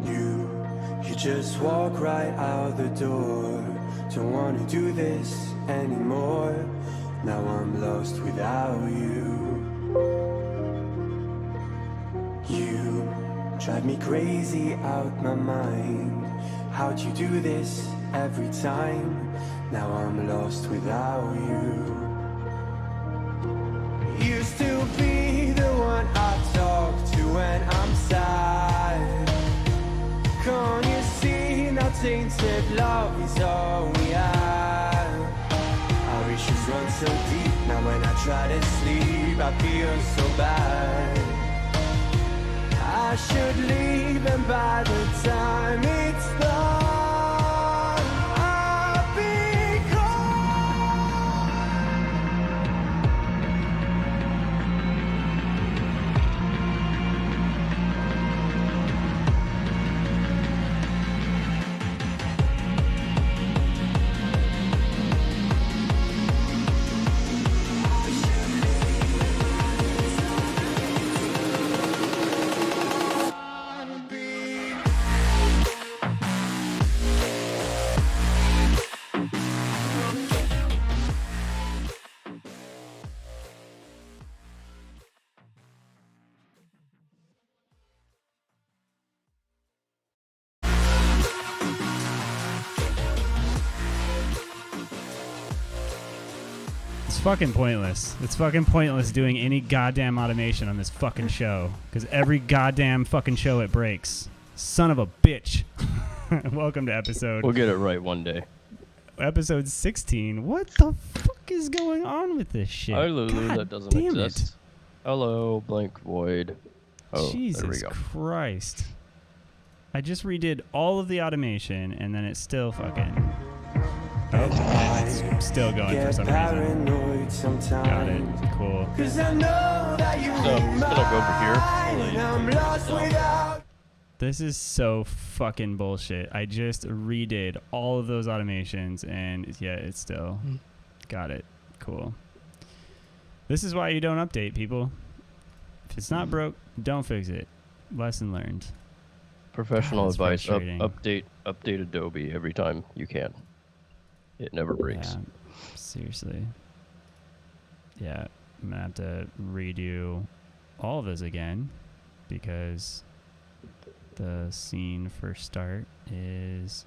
You just walk right out the door. Don't wanna do this anymore. Now I'm lost without you. You drive me crazy out my mind. How'd you do this every time? Now I'm lost without you. Used to be the one I talk to when I'm sad. Can't you see now tainted love is all we have? Our issues run so deep. Now when I try to sleep I feel so bad. I should leave, and by the time it's done I'll be It's fucking pointless. It's fucking pointless doing any goddamn automation on this fucking show. Because every goddamn fucking show it breaks. Son of a bitch. Welcome to episode... We'll get it right one day. Episode 16. What the fuck is going on with this shit? Hi, Lulu, God that doesn't damn exist. It. Hello, blank void. Oh, Jesus there we go. Christ. I just redid all of the automation, and then it's still fucking... Oh, it's still going for some reason. Got it. Cool. So, I'm just gonna go over here. This is so fucking bullshit. I just redid all of those automations, and yeah, it's still... Got it. Cool. This is why you don't update, people. If it's not broke, don't fix it. Lesson learned. Professional God, advice. frustrating. Update Adobe every time you can. It never breaks. Yeah, seriously. Yeah, I'm gonna have to redo all of this again because the scene for start is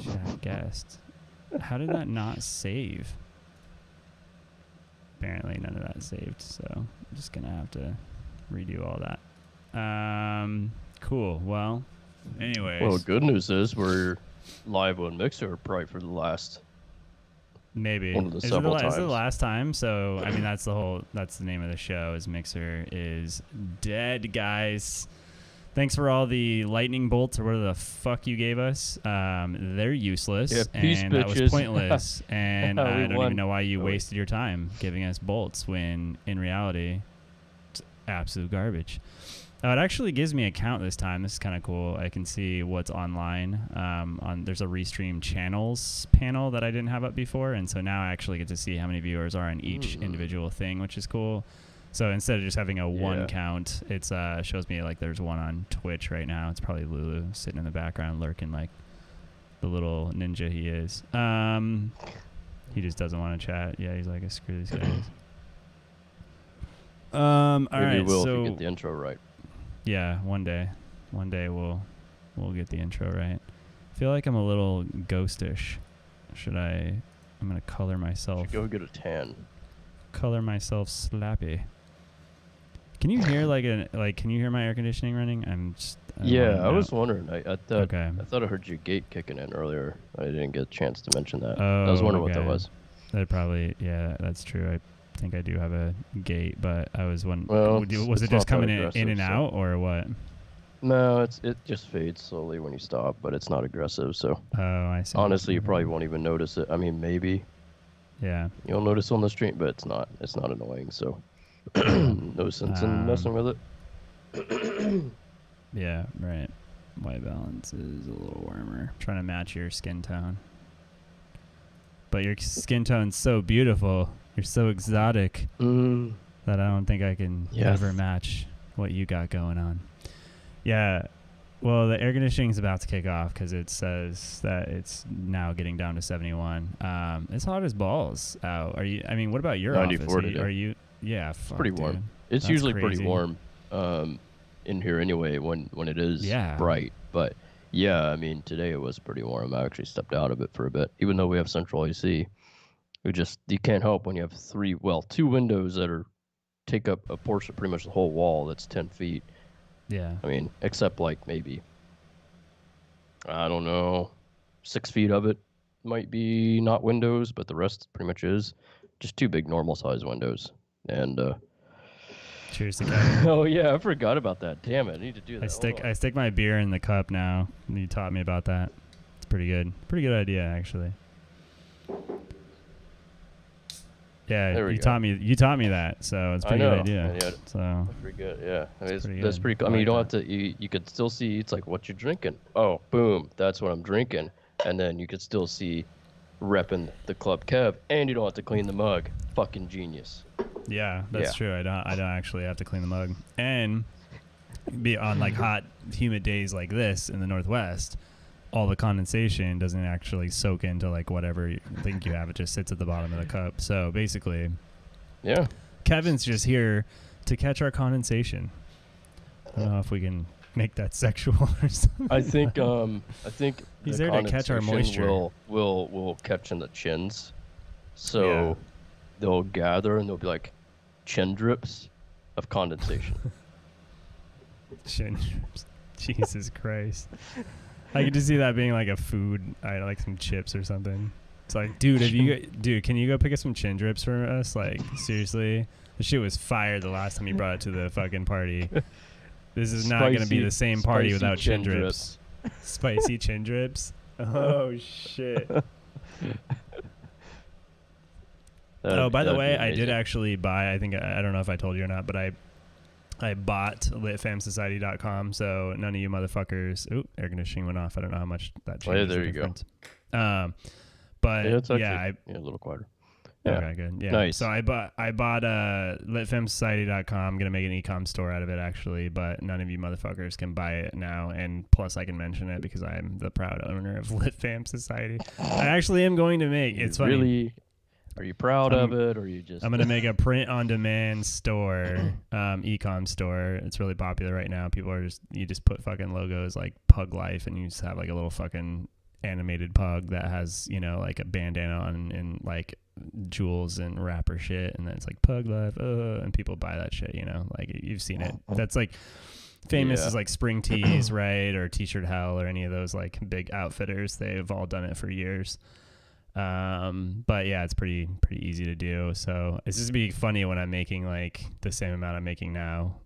chat guest. How did that not save? Apparently none of that saved, so I'm just gonna have to redo all that. Cool. Well, anyways. Well, good news is we're live on Mixer probably for the last maybe one of the is it several times. Is it the last time? So I mean that's the name of the show is Mixer is dead, guys. Thanks for all the lightning bolts or whatever the fuck you gave us. They're useless, Yeah, peace, and bitches. that was pointless. And I don't won. even know why you Oh, wait. wasted your time giving us bolts when in reality it's absolute garbage. It actually gives me a count this time. This is kind of cool. I can see what's online. There's a Restream channels panel that I didn't have up before, and so now I actually get to see how many viewers are on each individual thing, which is cool. So instead of just having a one count, it shows me like there's one on Twitch right now. It's probably Lulu sitting in the background lurking like the little ninja he is. He just doesn't want to chat. Yeah, he's like, screw these guys. All Maybe right, you will so if you get the intro right. yeah, one day we'll get the intro right. I feel like I'm a little ghostish. I'm gonna color myself. Go get a tan. Color myself slappy. Can you hear can you hear my air conditioning running? I was wondering. I thought Okay. I thought I heard your gate kicking in earlier. I didn't get a chance to mention that. Oh, I was wondering okay. what that was. That probably, yeah, that's true. I think I do have a gate, but I was wondering, Well, was it it's just not that coming in aggressive, and so- out or what? No, it just fades slowly when you stop, but it's not aggressive. So Oh, I see. honestly, you probably Okay. won't even notice it. I mean, maybe Yeah. you'll notice on the stream, but it's not annoying. So no sense in messing with it. Yeah, right. White balance is a little warmer. Trying to match your skin tone. but your skin tone's so beautiful. You're so exotic that I don't think I can ever match what you got going on. Yeah. Well, the air conditioning is about to kick off because it says that it's now getting down to 71. It's hot as balls out. Are you? I mean, what about your office? Are you? Yeah, it's pretty warm. It's usually pretty warm in here anyway when it is bright. But yeah, I mean, today it was pretty warm. I actually stepped out of it for a bit, even though we have central AC. You can't help when you have two windows that take up a portion, pretty much the whole wall. That's 10 feet. Yeah. I mean, except like maybe, I don't know, 6 feet of it might be not windows, but the rest pretty much is just two big normal size windows. And cheers to Kevin. Oh yeah, I forgot about that. Damn it, I need to do that. I stick my beer in the cup now. You taught me about that. It's pretty good. Pretty good idea actually. Yeah, you taught me that, so it's a pretty good idea. Yeah, so pretty good. Yeah, I mean, that's pretty cool. I mean, you don't have to. You could still see. It's like what you're drinking. Oh, boom, that's what I'm drinking, and then you could still see, repping the Club Kev, and you don't have to clean the mug. Fucking genius. Yeah, that's true. I don't actually have to clean the mug, and be on like hot, humid days like this in the Northwest. All the condensation doesn't actually soak into like whatever you think you have. It just sits at the bottom of the cup. So basically, Kevin's just here to catch our condensation. I don't know if we can make that sexual or something. I think he's there to catch our moisture. Will catch in the chins, so they'll gather and they'll be like chin drips of condensation. Chin drips. Jesus Christ. I could just see that being like a food, like some chips or something. It's like, dude, can you go pick up some chin drips for us? Like, seriously, the shit was fire the last time you brought it to the fucking party. This is not gonna be the same party without chin drips. Spicy chin drips. Oh shit. Oh, by the way, I did actually buy. I think I don't know if I told you or not, but I bought litfamsociety.com, so none of you motherfuckers. Oop, air conditioning went off. I don't know how much that changes. There you go. But it's actually, a little quieter. Yeah. Okay, good. Yeah. Nice. So I bought litfamsociety.com. I'm gonna make an e-com store out of it actually, but none of you motherfuckers can buy it now. And plus, I can mention it because I'm the proud owner of Lit Fam Society. I actually am going to make. It's funny. Really. Are you proud of it, or are you just? I'm gonna make a print-on-demand store, e-com store. It's really popular right now. People are you just put fucking logos like Pug Life, and you just have like a little fucking animated pug that has like a bandana on and like jewels and rapper shit, and then it's like Pug Life, and people buy that shit. Like you've seen it. That's like famous as like Spring Tees, right, or T-shirt Hell, or any of those like big outfitters. They've all done it for years. But yeah, it's pretty easy to do. So it's just be funny when I'm making like the same amount I'm making now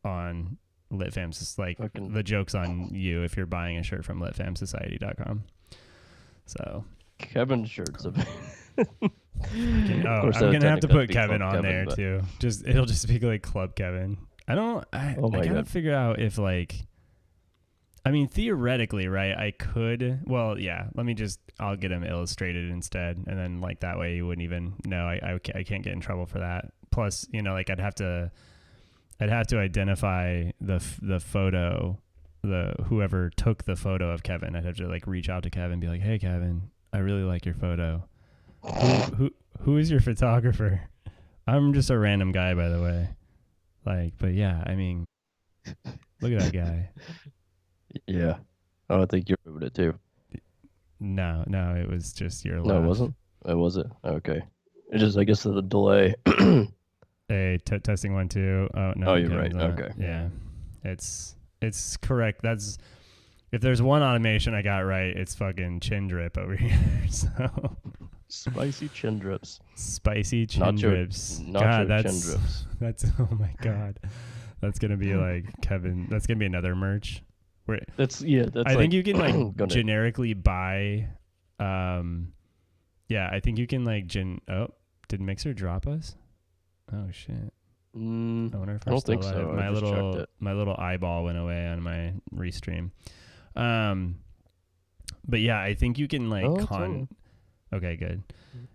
on LitFam's. Just like the joke's on you if you're buying a shirt from litfamsociety.com. So Kevin's shirts. I'm gonna have to put Kevin on there too. It'll just be like Club Kevin. I gotta figure out if like. I mean, theoretically, right, I could, I'll get them illustrated instead. And then, like, that way you wouldn't even know. I can't get in trouble for that. Plus, like, I'd have to identify the photo, whoever took the photo of Kevin. I'd have to, like, reach out to Kevin and be like, hey, Kevin, I really like your photo. Who is your photographer? I'm just a random guy, by the way. Like, but yeah, I mean, look at that guy. Yeah. Oh, I think you wrote it too. No, it was just your laugh. No, it wasn't? Oh, was it? Okay. It just, I guess, the delay. Hey, testing 1 2. Oh, no. Oh, you're right. Okay. Yeah. It's correct. That's, if there's one automation I got right, it's fucking chin drip over here. So spicy chin drips. Spicy chin drips. God, that's chin drips. That's, oh my God. That's going to be like Kevin. That's going to be another merch. That's I think you can like generically buy I think you can like did Mixer drop us? Oh shit. I wonder if I don't think so. My little eyeball went away on my restream. But yeah, I think you can like Okay, good.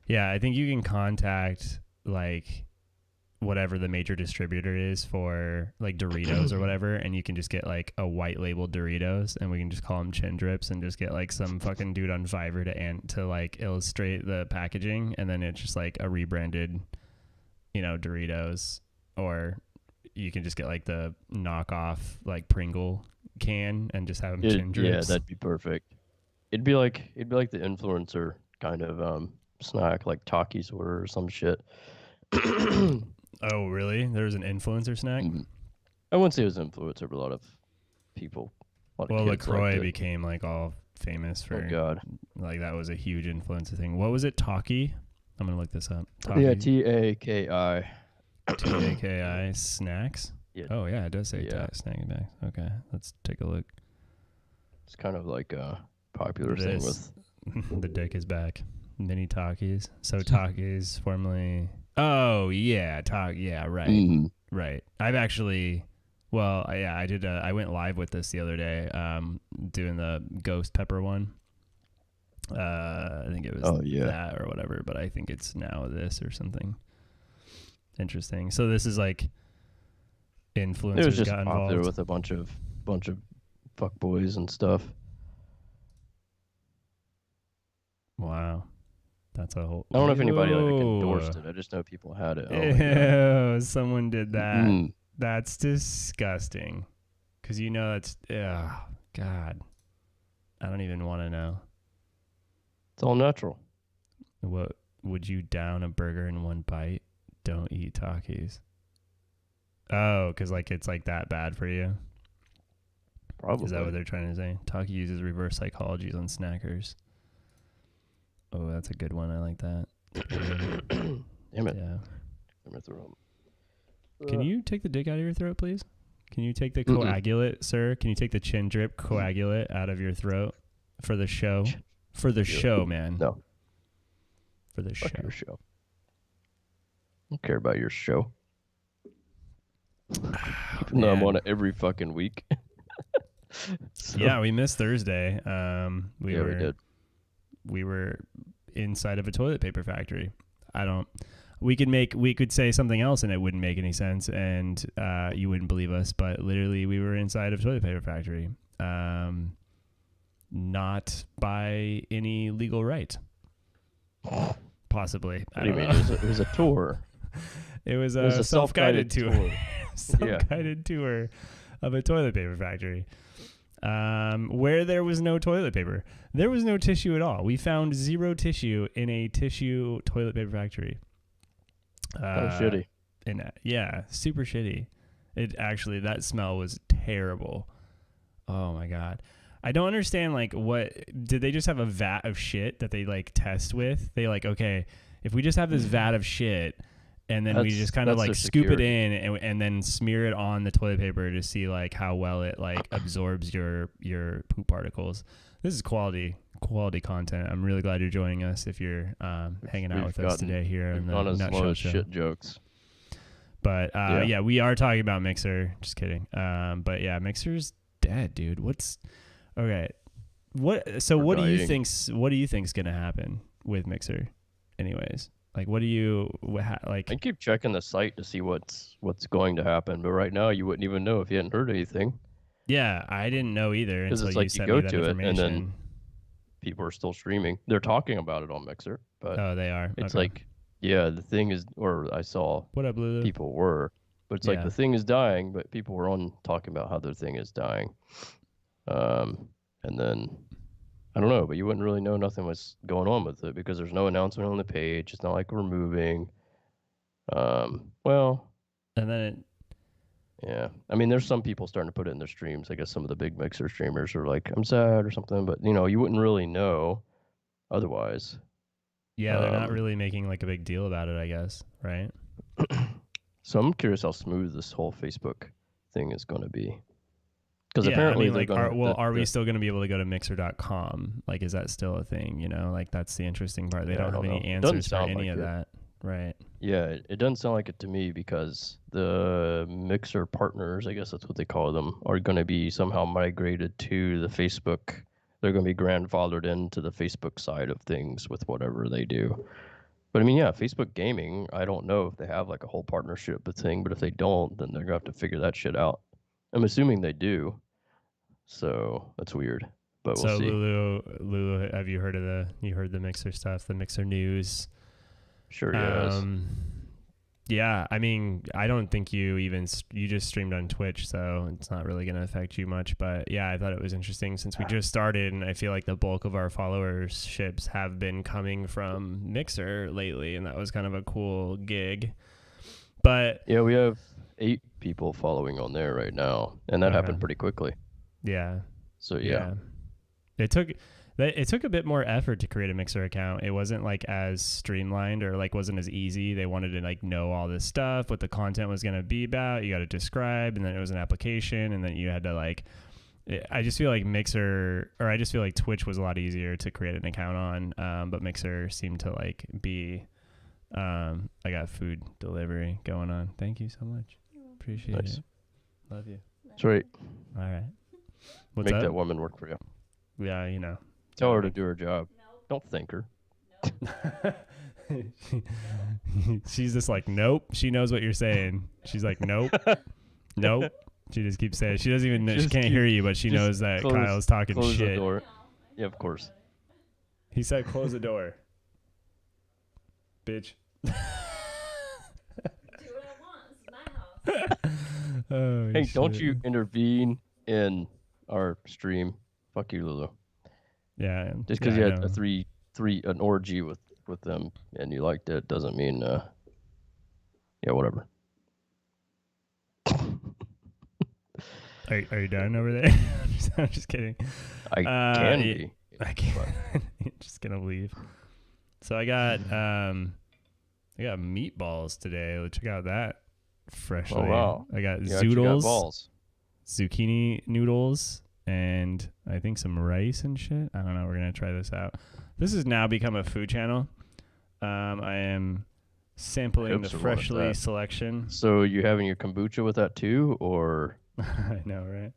Yeah, I think you can contact like whatever the major distributor is for like Doritos or whatever, and you can just get like a white labeled Doritos, and we can just call them Chin Drips, and just get like some fucking dude on Fiverr to like illustrate the packaging, and then it's just like a rebranded, Doritos, or you can just get like the knockoff like Pringle can and just have them Chin Drips. Yeah, that'd be perfect. It'd be like the influencer kind of snack, like Takis or some shit. Oh, really? There's an influencer snack? I wouldn't say it was an influencer, but a lot of people. LaCroix became like all famous for. Oh God! Like that was a huge influencer thing. What was it? Taki? I'm gonna look this up. Taki. Yeah, Taki. Taki snacks. Yeah. Oh yeah, it does say snack bags. Okay, let's take a look. It's kind of like a popular thing with. The dick is back. Mini Takis. So Takis formerly. Oh yeah, yeah, right, right. I've actually, I did. I went live with this the other day, doing the ghost pepper one. I think it was that or whatever, but I think it's now this or something. Interesting. So this is like influencers it was just got popular involved with a bunch of fuck boys and stuff. Wow. That's a whole. I don't know if anybody like endorsed it. I just know people had it. Oh, someone did that. That's disgusting. Because that's. God. I don't even want to know. It's all natural. What would you down a burger in one bite? Don't eat Takis. Oh, because like it's like that bad for you. Probably. Is that what they're trying to say? Taki uses reverse psychologies on snackers. Oh, that's a good one. I like that. Damn it. Yeah. In my throat. Can you take the dick out of your throat, please? Can you take the coagulate, sir? Can you take the Chin Drip coagulate out of your throat for the show? For the show, man. No. For the Fuck your show. I don't care about your show. Even though I'm on it every fucking week. So. Yeah, we missed Thursday. We did. We were inside of a toilet paper factory. We could say something else and it wouldn't make any sense and you wouldn't believe us, but literally we were inside of a toilet paper factory. Not by any legal right. Possibly. What do you mean? It was a tour. It was a self-guided tour. Self-guided tour of a toilet paper factory. Where there was no toilet paper. There was no tissue at all. We found zero tissue in a tissue toilet paper factory. Shitty. Yeah, super shitty. That smell was terrible. Oh my God. I don't understand, like, what, did they just have a vat of shit that they, like, test with? They, like, okay, if we just have this vat of shit, and then we just kind of, like, scoop it in and then smear it on the toilet paper to see, like, how well it, like, absorbs your poop particles. This is quality content. I'm really glad you're joining us if you're hanging out with us today here in the Nutshell Show. Shit jokes. But, yeah, we are talking about Mixer. Just kidding. But, yeah, Mixer's dead, dude. Okay. What do you think's going to happen with Mixer anyways? Like, what do you like? I keep checking the site to see what's going to happen, but right now you wouldn't even know if you hadn't heard anything. Yeah, I didn't know either until it's like you sent go me that to information. it and then people are still streaming. They're talking about it on Mixer, but they are. It's like, yeah, the thing is, or I saw what up, Lulu? People were, but it's like the thing is dying, but people were on talking about how their thing is dying. And then I don't know, but you wouldn't really know nothing was going on with it because there's no announcement on the page. It's not like we're moving. And then yeah, I mean, there's some people starting to put it in their streams. I guess some of the big Mixer streamers are like, I'm sad or something, but you wouldn't really know otherwise. Yeah, they're not really making like a big deal about it, I guess, right? So I'm curious how smooth this whole Facebook thing is going to be. Because apparently, are we still going to be able to go to Mixer.com? Like, is that still a thing? Like that's the interesting part. They don't have any answers for any of that, right? Yeah, it doesn't sound like it to me because the Mixer partners, I guess that's what they call them, are going to be somehow migrated to the Facebook they're going to be grandfathered into the Facebook side of things with whatever they do. But I mean, yeah, Facebook Gaming, I don't know if they have like a whole partnership thing, but if they don't, then they're going to have to figure that shit out. I'm assuming they do. So that's weird, but we'll see. Lulu, have you heard of you heard the Mixer stuff, the Mixer news? Sure, yes. Yeah, I mean, I don't think you just streamed on Twitch, so it's not really going to affect you much. But yeah, I thought it was interesting since we just started, and I feel like the bulk of our followerships have been coming from Mixer lately, and that was kind of a cool gig. But yeah, we have 8 people following on there right now, and that happened pretty quickly. Yeah. So yeah. It took a bit more effort to create a Mixer account. It wasn't like as streamlined or like wasn't as easy. They wanted to like know all this stuff, what the content was going to be about. You got to describe, and then it was an application, and then you had to like, I just feel like Twitch was a lot easier to create an account on. But Mixer seemed to like be, I got food delivery going on. Thank you so much. Appreciate it. Love you. That's right. All right. Make that woman work for you. Yeah, you know. Tell her to do her job. Nope. Don't thank her. She's just like, nope. She knows what you're saying. She's like, nope. Nope. She just keeps saying. She doesn't even know. She can't hear you, but she knows that Kyle's talking close shit. The door. Yeah, of course. He said, close the door. Bitch. Do what I want. This is my house. Oh, hey, shit. Don't you intervene in our stream. Fuck you, Lulu. Yeah. Just because you had an orgy with them and you liked it doesn't mean yeah, whatever. Are you done over there? I'm just kidding. I can be. I can't. Just gonna leave. So I got meatballs today. Let's check out that freshly. Oh wow! I got zoodles, zucchini noodles, and I think some rice and shit. I don't know. We're gonna try this out. This has now become a food channel. I am sampling the freshly selection. So you having your kombucha with that too, or? I know, right?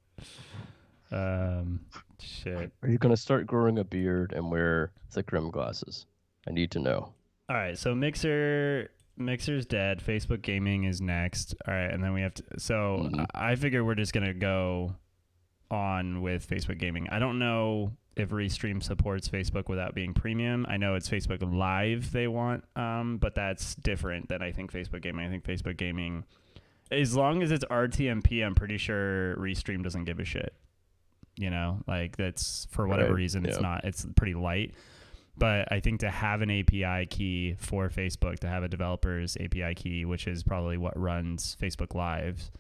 Shit. Are you gonna start growing a beard and wear thick rim glasses? I need to know. All right, so Mixer's dead. Facebook Gaming is next. All right, and then we have to. So I figure we're just gonna go on with Facebook Gaming. I don't know if Restream supports Facebook without being premium. I know it's Facebook Live they want, but that's different than I think Facebook Gaming. I think Facebook Gaming, as long as it's RTMP, I'm pretty sure Restream doesn't give a shit. You know, like that's for whatever reason, it's pretty light. But I think to have an API key for Facebook, to have a developer's API key, which is probably what runs Facebook Live,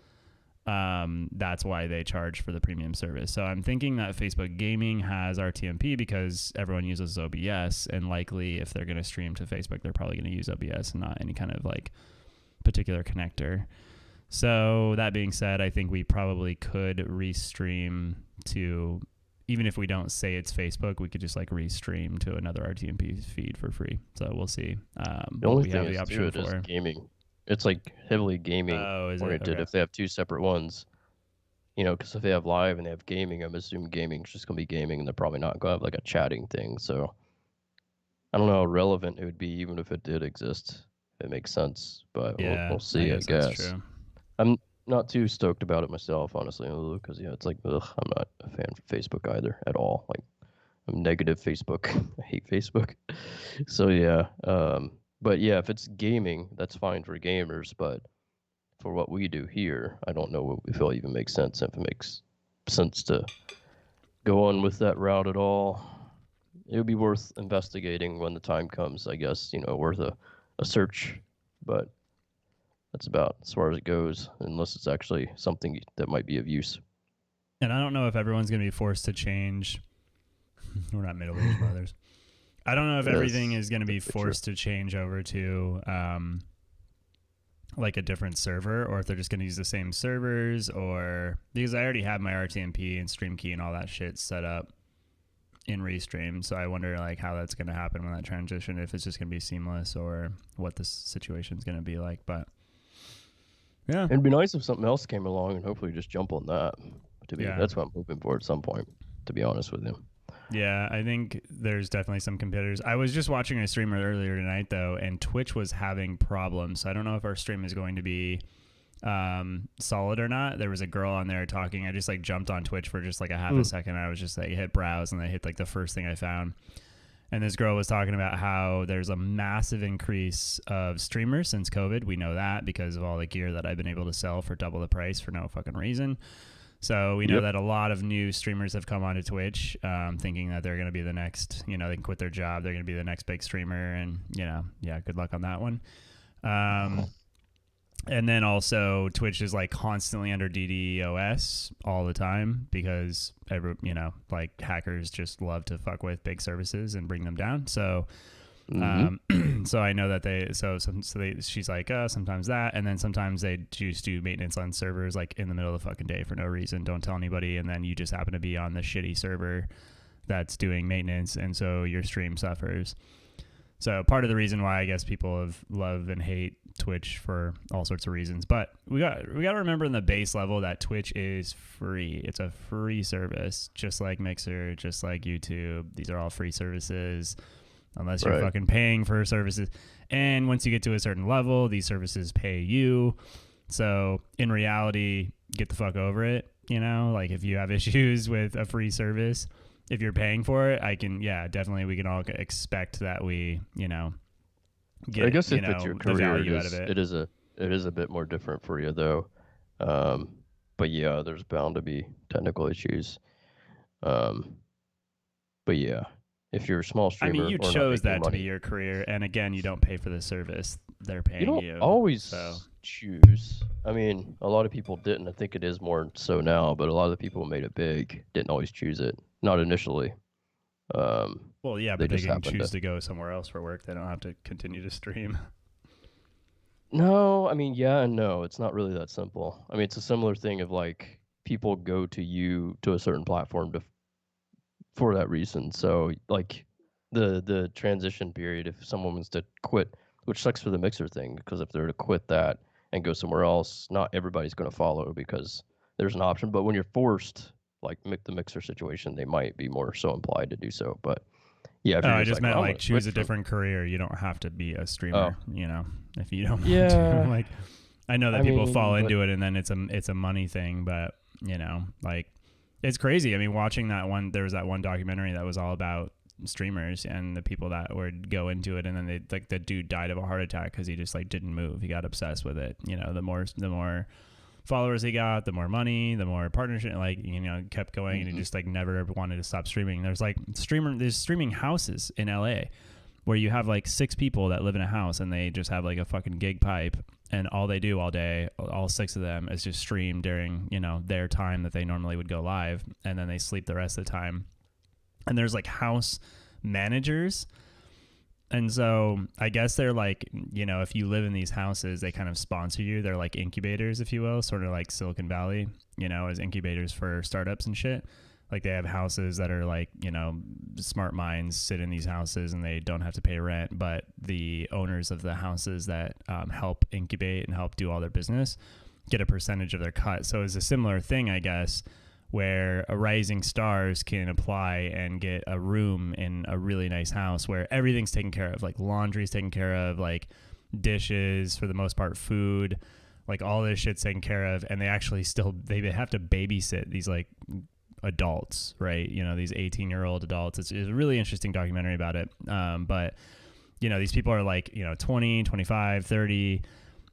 that's why they charge for the premium service. So I'm thinking that Facebook Gaming has RTMP because everyone uses OBS, and likely if they're going to stream to Facebook, they're probably going to use OBS and not any kind of like particular connector. So that being said, I think we probably could restream to, even if we don't say it's Facebook, we could just like restream to another RTMP feed for free. So we'll see. The only thing is gaming. It's like heavily gaming oriented. Okay. If they have two separate ones, you know, because if they have live and they have gaming, I'm assuming gaming's just gonna be gaming, and they're probably not gonna have like a chatting thing. So I don't know how relevant it would be, even if it did exist. It makes sense, but we'll see. I guess. I'm not too stoked about it myself, honestly, because it's like, I'm not a fan of Facebook either at all. Like, I'm negative Facebook. I hate Facebook. So yeah, but yeah, if it's gaming, that's fine for gamers. But for what we do here, I don't know if it'll even make sense. If it makes sense to go on with that route at all, it would be worth investigating when the time comes. I guess, you know, worth a search, but. That's about as far as it goes, unless it's actually something that might be of use. And I don't know if everyone's going to be forced to change. We're not middle-aged brothers. I don't know if everything is going to be forced to change over to like a different server, or if they're just going to use the same servers, or because I already have my RTMP and stream key and all that shit set up in Restream. So I wonder like how that's going to happen when that transition, if it's just going to be seamless or what this situation is going to be like. But yeah, it'd be nice if something else came along and hopefully just jump on that. That's what I'm hoping for at some point, to be honest with you. Yeah, I think there's definitely some competitors. I was just watching a streamer earlier tonight, though, and Twitch was having problems. So I don't know if our stream is going to be solid or not. There was a girl on there talking. I just like jumped on Twitch for just like a half a second. I was just like hit browse, and I hit like the first thing I found. And this girl was talking about how there's a massive increase of streamers since COVID. We know that because of all the gear that I've been able to sell for double the price for no fucking reason. So we know that a lot of new streamers have come onto Twitch thinking that they're going to be the next, you know, they can quit their job. They're going to be the next big streamer. And, you know, yeah, good luck on that one. And then also Twitch is like constantly under DDoS all the time because you know, like hackers just love to fuck with big services and bring them down. So, so I know that she's like, sometimes that, and then sometimes they just do maintenance on servers like in the middle of the fucking day for no reason. Don't tell anybody. And then you just happen to be on the shitty server that's doing maintenance. And so your stream suffers. So part of the reason why I guess people love and hate Twitch for all sorts of reasons, but we got to remember in the base level that Twitch is free. It's a free service, just like Mixer, just like YouTube. These are all free services, unless you're fucking paying for services. And once you get to a certain level, these services pay you. So in reality, get the fuck over it. You know, like if you have issues with a free service, if you're paying for it, definitely we can all expect that we, you know, get, I guess if it's your career, value out of it. It is a bit more different for you though. But yeah, there's bound to be technical issues. But yeah, if you're a small streamer, I mean, you chose that to be your career, and again, you don't pay for the service; they're paying you. You don't always choose. I mean, a lot of people didn't. I think it is more so now, but a lot of the people who made it big didn't always choose it. Not initially. Well, yeah, but they can choose to go somewhere else for work. They don't have to continue to stream. No, I mean, yeah and no. It's not really that simple. I mean, it's a similar thing of like people go to a certain platform for that reason. So like the transition period, if someone wants to quit, which sucks for the Mixer thing, because if they're to quit that and go somewhere else, not everybody's going to follow because there's an option. But when you're forced, like the Mixer situation, they might be more so implied to do so. But yeah, if I just meant like choose a different career. You don't have to be a streamer, you know, if you don't want to. Like, I know that people fall into it and then it's a money thing, but you know, like it's crazy. I mean, watching that one, there was that one documentary that was all about streamers and the people that would go into it, and then the dude died of a heart attack because he just like didn't move. He got obsessed with it. You know, the more followers he got, the more money, the more partnership, like, you know, kept going, and he just like never wanted to stop streaming. There's streaming houses in LA where you have like 6 people that live in a house and they just have like a fucking gig pipe, and all they do all day, all 6 of them, is just stream during, you know, their time that they normally would go live, and then they sleep the rest of the time. And there's like house managers. And so I guess they're like, you know, if you live in these houses, they kind of sponsor you. They're like incubators, if you will, sort of like Silicon Valley, you know, as incubators for startups and shit. Like they have houses that are like, you know, smart minds sit in these houses and they don't have to pay rent, but the owners of the houses that help incubate and help do all their business get a percentage of their cut. So it's a similar thing, I guess, where a rising stars can apply and get a room in a really nice house where everything's taken care of, like laundry's taken care of, like dishes, for the most part, food, like all this shit's taken care of. And they actually they have to babysit these like adults, right? You know, these 18-year-old adults. It's a really interesting documentary about it. But, you know, these people are like, you know, 20, 25, 30,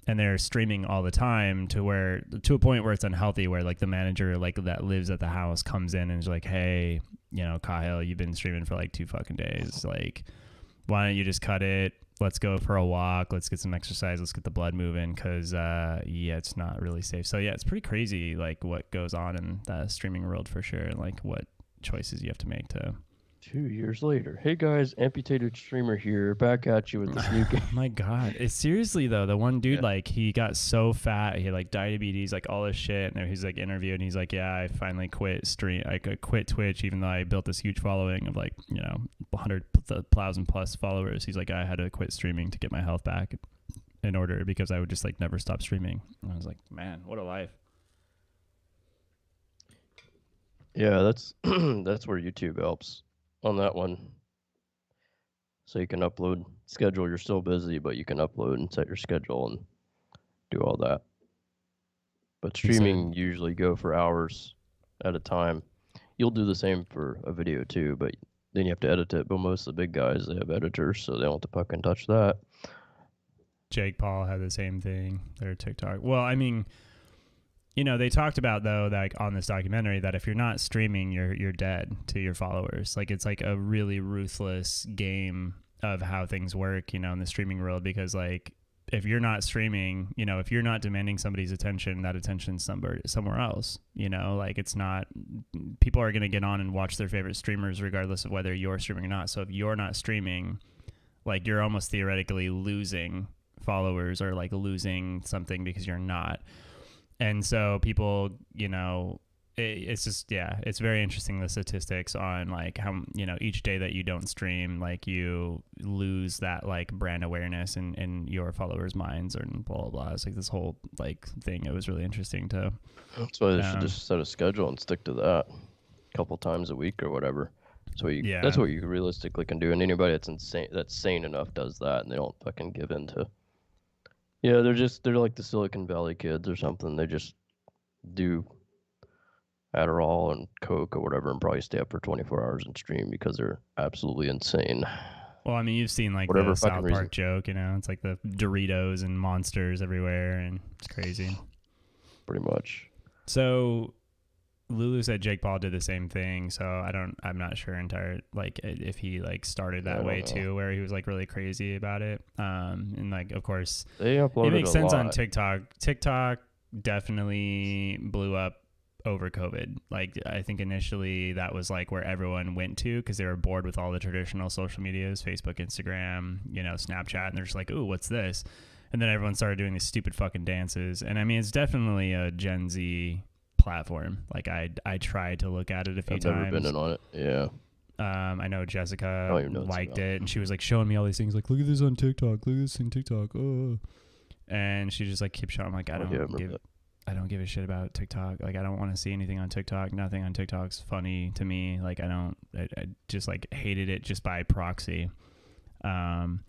and they're streaming all the time to a point where it's unhealthy, where like the manager like that lives at the house comes in and is like, hey, you know, Kyle, you've been streaming for like 2 fucking days. Like, why don't you just cut it? Let's go for a walk. Let's get some exercise. Let's get the blood moving. Cause it's not really safe. So yeah, it's pretty crazy. Like what goes on in the streaming world for sure. And like what choices you have to make to. 2 years later. Hey guys, amputated streamer here, back at you with this new game. My God. It's seriously though, the one dude, like he got so fat, he had like diabetes, like all this shit. And he's like interviewed and he's like, yeah, I finally quit Twitch, even though I built this huge following of like, you know, 100,000 plus followers. He's like, I had to quit streaming to get my health back in order, because I would just like never stop streaming. And I was like, man, what a life. Yeah, that's that's where YouTube helps. on that one. So you can upload, schedule. You're still busy, but you can upload and set your schedule and do all that. But streaming usually go for hours at a time. You'll do the same for a video too, but then you have to edit it. But most of the big guys, they have editors, so they don't have to fucking touch that. Jake Paul had the same thing. Their TikTok. Well, I mean, you know, they talked about though, like on this documentary, that if you're not streaming, you're dead to your followers. Like it's like a really ruthless game of how things work, you know, in the streaming world, because like if you're not streaming, you know, if you're not demanding somebody's attention, that attention's somewhere else, you know, like it's not, people are going to get on and watch their favorite streamers regardless of whether you're streaming or not. So if you're not streaming, like you're almost theoretically losing followers or like losing something because you're not. And so people, you know, it's just, yeah, it's very interesting, the statistics on like how, you know, each day that you don't stream, like you lose that like brand awareness in your followers' minds and blah, blah, blah. It's like this whole like thing. It was really interesting to. That's why they should just set a schedule and stick to that a couple times a week or whatever. That's what you realistically can do. And anybody that's sane enough does that, and they don't fucking give in to. Yeah, they're like the Silicon Valley kids or something. They just do Adderall and Coke or whatever and probably stay up for 24 hours and stream because they're absolutely insane. Well, I mean, you've seen like the South Park joke, you know, it's like the Doritos and monsters everywhere and it's crazy. Pretty much. So Lulu said Jake Paul did the same thing, so I'm not sure like if he like started that way too, where he was like really crazy about it. And like of course they uploaded it makes sense lot. On TikTok. TikTok definitely blew up over COVID. Like I think initially that was like where everyone went to because they were bored with all the traditional social medias, Facebook, Instagram, you know, Snapchat, and they're just like, ooh, what's this? And then everyone started doing these stupid fucking dances. And I mean, it's definitely a Gen Z platform. Like I tried to look at it a few times. I've never been in on it. Yeah. I know Jessica liked it, and she was like showing me all these things. Like, look at this on TikTok. Look at this on TikTok. Oh, and she just like keeps showing. I'm like, I don't give a shit about TikTok. Like, I don't want to see anything on TikTok. Nothing on TikTok's funny to me. Like, I just like hated it just by proxy. And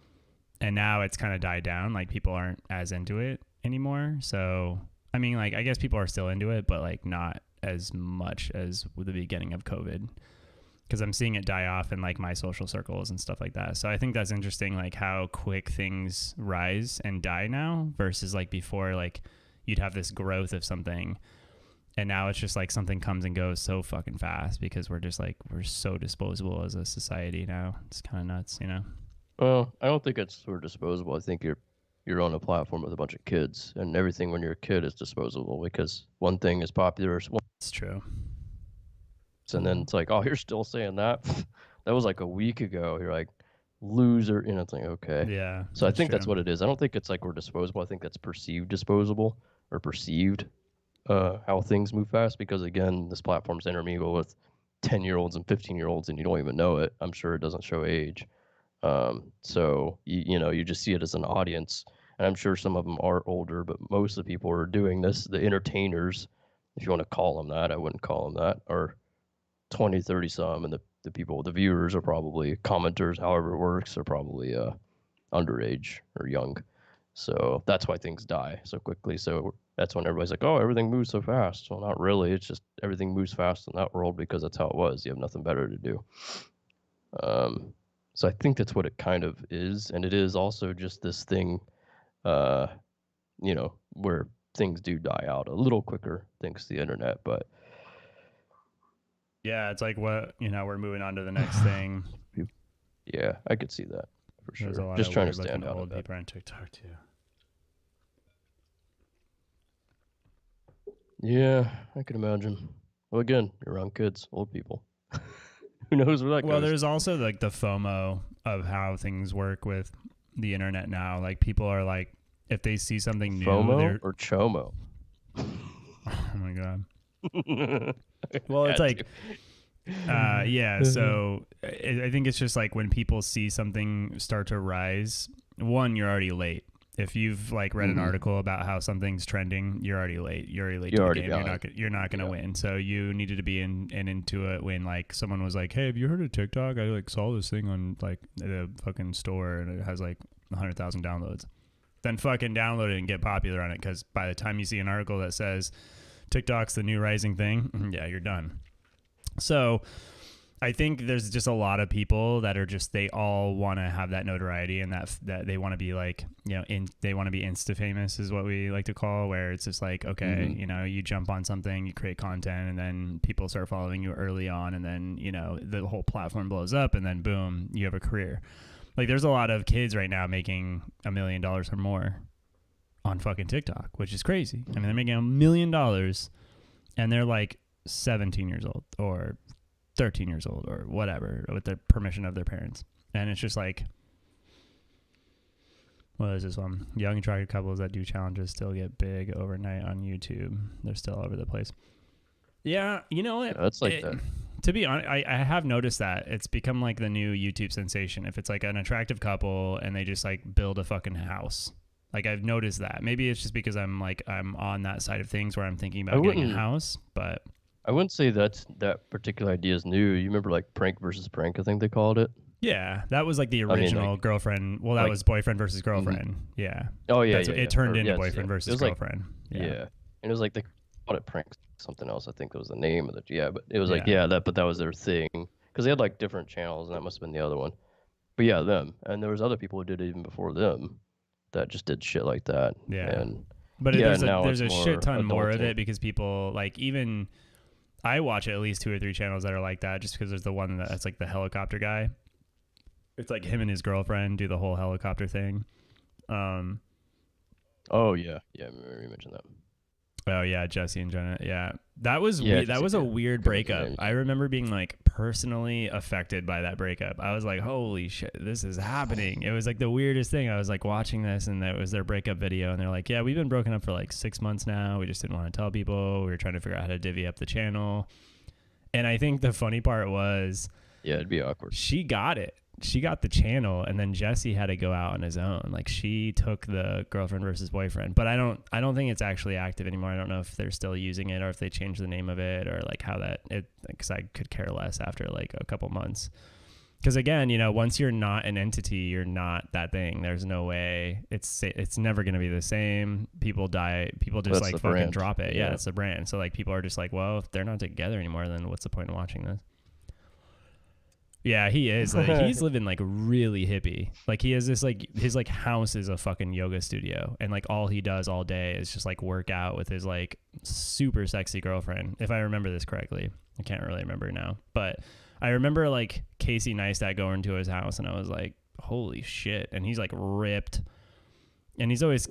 now it's kind of died down. Like, people aren't as into it anymore. So, I mean, like, I guess people are still into it, but like not as much as with the beginning of COVID. Because I'm seeing it die off in like my social circles and stuff like that. So I think that's interesting, like how quick things rise and die now versus like before, like you'd have this growth of something. And now it's just like something comes and goes so fucking fast because we're so disposable as a society now. It's kind of nuts, you know? Well, I don't think it's sort of disposable. I think you're on a platform with a bunch of kids, and everything when you're a kid is disposable because one thing is popular. It's true. And then it's like, oh, you're still saying that? That was like a week ago. You're like, loser. You know, it's like, okay. Yeah. So I think that's what it is. I don't think it's like we're disposable. I think that's perceived disposable or perceived how things move fast because, again, this platform's intermingle with 10-year-olds and 15-year-olds, and you don't even know it. I'm sure it doesn't show age. So, you know, you just see it as an audience. And I'm sure some of them are older, but most of the people who are doing this, the entertainers, if you want to call them that, I wouldn't call them that, are 20, 30 some, and the people, the viewers are probably commenters, however it works, are probably underage or young. So that's why things die so quickly. So that's when everybody's like, oh, everything moves so fast. Well, not really. It's just everything moves fast in that world because that's how it was. You have nothing better to do. So I think that's what it kind of is. And it is also just this thing, you know, where things do die out a little quicker thanks to the internet, but yeah, it's like what, you know, we're moving on to the next thing. Yeah, I could see that for sure. There's a lot just of trying to stand out. Old people on TikTok too. Yeah, I can imagine. Well, again, you're around kids, old people. Who knows where that goes? Well, there's also like the FOMO of how things work with the internet now. Like people are like, if they see something new, FOMO or CHOMO? Oh my god. Well, it's like, yeah. So I think it's just like when people see something start to rise, one, you're already late. if you've like read an article about how something's trending, you're already late. You're already late You're to the already game. You're not gonna win. So you needed to be into it when like someone was like, "Hey, have you heard of TikTok? I like saw this thing on like the fucking store and it has like 100,000 downloads." Then fucking download it and get popular on it, because by the time you see an article that says TikTok's the new rising thing, yeah, you're done. So I think there's just a lot of people that are just, they all want to have that notoriety, and that they want to be like, you know, they want to be insta famous is what we like to call, where it's just like, okay, you know, you jump on something, you create content, and then people start following you early on, and then, you know, the whole platform blows up, and then boom, you have a career. Like there's a lot of kids right now making $1 million or more on fucking TikTok, which is crazy. I mean, they're making $1 million and they're like 17 years old or 13 years old or whatever, with the permission of their parents. And it's just like, what is this one? Young attractive couples that do challenges still get big overnight on YouTube. They're still all over the place. Yeah, you know what? Yeah, it's like that. To be honest, I have noticed that it's become like the new YouTube sensation. If it's like an attractive couple and they just like build a fucking house, like I've noticed that. Maybe it's just because I'm on that side of things where I'm thinking about getting a house, but I wouldn't say that particular idea is new. You remember like prank versus prank, I think they called it. Yeah, that was like the original girlfriend. Well, that was boyfriend versus girlfriend. Yeah. Oh yeah, it turned into boyfriend versus girlfriend. Like, yeah, and it was like they called it prank something else. I think that was the name of it. Yeah, but it was like but that was their thing, because they had like different channels, and that must have been the other one. But yeah, them, and there was other people who did it even before them that just did shit like that. Yeah. And but there's a shit ton more of it, because people like, even I watch at least 2 or 3 channels that are like that, just because there's the one that's like the helicopter guy. It's like him and his girlfriend do the whole helicopter thing. Oh yeah, I remember you mentioned that. Oh yeah, Jesse and Jenna. Yeah, that was a weird breakup. I remember being like personally affected by that breakup. I was like, holy shit, this is happening. It was like the weirdest thing. I was like watching this, and that was their breakup video, and they're like, yeah, we've been broken up for like 6 months now. We just didn't want to tell people. We were trying to figure out how to divvy up the channel. And I think the funny part was, yeah, it'd be awkward. She got it. She got the channel, and then Jesse had to go out on his own. Like, she took the girlfriend versus boyfriend, but I don't think it's actually active anymore. I don't know if they're still using it, or if they changed the name of it, or like how because I could care less after like a couple months. Because again, you know, once you're not an entity, you're not that thing. There's no way it's never going to be the same. People die. People just like fucking brand. Drop it. Yeah, it's the brand. So like people are just like, well, if they're not together anymore, then what's the point of watching this? Yeah, he is. Like, he's living like really hippie. Like, he has this like, his like house is a fucking yoga studio, and like all he does all day is just like work out with his like super sexy girlfriend. If I remember this correctly, I can't really remember now, but I remember like Casey Neistat going to his house, and I was like, holy shit. And he's like ripped, and he's always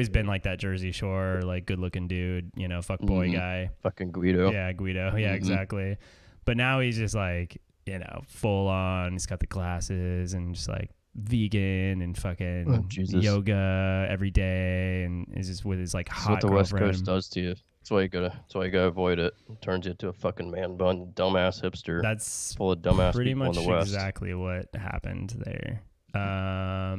been like that Jersey Shore like good looking dude, you know, fuck boy guy. Fucking Guido. Yeah, Guido. Yeah, exactly. But now he's just like, you know, full on. He's got the glasses and just like vegan and fucking yoga every day, and is just with his like hot That's what the girlfriend. West Coast does to you. That's why you gotta avoid it. It turns you into a fucking man bun, dumbass hipster. That's full of dumbass pretty people much in the West. exactly what happened there.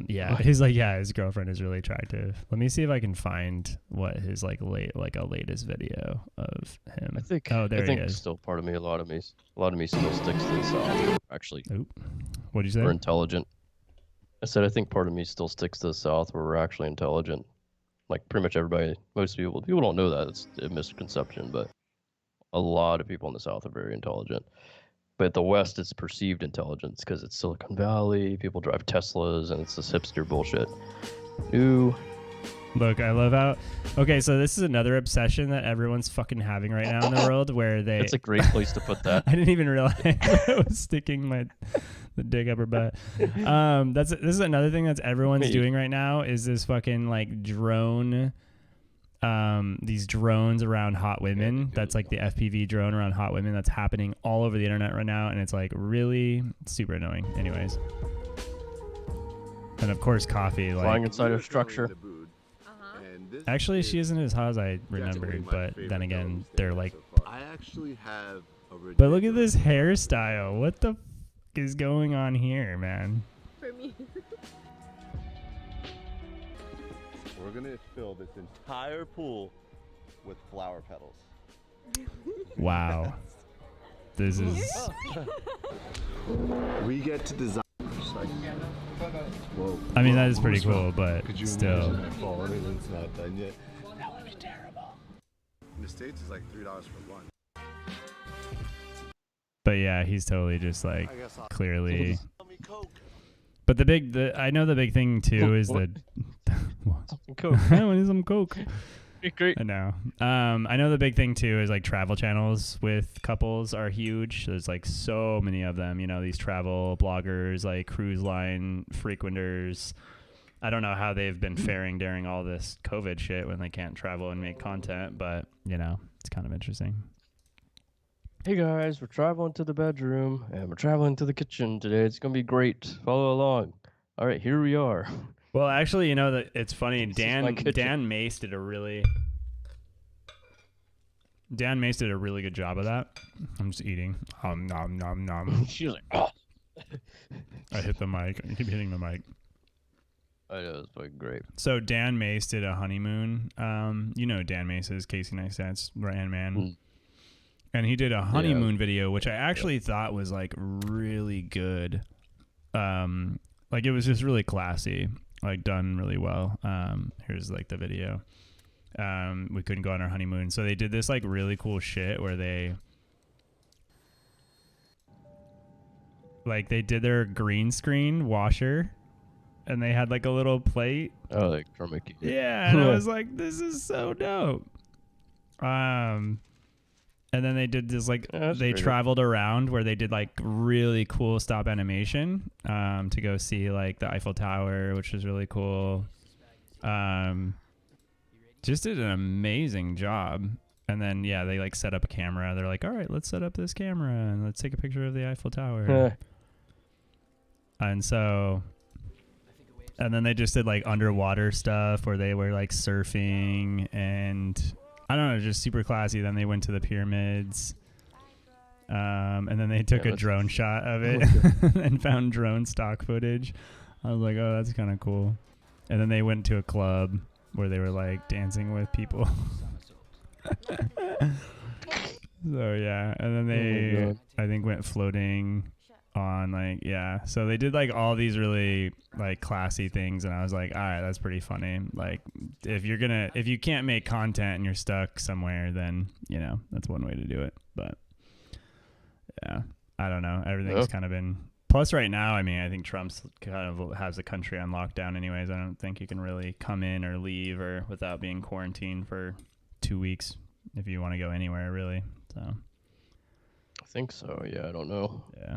Yeah, he's like, yeah, his girlfriend is really attractive. Let me see if I can find what his like a latest video of him. I think. Oh, there I think he is. Still part of me. A lot of me still sticks to the South. Actually. Oop. What'd you say? We're intelligent. I said I think part of me still sticks to the South, where we're actually intelligent. Like pretty much everybody, most people don't know that. It's a misconception, but a lot of people in the South are very intelligent. But the West, it's perceived intelligence because it's Silicon Valley. People drive Teslas, and it's this hipster bullshit. Ooh. Look, I love how... Okay, so this is another obsession that everyone's fucking having right now in the world, where they... It's a great place to put that. I didn't even realize I was sticking the dick up her butt. This is another thing that's everyone's doing right now, is this fucking like drone... these drones around hot women. That's like the FPV drone around hot women. That's happening all over the internet right now, and it's like really super annoying. Anyways, and of course, coffee like flying inside a structure. Actually, she isn't as hot as I remembered, but then again, they're like. I actually have. But look at this hairstyle. What the f is going on here, man? For me. We're gonna fill this entire pool with flower petals. Wow. This is. We get to design. Like, whoa. I mean, that is pretty cool, but Could you still. imagine that falling and it's not done yet? That would be terrible. In the States, it's like $3 for one. But yeah, he's totally just like clearly. But I know the big thing too is that. Coke. I want some Coke. Great. I know. I know the big thing too is like travel channels with couples are huge. There's like so many of them, you know, these travel bloggers, like cruise line frequenters. I don't know how they've been faring during all this COVID shit when they can't travel and make content, but you know, it's kind of interesting. Hey guys, we're traveling to the bedroom and we're traveling to the kitchen today. It's gonna be great. Follow along. All right, here we are. Well, actually, you know that it's funny. Dan Mace did a really good job of that. I'm just eating. Nom nom nom. She was like, oh. I hit the mic. I keep hitting the mic. I know, it's fucking great. So Dan Mace did a honeymoon. You know Dan Mace is Casey Neistat's right-hand man. Mm. And he did a honeymoon video, which I actually thought was like really good. Like it was just really classy, like done really well. Here's like the video. We couldn't go on our honeymoon. So they did this like really cool shit where they did their green screen washer and they had like a little plate. Oh, like chroma key. Yeah. And I was like, this is so dope. And then they did this they great. traveled around where they did like really cool stop animation to go see like the Eiffel Tower, which was really cool. Just did an amazing job. And then they like set up a camera. They're like, all right, let's set up this camera and let's take a picture of the Eiffel Tower. And then they just did like underwater stuff where they were like surfing and I don't know, just super classy. Then they went to the pyramids. And then they took a drone shot of it and found drone stock footage. I was like, oh, that's kind of cool. And then they went to a club where they were like dancing with people. So yeah. And then they, I think, went floating on so they did like all these really like classy things and I was like, all right, that's pretty funny. Like if you can't make content and you're stuck somewhere, then you know that's one way to do it. But yeah, I don't know, everything's kind of been plus right now. I mean, I think Trump's kind of has the country on lockdown anyways. I don't think you can really come in or leave or without being quarantined for 2 weeks if you want to go anywhere really. So I think so. Yeah, I don't know. Yeah.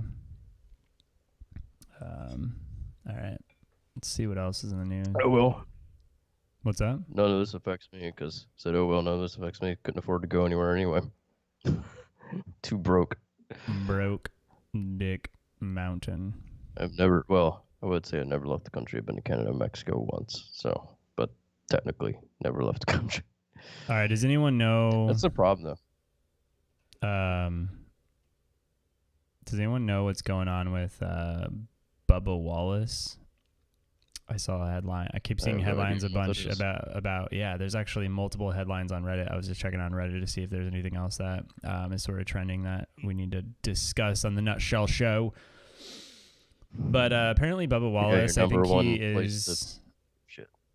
All right. Let's see what else is in the news. Oh, well. What's that? None of this affects me because I said, oh, well, none of this affects me. Couldn't afford to go anywhere anyway. Too broke. Broke Dick Mountain. I would say I never left the country. I've been to Canada and Mexico once. So, but technically never left the country. All right. Does anyone know? That's the problem, though. Does anyone know what's going on with Bubba Wallace? I saw a headline. I keep seeing headlines a bunch about there's actually multiple headlines on Reddit. I was just checking on Reddit to see if there's anything else that is sort of trending that we need to discuss on the Nutshell Show. But apparently Bubba Wallace, I think he is...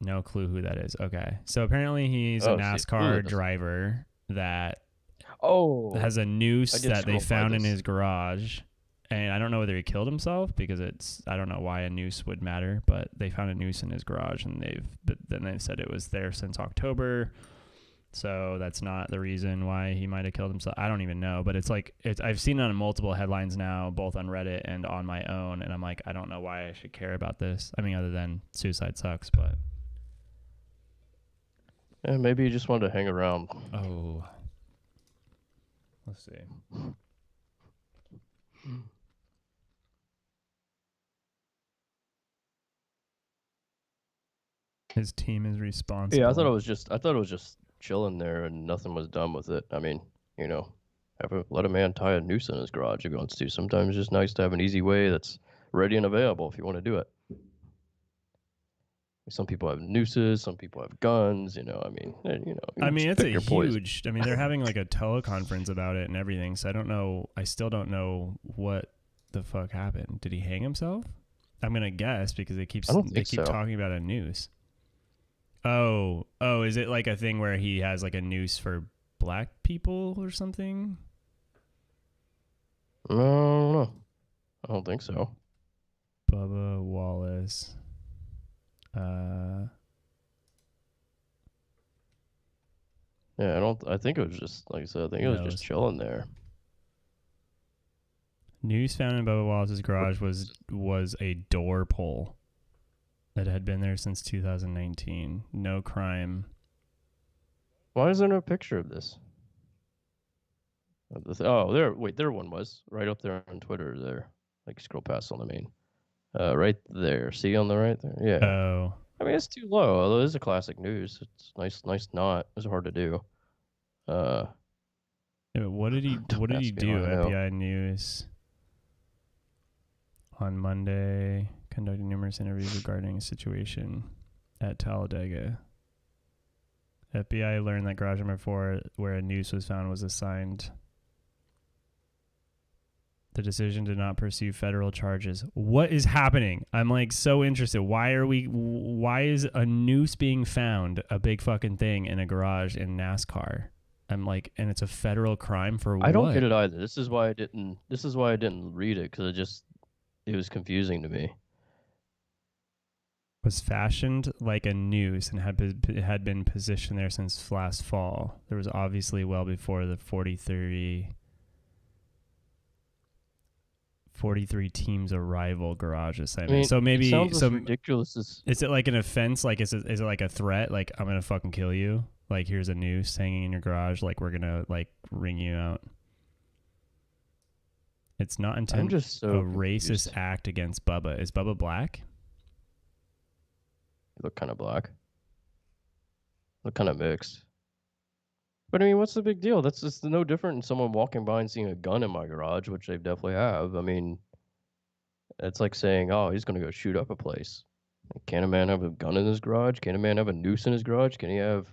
No clue who that is. Okay. So apparently he's a NASCAR driver that has a noose that they found in his garage. And I don't know whether he killed himself because I don't know why a noose would matter, but they found a noose in his garage and they've said it was there since October. So that's not the reason why he might have killed himself. I don't even know, but I've seen it on multiple headlines now, both on Reddit and on my own. And I'm like, I don't know why I should care about this. I mean, other than suicide sucks, but. Yeah, maybe he just wanted to hang around. Oh. Let's see. His team is responsible. Yeah, I thought it was just chilling there and nothing was done with it. I mean, let a man tie a noose in his garage if he wants to. Sometimes it's just nice to have an easy way that's ready and available if you want to do it. Some people have nooses, some people have guns. You know, I mean, it's a huge. I mean, they're having like a teleconference about it and everything. So I don't know. I still don't know what the fuck happened. Did he hang himself? I'm gonna guess because they keep talking about a noose. Oh, is it like a thing where he has like a noose for black people or something? No, I don't think so. Bubba Wallace. Yeah, I think it was just like I said. I think it was just chilling there. Noose found in Bubba Wallace's garage was a door pull that had been there since 2019. No crime. Why is there no picture of this? Oh, there one was right up there on Twitter. There, like scroll past on the main, right there. See on the right there? Yeah. Oh. I mean, it's too low. Although it is a classic news. It's nice knot. It's hard to do. Yeah, what did he do? FBI News on Monday conducted numerous interviews regarding a situation at Talladega. FBI learned that garage number 4, where a noose was found, was assigned. The decision to not pursue federal charges. What is happening? I'm like so interested. Why is a noose being found a big fucking thing in a garage in NASCAR? I'm like, and it's a federal crime for what? I don't get it either. This is why I didn't read it, because it was confusing to me. Was fashioned like a noose and had been positioned there since last fall. There was obviously well before the 43 teams arrival garage assignment. I mean, so maybe ridiculous. Is it like an offense? Like is it like a threat? Like I'm gonna fucking kill you? Like here's a noose hanging in your garage. Like we're gonna like ring you out. It's not intended a racist act against Bubba. Is Bubba black? You look kind of black. Look kind of mixed. But I mean, what's the big deal? That's just no different than someone walking by and seeing a gun in my garage, which they definitely have. I mean, it's like saying, oh, he's going to go shoot up a place. Can a man have a gun in his garage? Can a man have a noose in his garage? Can he have...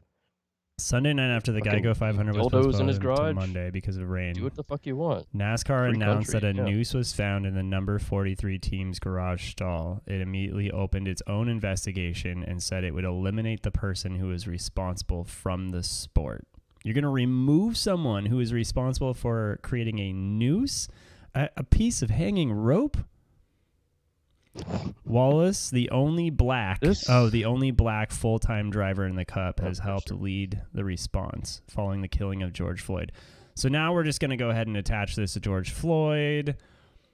Sunday night after the Geico 500 was postponed in his garage? To Monday because of rain. Do what the fuck you want. NASCAR announced that a noose was found in the number 43 team's garage stall. It immediately opened its own investigation and said it would eliminate the person who is responsible from the sport. You're going to remove someone who is responsible for creating a noose? A piece of hanging rope? Wallace, the only black full-time driver in the Cup, has helped lead the response following the killing of George Floyd. So now we're just going to go ahead and attach this to George Floyd.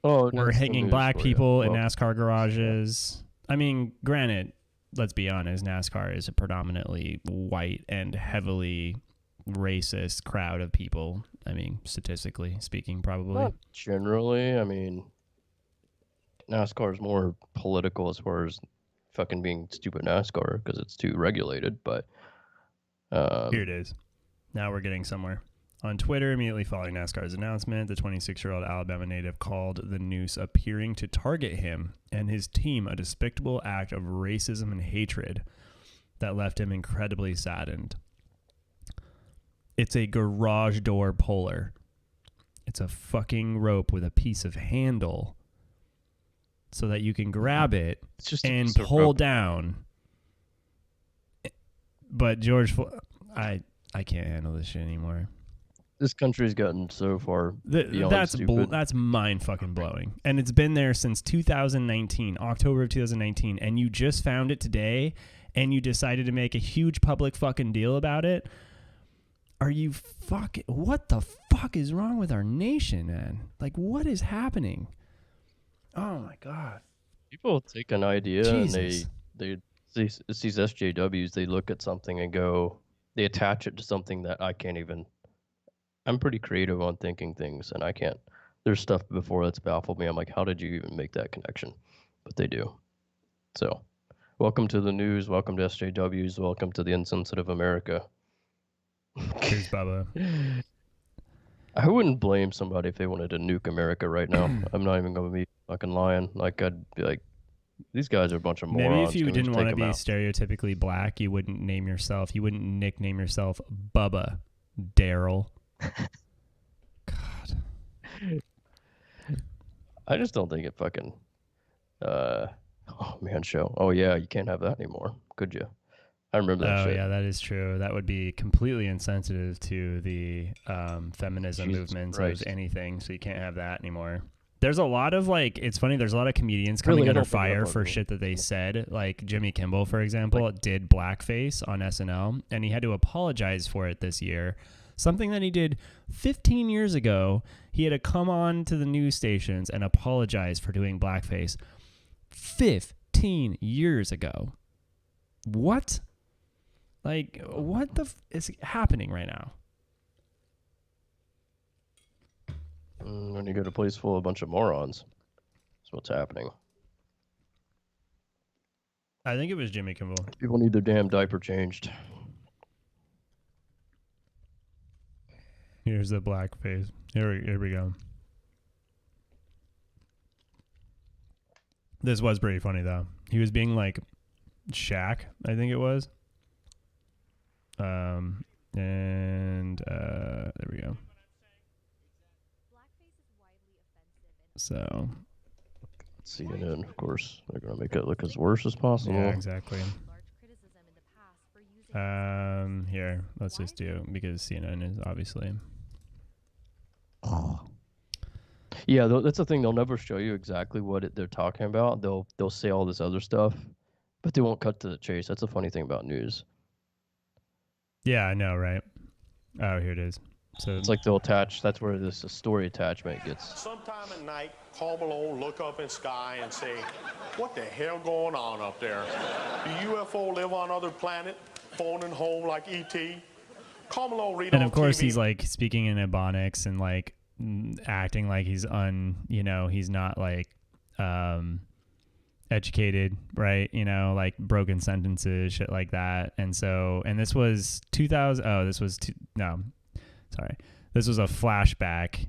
Oh, we're hanging black people in NASCAR garages. I mean, granted, let's be honest, NASCAR is a predominantly white and heavily racist crowd of people. I mean, statistically speaking, probably. Not generally. I mean, NASCAR is more political as far as fucking being stupid NASCAR because it's too regulated, but here it is. Now we're getting somewhere. On Twitter, immediately following NASCAR's announcement, the 26-year-old Alabama native called the noose appearing to target him and his team a despicable act of racism and hatred that left him incredibly saddened. It's a garage door puller. It's a fucking rope with a piece of handle so that you can grab it and pull down. But George, I can't handle this shit anymore. This country's gotten so far beyond stupid. That's mind fucking blowing. And it's been there since 2019, October of 2019, and you just found it today and you decided to make a huge public fucking deal about it. Are you fucking... What the fuck is wrong with our nation, man? Like, what is happening? Oh, my God. People take an idea Jesus. and these SJWs, they look at something and go... They attach it to something that I can't even... I'm pretty creative on thinking things, and I can't... There's stuff before that's baffled me. I'm like, how did you even make that connection? But they do. So, welcome to the news. Welcome to SJWs. Welcome to the insensitive America. Here's Bubba. I wouldn't blame somebody if they wanted to nuke America right now. I'm not even going to be fucking lying. Like, I'd be like, These guys are a bunch of morons. Maybe if you didn't want to be out? stereotypically black, you wouldn't name yourself. You wouldn't nickname yourself Bubba Daryl. God. I just don't think it fucking. Oh man, show. Oh yeah, you can't have that anymore, could you? I remember that shit. Oh yeah, that is true. That would be completely insensitive to the feminism movements of anything. So you can't have that anymore. There's a lot of like, it's funny. There's a lot of comedians coming under fire for shit that they said. Like Jimmy Kimmel, for example, did blackface on SNL, and he had to apologize for it this year. Something that he did 15 years ago. He had to come on to the news stations and apologize for doing blackface 15 years ago. What? Like, what the is happening right now? When you go to a place full of a bunch of morons, that's what's happening. I think it was Jimmy Kimmel. People need their damn diaper changed. Here's the blackface. Here we go. This was pretty funny, though. He was being like Shaq, I think it was. There we go. So CNN, of course, they're gonna make it look as worse as possible. Yeah, exactly. Here, let's just do because CNN is obviously. Yeah, that's the thing. They'll never show you exactly what they're talking about. They'll say all this other stuff, but they won't cut to the chase. That's the funny thing about news. Yeah, I know, right? Oh, here it is. So it's like they'll attach. That's where this story attachment gets. Sometime at night, Karl Malone look up in the sky and say, "What the hell going on up there? Do UFO live on other planet, phoning home like ET?" Karl Malone read and on of course TV. He's like speaking in Ebonics and like acting like he's he's not like educated, right? You know, like broken sentences, shit like that. And so, and this was 2000. Oh, this was this was a flashback.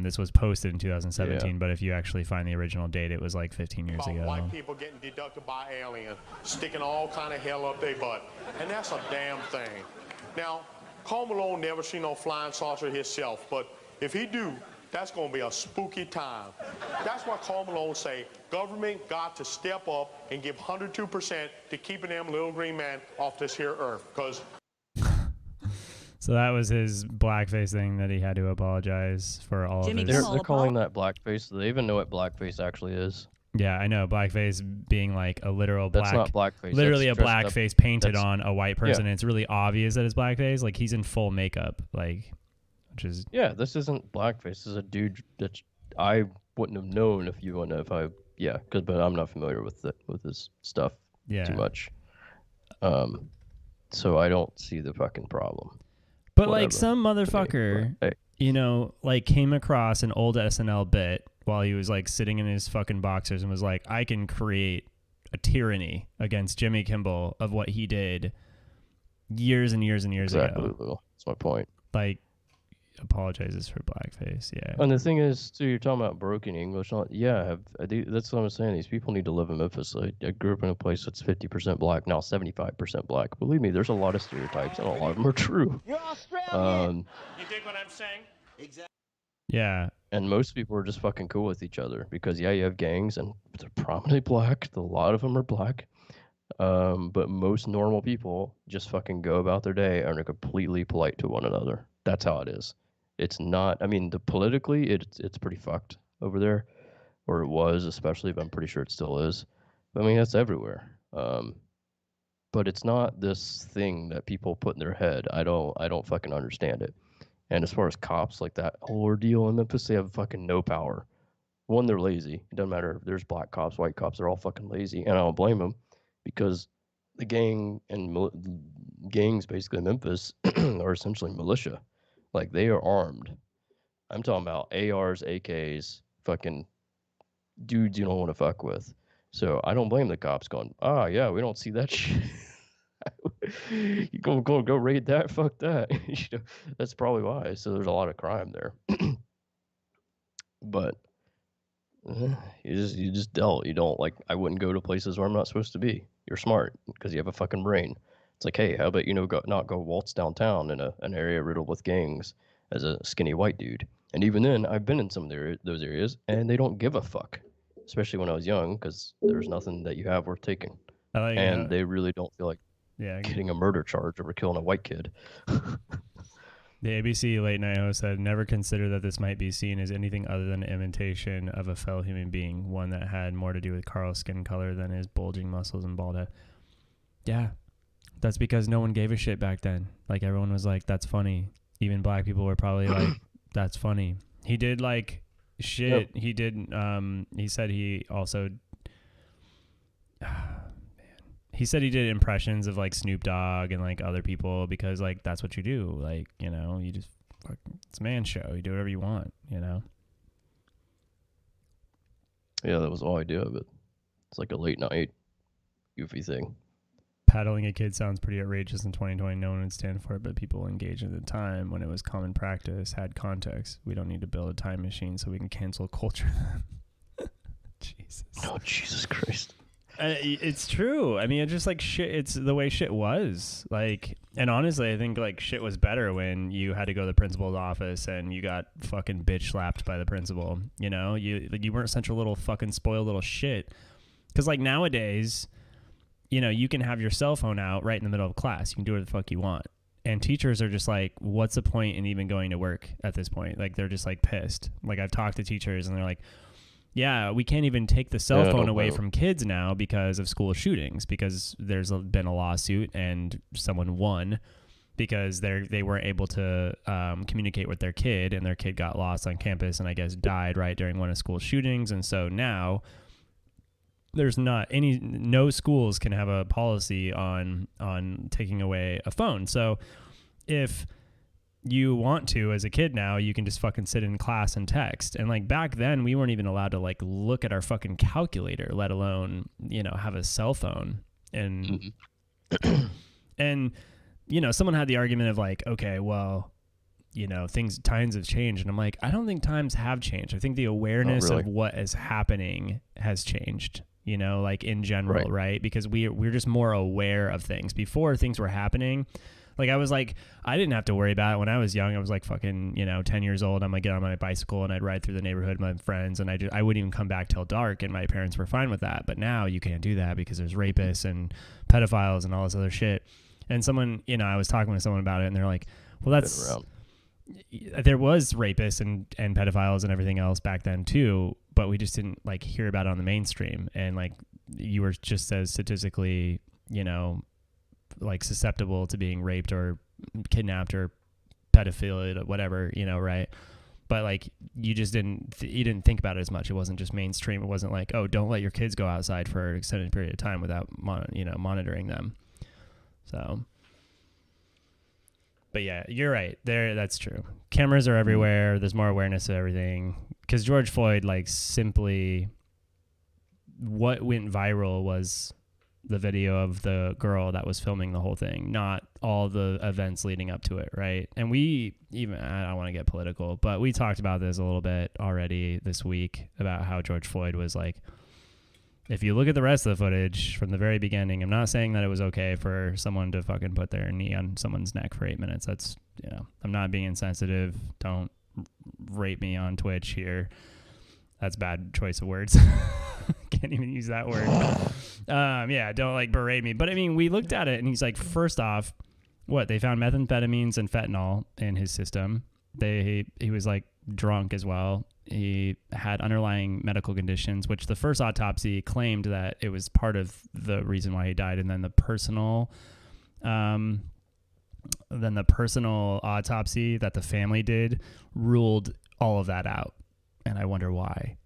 This was posted in 2017, but if you actually find the original date, it was like 15 years ago. White people getting deducted by aliens, sticking all kind of hell up their butt, and that's a damn thing. Now, Karl Malone never seen no flying saucer himself, but if he do, that's gonna be a spooky time. That's why Karl Malone say government got to step up and give 102% to keeping them little green man off this here earth, because. So that was his blackface thing that he had to apologize for all of his. They're calling that blackface. Do they even know what blackface actually is? Yeah, I know. Blackface being like a literal That's not blackface. Literally that's a blackface painted on a white person. Yeah. And it's really obvious that it's blackface. Like he's in full makeup, like, which is. Yeah, this isn't blackface. This is a dude that I wouldn't have known if you wouldn't have. But I'm not familiar with his stuff too much. So I don't see the fucking problem. But like some motherfucker, like came across an old SNL bit while he was like sitting in his fucking boxers and was like, I can create a tyranny against Jimmy Kimmel of what he did years and years and years ago. Exactly. That's my point. Like, apologizes for blackface. Yeah. And the thing is, too, you're talking about broken English. That's what I'm saying. These people need to live in Memphis. I grew up in a place that's 50% black, now 75% black. Believe me, there's a lot of stereotypes, and a lot of them are true. You're Australian. You dig what I'm saying? Exactly. Yeah. And most people are just fucking cool with each other because, you have gangs, and they're prominently black. A lot of them are black. But most normal people just fucking go about their day and are completely polite to one another. That's how it is. It's not. I mean, politically, it's pretty fucked over there, or it was, especially. But I'm pretty sure it still is. I mean, that's everywhere. But it's not this thing that people put in their head. I don't fucking understand it. And as far as cops, like that whole ordeal in Memphis, they have fucking no power. One, they're lazy. It doesn't matter if there's black cops, white cops. They're all fucking lazy, and I don't blame them because the gangs basically in Memphis are essentially militia. Like, they are armed. I'm talking about ARs, AKs, fucking dudes you don't want to fuck with. So I don't blame the cops going, yeah, we don't see that shit. You go raid that, fuck that. That's probably why. So there's a lot of crime there. But You just dealt. You don't like. I wouldn't go to places where I'm not supposed to be. You're smart because you have a fucking brain. It's like, hey, how about not go waltz downtown in an area riddled with gangs as a skinny white dude? And even then, I've been in some of those areas, and they don't give a fuck. Especially when I was young, because there's nothing that you have worth taking, and they really don't feel like getting a murder charge over killing a white kid. The ABC late night host said, never consider that this might be seen as anything other than an imitation of a fellow human being, one that had more to do with Carl's skin color than his bulging muscles and bald head. Yeah, that's because no one gave a shit back then. Like, everyone was like, that's funny. Even black people were probably like, that's funny. He did like shit. Yep. He did, he said he also... He said he did impressions of like Snoop Dogg and like other people because like that's what you do. Like, you know, you just it's a man show. You do whatever you want, you know. Yeah, that was the whole idea of it. It's like a late night goofy thing. Paddling a kid sounds pretty outrageous in 2020. No one would stand for it, but people engaged at the time when it was common practice had context. We don't need to build a time machine so we can cancel culture. Jesus. Oh, Jesus Christ. It's true. I mean, it's just like shit. It's the way shit was. Like, and honestly, I think like shit was better when you had to go to the principal's office and you got fucking bitch slapped by the principal. You know, you weren't such a little fucking spoiled little shit. Because like nowadays, you know, you can have your cell phone out right in the middle of class. You can do whatever the fuck you want. And teachers are just like, what's the point in even going to work at this point? Like, they're just like pissed. Like, I've talked to teachers and they're like, yeah, we can't even take the cell phone away from kids now because of school shootings, because there's been a lawsuit and someone won because they weren't able to communicate with their kid, and their kid got lost on campus and I guess died right during one of school shootings. And so now there's no schools can have a policy on taking away a phone. So if you want to, as a kid now, you can just fucking sit in class and text. And like back then we weren't even allowed to like look at our fucking calculator, let alone, you know, have a cell phone. And and you know, someone had the argument of like, okay, well, you know, times have changed. And I'm like, I don't think times have changed. I think the awareness of what is happening has changed, you know, like in general, right? Because we're just more aware of things. Before, things were happening, like I didn't have to worry about it when I was young. I was like fucking, you know, 10 years old. I'm gonna get on my bicycle and I'd ride through the neighborhood with my friends, and I wouldn't even come back till dark, and my parents were fine with that. But now you can't do that because there's rapists and pedophiles and all this other shit. And someone, you know, I was talking with someone about it, and they're like, well, there was rapists and pedophiles and everything else back then too, but we just didn't like hear about it on the mainstream. And like, you were just as statistically, you know, like susceptible to being raped or kidnapped or pedophilia or whatever, you know, right? But like, you just didn't think about it as much. It wasn't just mainstream. It wasn't like, oh, don't let your kids go outside for an extended period of time without monitoring them. So, but yeah, you're right there. That's true. Cameras are everywhere. There's more awareness of everything. Because George Floyd, like, simply what went viral was the video of the girl that was filming the whole thing, not all the events leading up to it, right? And I don't want to get political, but we talked about this a little bit already this week about how George Floyd was like, if you look at the rest of the footage from the very beginning, I'm not saying that it was okay for someone to fucking put their knee on someone's neck for 8 minutes. That's, you know, I'm not being insensitive. Don't rape me on Twitch here. That's bad choice of words. Can't even use that word. Yeah, don't like berate me. But I mean, we looked at it and he's like, first off, they found methamphetamines and fentanyl in his system. He was like drunk as well. He had underlying medical conditions, which the first autopsy claimed that it was part of the reason why he died. And then the personal autopsy that the family did ruled all of that out. And I wonder why.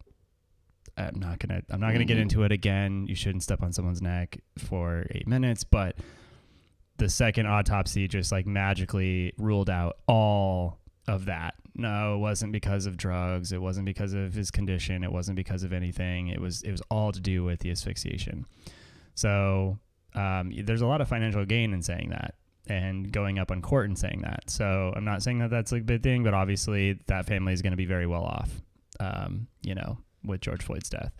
I'm not gonna get into it again. You shouldn't step on someone's neck for 8 minutes, but the second autopsy just like magically ruled out all of that. No, it wasn't because of drugs. It wasn't because of his condition. It wasn't because of anything. It was all to do with the asphyxiation. So there's a lot of financial gain in saying that and going up on court and saying that. So I'm not saying that that's a big thing, but obviously that family is going to be very well off. You know, with George Floyd's death.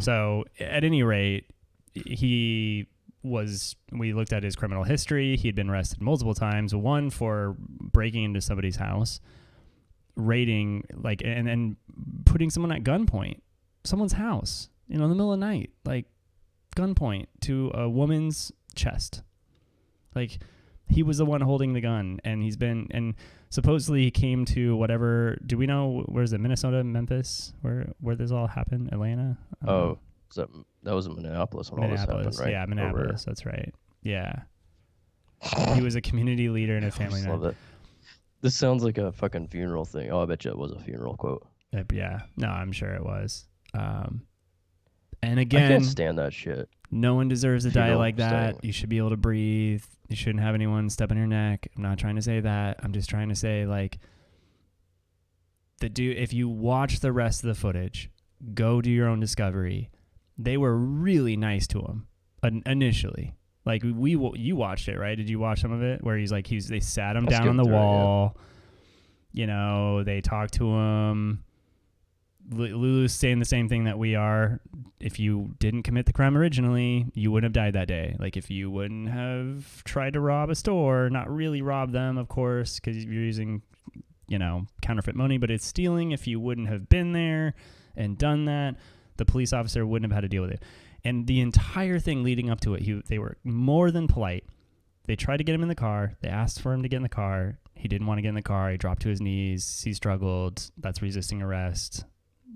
So at any rate, we looked at his criminal history. He'd been arrested multiple times, one for breaking into somebody's house, raiding, like, and putting someone at gunpoint, someone's house, in the middle of the night, like gunpoint to a woman's chest. Like, he was the one holding the gun, and supposedly he came to whatever, do we know, where's it, Minnesota, Memphis, where this all happened? Atlanta? Oh, that was in Minneapolis when all this happened, right? Yeah, Minneapolis, that's right. Yeah. He was a community leader and a family man. Love it. This sounds like a fucking funeral thing. Oh, I bet you it was a funeral quote. Yeah. No, I'm sure it was. And again, I can't stand that shit. No one deserves to die like that. You should be able to breathe. You shouldn't have anyone step on your neck. I'm not trying to say that. I'm just trying to say, like, the dude, if you watch the rest of the footage, go do your own discovery. They were really nice to him initially. Like, you watched it, right? Did you watch some of it? Where he's like, they sat him down on the wall. Yeah. They talked to him. Lulu's saying the same thing that we are. If you didn't commit the crime originally, you wouldn't have died that day. Like, if you wouldn't have tried to rob a store, not really rob them, of course, because you're using, counterfeit money, but it's stealing. If you wouldn't have been there and done that, the police officer wouldn't have had to deal with it. And the entire thing leading up to it, they were more than polite. They tried to get him in the car. They asked for him to get in the car. He didn't want to get in the car. He dropped to his knees. He struggled. That's resisting arrest.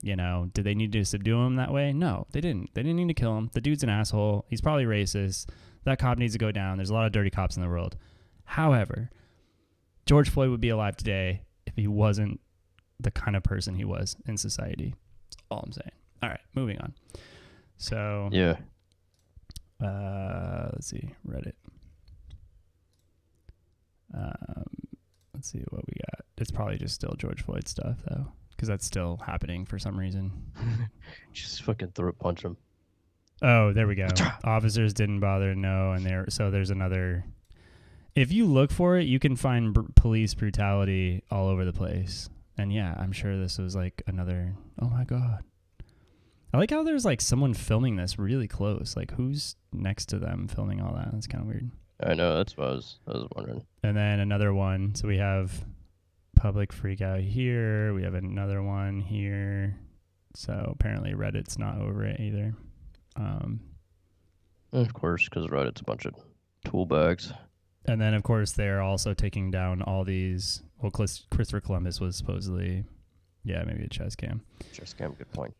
Did they need to subdue him that way? No, they didn't. They didn't need to kill him. The dude's an asshole. He's probably racist. That cop needs to go down. There's a lot of dirty cops in the world. However, George Floyd would be alive today if he wasn't the kind of person he was in society. That's all I'm saying. All right, moving on. So, yeah. Let's see, Reddit. Let's see what we got. It's probably just still George Floyd stuff, though, because that's still happening for some reason. Just fucking throat punch him. Oh, there we go. Officers didn't bother to know, and there's another. If you look for it, you can find police brutality all over the place. And yeah, I'm sure this was like another. Oh my god. I like how there's like someone filming this really close. Like, who's next to them filming all that? That's kind of weird. I know, that's what I was wondering. And then another one. So we have public freak out here. We have another one here. So apparently Reddit's not over it either. Of course, because Reddit's a bunch of tool bags. And then, of course, they're also taking down all these. Well, Christopher Columbus was supposedly, maybe a chest cam. Chest cam, good point.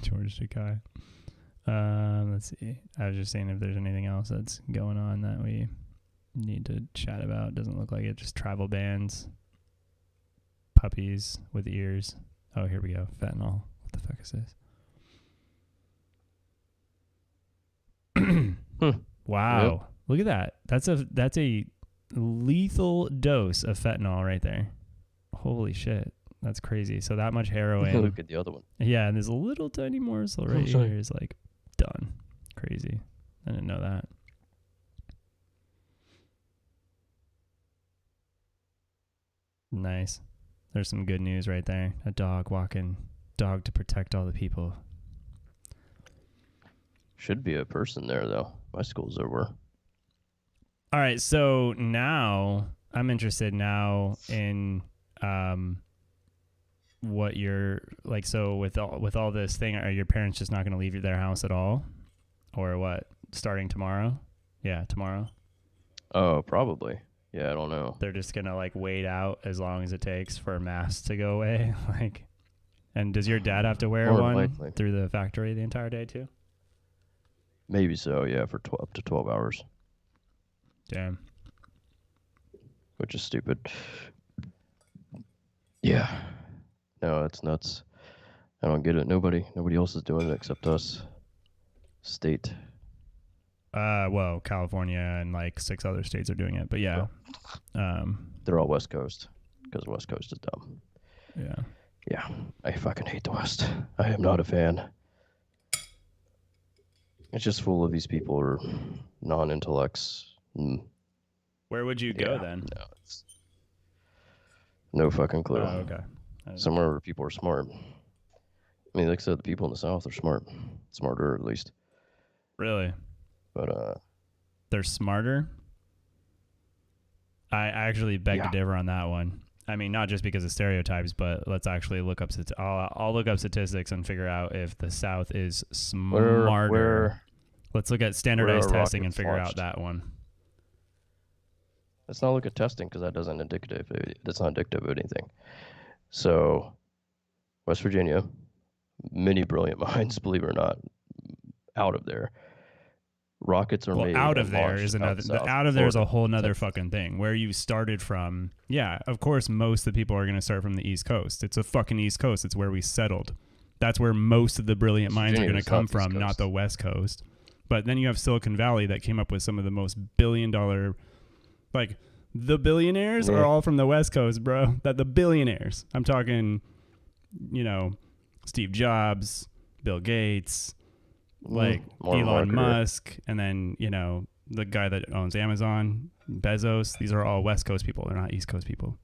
George Takei. Let's see. I was just saying if there's anything else that's going on that we need to chat about. Doesn't look like it. Just travel bans. Puppies with ears. Oh, here we go. Fentanyl. What the fuck is this? Wow. Yep. Look at that. That's a lethal dose of fentanyl right there. Holy shit. That's crazy. So that much heroin. Look at the other one. Yeah, and there's a little tiny morsel right here is like done. Crazy. I didn't know that. Nice. There's some good news right there. A dog to protect all the people. Should be a person there, though. My schools there were. All right, so now I'm interested now in what you're like. So with all this thing, are your parents just not going to leave their house at all, or what? Starting tomorrow? Yeah, tomorrow. Oh, probably. Yeah, I don't know. They're just gonna like wait out as long as it takes for masks to go away. Like, and does your dad have to wear More one likely. through the factory the entire day too? Maybe so. Yeah, for up to 12 hours. Damn. Which is stupid. Yeah. No, it's nuts. I don't get it. Nobody else is doing it except us. State. Well, California and like 6 other states are doing it, but yeah. They're all West Coast because West Coast is dumb. Yeah. Yeah. I fucking hate the West. I am not a fan. It's just full of these people who are non-intellects. Where would you go then? No, no fucking clue. Oh, okay. Somewhere where people are smart. I mean, like I said, the people in the South are smart. Smarter, at least. Really? But, they're smarter? I actually beg to differ on that one. I mean, not just because of stereotypes, but let's actually look up. I'll look up statistics and figure out if the South is smarter. Let's look at standardized testing and figure out that one. Let's not look at testing because that's not indicative of anything. So, West Virginia, many brilliant minds, believe it or not, out of there. Rockets are made. Out of there is another. Out of there is a whole nother fucking thing. Where you started from, yeah, of course, most of the people are going to start from the East Coast. It's a fucking East Coast. It's where we settled. That's where most of the brilliant minds are going to come from, not the West Coast. But then you have Silicon Valley that came up with some of the most billion-dollar, like the billionaires are all from the West Coast, bro. The billionaires. I'm talking, Steve Jobs, Bill Gates. Like Elon Musk, and then, the guy that owns Amazon, Bezos. These are all West Coast people. They're not East Coast people.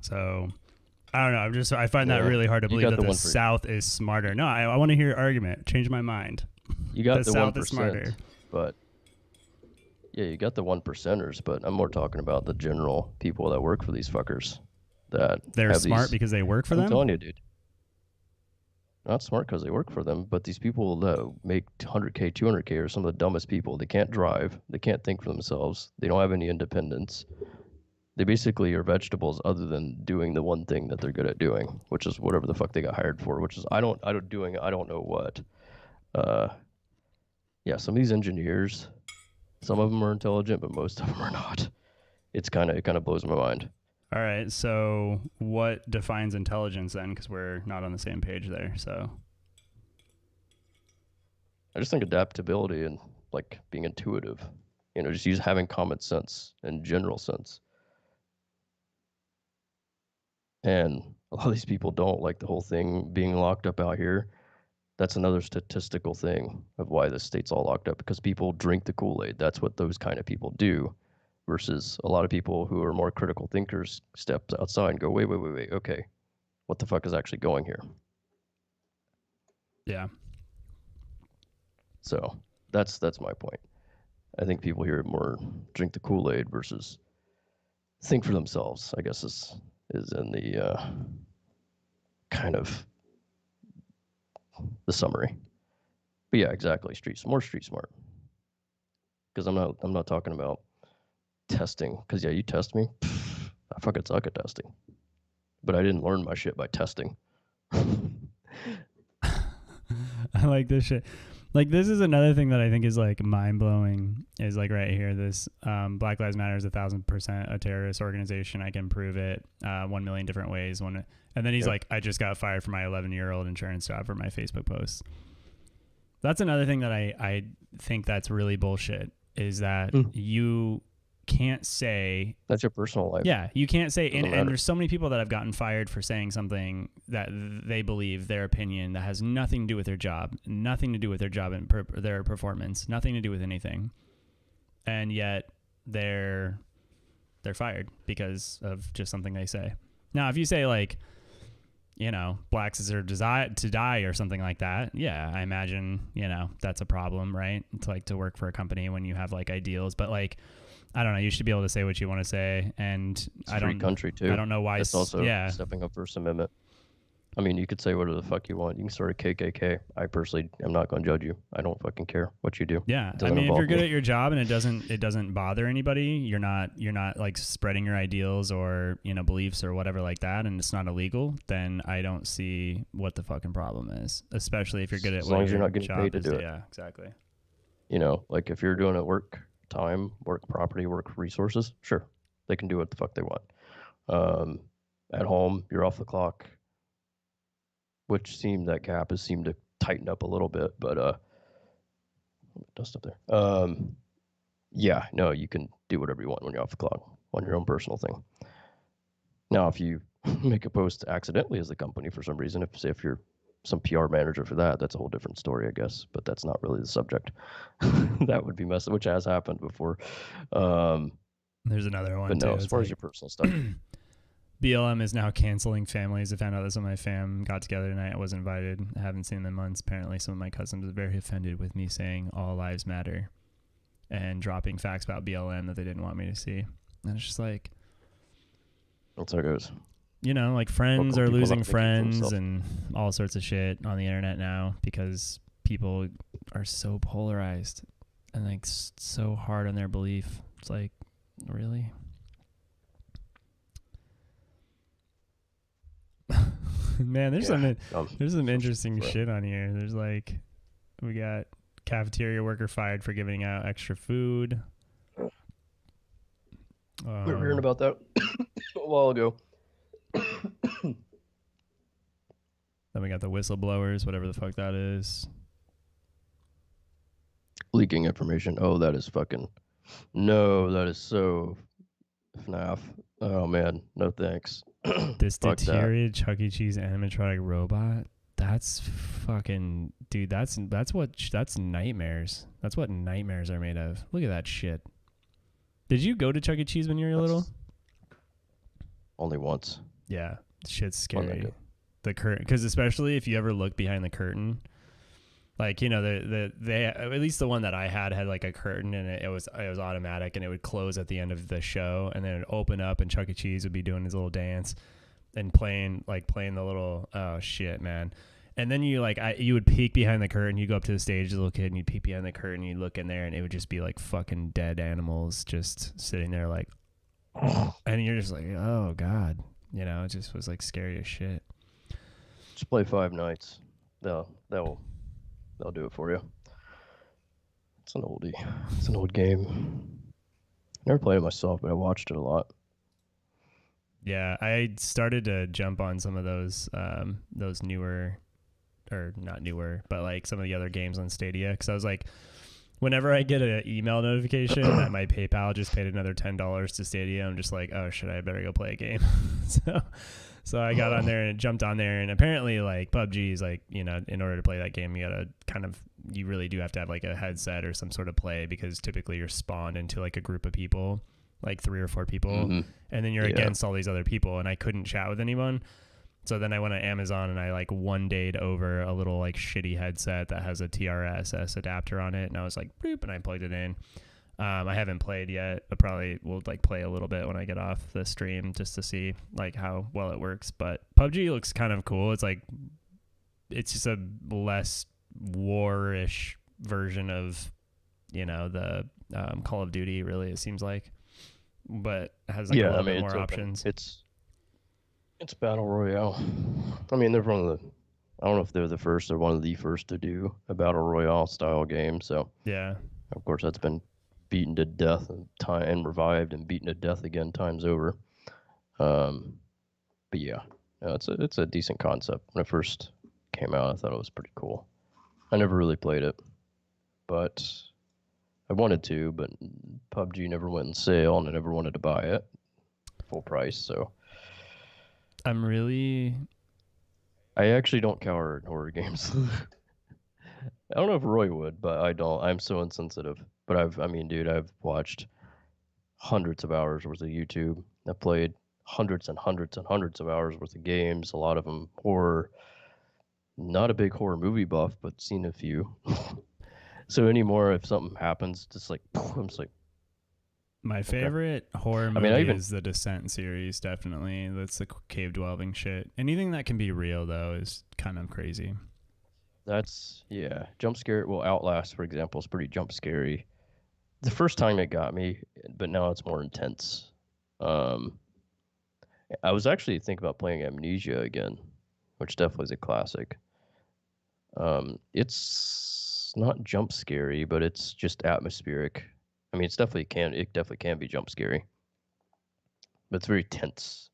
So, I don't know. I find that really hard to believe that the South is smarter. No, I want to hear your argument. Change my mind. You got the South 1%, is smarter. But yeah, you got the 1%ers, but I'm more talking about the general people that work for these fuckers. That they're smart because they work for them? I'm telling you, dude. Not smart because they work for them, but these people that make 100K, 200K are some of the dumbest people. They can't drive. They can't think for themselves. They don't have any independence. They basically are vegetables other than doing the one thing that they're good at doing, which is whatever the fuck they got hired for, which is I don't know what. Some of these engineers, some of them are intelligent, but most of them are not. It kind of blows my mind. All right, so what defines intelligence then? Because we're not on the same page there. So I just think adaptability and like being intuitive, just having common sense and general sense. And a lot of these people don't, like the whole thing being locked up out here. That's another statistical thing of why the state's all locked up, because people drink the Kool-Aid. That's what those kind of people do. Versus a lot of people who are more critical thinkers step outside and go, wait, okay, what the fuck is actually going here? Yeah. So that's my point. I think people here more drink the Kool-Aid versus think for themselves, I guess is in the kind of the summary. But yeah, exactly. More street smart. Because I'm not talking about testing, because you test me, I fucking suck at testing, but I didn't learn my shit by testing. I like this shit. Like, this is another thing that I think is like mind-blowing, is like right here, this Black Lives Matter is 1,000% a terrorist organization. I can prove it 1 million different ways. And then he's like, I just got fired from my 11-year-old insurance job for my Facebook post. That's another thing that I think that's really bullshit, is that you can't say that's your personal life. Yeah, you can't say, and there's so many people that have gotten fired for saying something that they believe, their opinion, that has nothing to do with their job, nothing to do with their job and their performance, nothing to do with anything, and yet they're fired because of just something they say. Now, if you say like, blacks deserve to die or something like that, yeah, I imagine that's a problem, right? It's like to work for a company when you have like ideals, but like, I don't know. You should be able to say what you want to say, and it's a free country too. I don't know why. It's also stepping up First Amendment. I mean, you could say whatever the fuck you want. You can start a KKK. I personally am not going to judge you. I don't fucking care what you do. Yeah, I mean, if you're good at your job and it doesn't bother anybody, you're not like spreading your ideals or beliefs or whatever like that, and it's not illegal, then I don't see what the fucking problem is. Especially if you're good at as long as you're not getting paid to do it. Yeah, exactly. Like if you're doing it work time, work property, work resources, sure, they can do what the fuck they want. At home, you're off the clock, which that gap has seemed to tighten up a little bit, but dust up there. You can do whatever you want when you're off the clock on your own personal thing. Now, if you make a post accidentally as a company for some reason, if you're some PR manager for that. That's a whole different story, I guess. But that's not really the subject. That would be messy, which has happened before. There's another one but too. no, as far as your personal stuff. BLM is now canceling families. I found out this when my fam got together tonight. I was invited. I haven't seen them in months. Apparently, some of my cousins are very offended with me saying all lives matter and dropping facts about BLM that they didn't want me to see. And it's just like, That's how it goes. you know, like friends Local are people losing not thinking for friends themselves. and all sorts of shit on the internet now because people are so polarized and like so hard on their belief. It's like, really? Man, there's some interesting shit on here. There's like, we got cafeteria worker fired for giving out extra food. We were hearing about that a while ago. Then we got the whistleblowers, whatever the fuck that is. Leaking information. Oh, that is fucking. No, that is so FNAF. Oh man, no thanks. This Fuck that. deteriorated Chuck E. Cheese animatronic robot. That's fucking, dude. That's nightmares. That's what nightmares are made of. Look at that shit. Did you go to Chuck E. Cheese when you were little? Only once. Yeah, shit's One I scary. did. The curtain, because especially if you ever look behind the curtain, like, you know, they at least the one that I had like a curtain and it was automatic and it would close at the end of the show and then it'd open up and Chuck E. Cheese would be doing his little dance and playing the little, oh shit, man. And then you would peek behind the curtain. You go up to the stage as a little kid and you'd peek behind the curtain. You'd look in there and it would just be like fucking dead animals just sitting there like, and you're just like, oh God, you know, it just was like scary as shit. Just play Five Nights. They'll do it for you. It's an oldie. It's an old game. Never played it myself, but I watched it a lot. Yeah, I started to jump on some of those newer, or not newer, but like some of the other games on Stadia, because I was like, whenever I get an email notification that my PayPal just paid another $10 to Stadia, I'm just like, oh shit, I better go play a game. So I got on there and jumped on there, and apparently like PUBG is like, you know, in order to play that game, you really do have to have like a headset or some sort of play, because typically you're spawned into like a group of people, like 3 or 4 people, and then you're against all these other people, and I couldn't chat with anyone. So then I went on Amazon and I like one dayed over a little like shitty headset that has a TRS-S adapter on it, and I was like, boop, and I plugged it in. I haven't played yet. I probably will like play a little bit when I get off the stream just to see like how well it works. But PUBG looks kind of cool. It's like, it's just a less war-ish version of, you know, the Call of Duty, really, it seems like, but it has like a little bit more options. It's Battle Royale. I mean, they're one of the, I don't know if they're the first or one of the first to do a Battle Royale style game. So yeah, of course that's been beaten to death and revived and beaten to death again times over. But yeah, no, it's a decent concept. When it first came out, I thought it was pretty cool. I never really played it, but I wanted to, but PUBG never went on sale and I never wanted to buy it full price. So I actually don't cower horror games. I don't know if Roy would, but I don't. I'm so insensitive. But I've watched hundreds of hours worth of YouTube. I've played hundreds and hundreds and hundreds of hours worth of games. A lot of them horror. Not a big horror movie buff, but seen a few. So anymore, if something happens, just like, I'm just like. My favorite horror movie is the Descent series, definitely. That's the cave dwelling shit. Anything that can be real, though, is kind of crazy. That's, yeah. Jump scare. Well, Outlast, for example, is pretty jump scary. The first time it got me, but now it's more intense. I was actually thinking about playing Amnesia again, which definitely is a classic. It's not jump scary, but it's just atmospheric. I mean, it definitely can be jump scary, but it's very tense.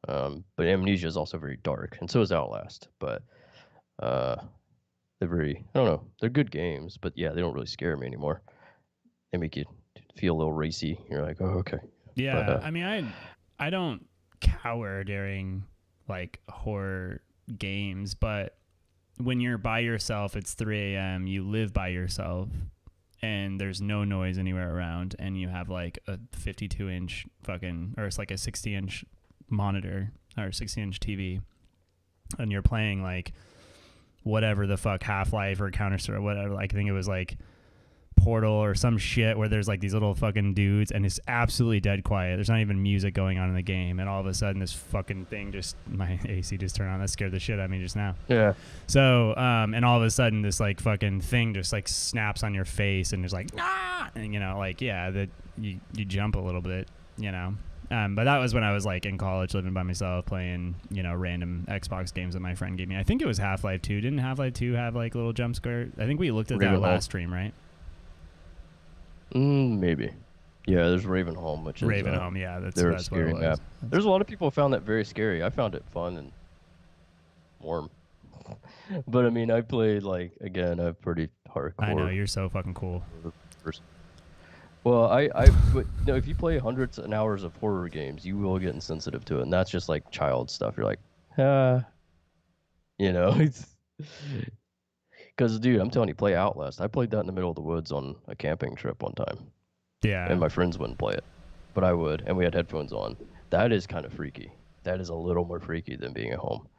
But Amnesia is also very dark, and so is Outlast. But they're very, I don't know, they're good games, but yeah, they don't really scare me anymore. They make you feel a little racy. You're like, oh, okay. Yeah, but, I mean, I don't cower during like horror games, but when you're by yourself, it's 3 a.m., you live by yourself, and there's no noise anywhere around, and you have like a 52-inch fucking, or it's like a 60-inch monitor or 60-inch TV, and you're playing like whatever the fuck, Half-Life or Counter-Strike or whatever. Like, I think it was like Portal or some shit where there's like these little fucking dudes and it's absolutely dead quiet. There's not even music going on in the game, and all of a sudden this fucking thing just, my AC just turned on. That scared the shit out of me just now. Yeah. So and all of a sudden this like fucking thing just like snaps on your face and there's like ah, and you know, like, yeah, that you jump a little bit, you know. But that was when I was like in college, living by myself, playing, you know, random Xbox games that my friend gave me. I think it was Half-Life 2. Didn't Half-Life 2 have like little jump scare? I think we looked at that last stream, right? Maybe. Yeah, there's Ravenholm, which is Ravenholm. Yeah, that's scary what it was. map. There's a lot of people who found that very scary. I found it fun and warm. But I mean, I played like, again, a pretty hardcore. I know, you're so fucking cool. Well, but no, if you play hundreds of hours of horror games, you will get insensitive to it, and that's just like child stuff. You're like, you know, it's because, dude, I'm telling you, play Outlast. I played that in the middle of the woods on a camping trip one time. Yeah. And my friends wouldn't play it, but I would, and we had headphones on. That is kind of freaky. That is a little more freaky than being at home,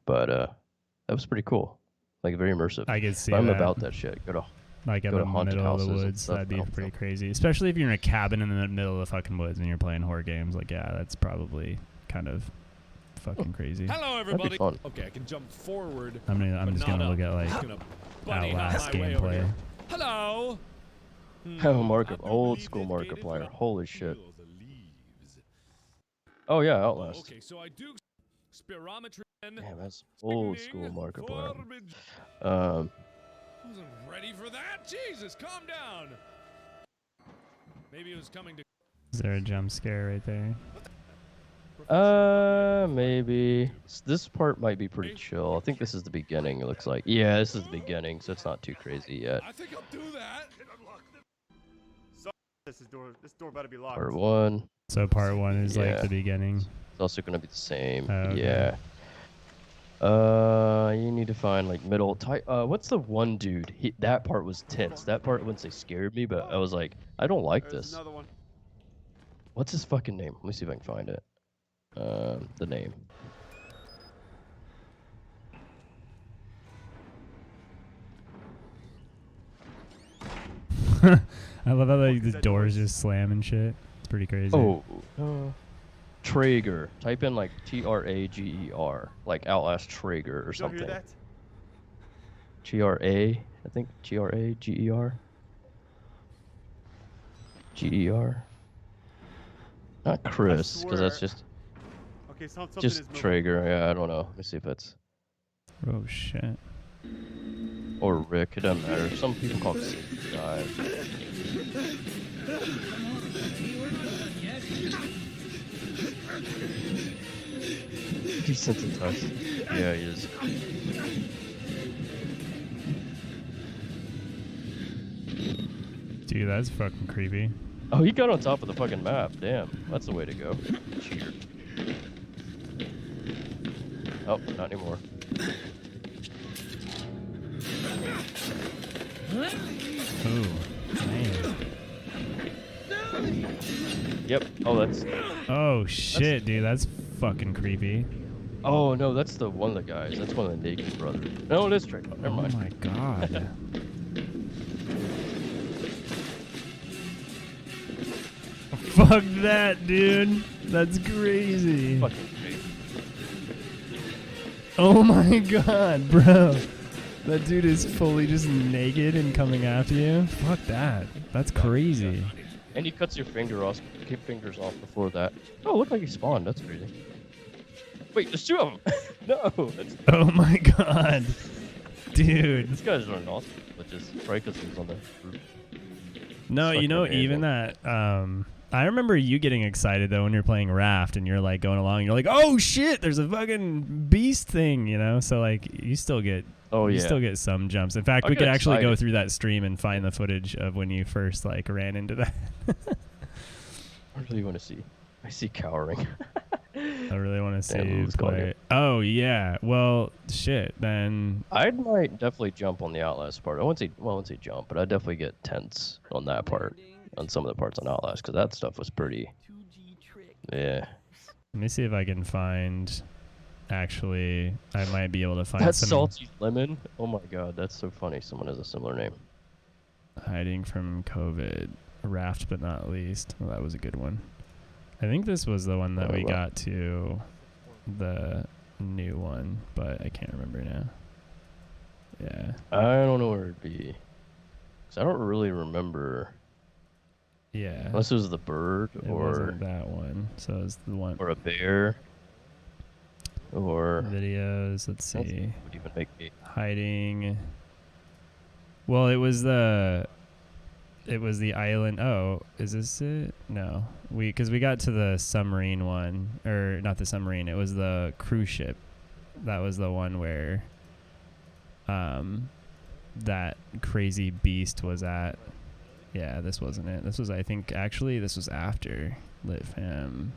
but that was pretty cool, like very immersive. I can see. I'm about that shit. Go to like in the middle of the woods, that'd be pretty crazy. Especially if you're in a cabin in the middle of the fucking woods and you're playing horror games. Like, yeah, that's probably kind of fucking crazy. Hello, everybody. Fun. Okay, I can jump forward. I'm just gonna look at like Outlast gameplay. Hello. Oh, old school Markiplier. Holy shit. Oh yeah, Outlast. Okay, so I do spirometry. Damn, that's old school Markiplier. Wasn't ready for that. Jesus, calm down. Maybe it was coming to. Is there a jump scare right there? Maybe. This part might be pretty chill. I think this is the beginning, it looks like. Yeah, this is the beginning, so it's not too crazy yet. I think I'll do that. This door better be locked. Part 1. So part 1 is like the beginning. It's also going to be the same. Oh, okay. Yeah. You need to find like middle type. What's the one dude? That part was tense. That part, I wouldn't say scared me, but I was like, I don't like this. Another one. What's his fucking name? Let me see if I can find it. The name. I love how like, the doors just slam and shit. It's pretty crazy. Oh, Traeger. Type in like Trager, like Outlast Traeger or something. Hear that? Gra, I think Trager. Ger. Not Chris, because that's just okay, something just is moving. Traeger. Yeah, I don't know. Let me see if it's Oh shit. or Rick. It doesn't matter. Some people call it Dive. He's sensitized. Yeah, he is. Dude, that's fucking creepy. Oh, he got on top of the fucking map. Damn, that's the way to go. Cheater. Oh, not anymore. Ooh, man. Yep. Oh, that's. Oh shit, dude, that's fucking creepy. Oh no, that's the one of the guys. That's one of the naked brothers. No, it is Traeger. Never mind. Oh my god. Fuck that, dude. That's crazy. Fucking crazy. Oh my god, bro. That dude is fully just naked and coming after you. Fuck that. That's crazy. And he cuts your fingers off before that. Oh, look like he spawned. That's crazy. Wait, there's 2 of them. No. That's... Oh my god. Dude. This guy's running off, which is probably because he was on the roof. No, you know, even that, I remember you getting excited though when you're playing Raft and you're like going along, you're like, oh shit, there's a fucking beast thing, you know? So like you still get still get some jumps. In fact, we could actually go through that stream and find the footage of when you first like ran into that. What do you want to see? I see cowering. I really want to see you who's calling play. you? Oh yeah. Well, shit. Then I might definitely jump on the Outlast part. I wouldn't say jump, but I'd definitely get tense on that part, on some of the parts on Outlast, because that stuff was pretty. Yeah. let me see if I can find. Actually, I might be able to find That's some Salty Lemon. Oh my god, that's so funny. Someone has a similar name. hiding from COVID. Raft, but not least. Well, that was a good one. I think this was the one that we got to, the new one, but I can't remember now. Yeah. I don't know where it'd be. 'Cause I don't really remember. Yeah. Unless it was the bird It or wasn't that one. So it's the one. or a bear or Videos. Let's see. would even make me. Hiding. Well, it was the island. Oh, is this it? No. Because we got to the submarine one, or not the submarine. It was the cruise ship. That was the one where that crazy beast was at. Yeah, this wasn't it. This was, I think, actually, this was after Lit Fam.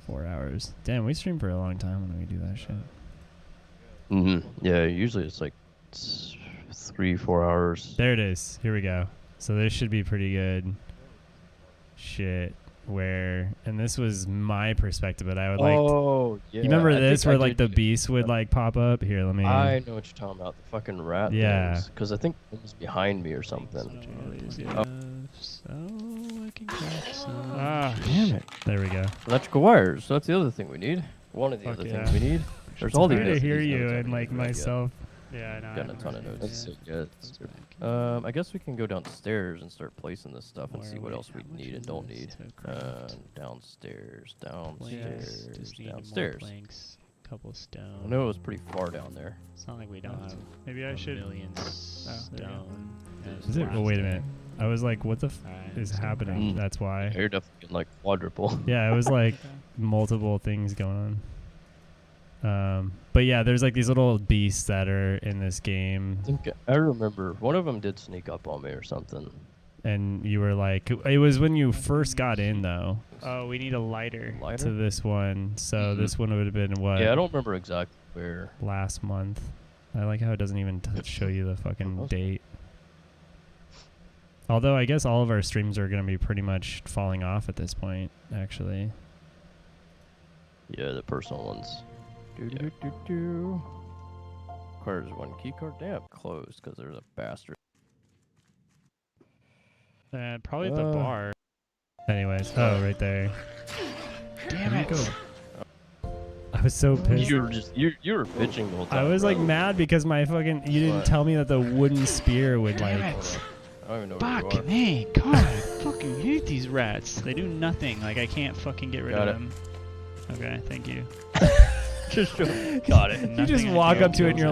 4 hours. Damn, we stream for a long time when we do that shit. Yeah, usually it's like 3-4 hours. There it is. Here we go. So this should be pretty good. Shit. Where, and this was my perspective, but I would like. Oh, yeah. You remember this where like the did beast would like pop up? Here, let me. I know what you're talking about. The fucking rat. Yeah. Because I think it was behind me or something. Oh, Ah, damn it. there we go. Electrical wires. So that's the other thing we need. One of the Fuck other yeah. things we need. There's It's all these. hard to these hear notes you I and haven't like even read yet. myself. Yeah, I know. Got a ton of notes. That's so good. I guess we can go downstairs and start placing this stuff and see what else we need and don't need. Downstairs, downstairs. Planks, couple stone. I know it was pretty far down there. It's not like we don't have Maybe I should. millions stone. Is it? Oh, wait a minute. I was like, what the is happening? Mm. That's why. You're definitely getting like quadruple. Yeah, it was like multiple things going on. But yeah, there's like these little beasts that are in this game. I remember one of them did sneak up on me or something. And you were like, it was when you first got in though. Oh, we need a lighter. To this one. So this one would have been what? Yeah, I don't remember exactly where. Last month. I like how it doesn't even show you the fucking date. Although I guess all of our streams are going to be pretty much falling off at this point, actually. Yeah, the personal ones. Requires one key card. Damn, closed because there's a bastard. Probably at the bar. Anyways, oh, right there. Damn it. I was so pissed. You were just you were bitching the whole time. I was like mad because my fucking you didn't tell me that the wooden spear would like. I don't even know where you are. Fucking hey, God, I fucking hate these rats. They do nothing. Like I can't fucking get rid Got of it. them. Okay, thank you. Got it. You just walk up to it and you're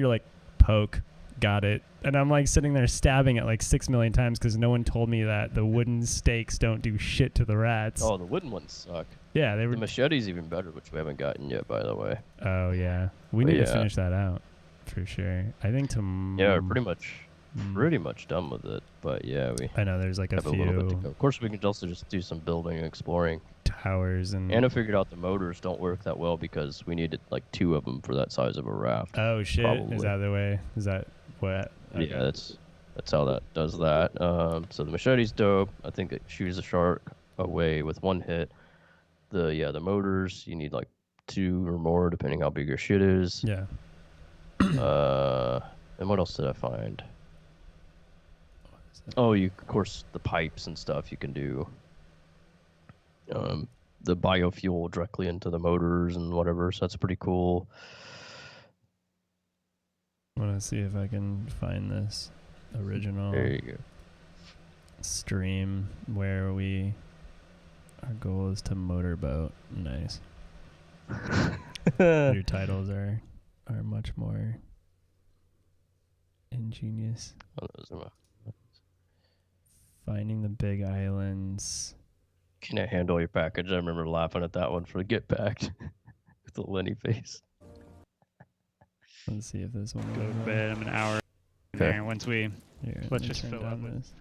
like, poke, got it. And I'm like sitting there stabbing it like 6 million times because no one told me that the wooden stakes don't do shit to the rats. Oh, the wooden ones suck. Yeah, they were. The machete's even better, which we haven't gotten yet, by the way. Oh yeah, we need to finish that out for sure. I think Yeah, we're pretty much done with it. But yeah, we. I know there's like a have a little bit to few go. Of course, we can also just do some building and exploring. towers and. And I figured out the motors don't work that well because we needed like 2 of them for that size of a raft. Oh shit! Probably. Is that the way? Is that what? Okay. Yeah, that's how that does that. So the machete's dope. I think it shoots a shark away with 1 hit. The motors you need like 2 or more depending how big your shit is. Yeah. And what else did I find? Oh, of course the pipes and stuff you can do. The biofuel directly into the motors and whatever, so that's pretty cool. I want to see if I can find this original There you go. stream where our goal is to motorboat. Nice. Your titles are much more ingenious. Oh, those are my... Finding the big islands. Can I handle your package? I remember laughing at that one for the get packed with the Lenny face. Let's see if this one Go goes to bed. I'm an hour Okay. there. Once we Here, let's let me just turn fill down up with this.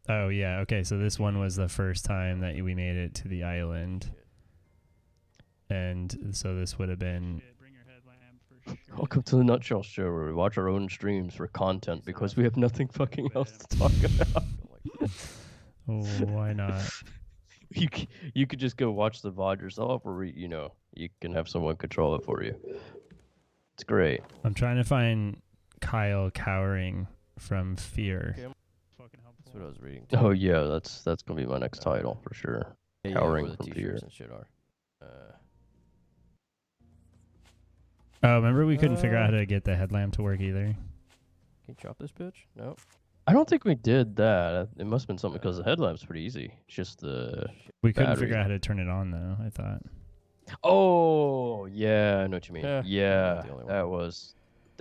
Oh yeah, okay. So this one was the first time that we made it to the island. and so this would have been. Bring your headlamp for sure. Welcome to the Nutshell Show, where we watch our own streams for content because we have nothing fucking else to talk about. Oh, why not? You could just go watch the VOD yourself, or you can have someone control it for you. It's great. I'm trying to find Kyle cowering from fear. Okay. That's what I was reading. Oh yeah, that's gonna be my next title for sure. Cowering from fear. And shit are. Oh, remember we couldn't figure out how to get the headlamp to work either. Can you chop this bitch? No. I don't think we did that. It must have been something because the headlamp's pretty easy. It's just the We couldn't battery. figure out how to turn it on though, I thought. Oh, yeah, I know what you mean. Yeah, that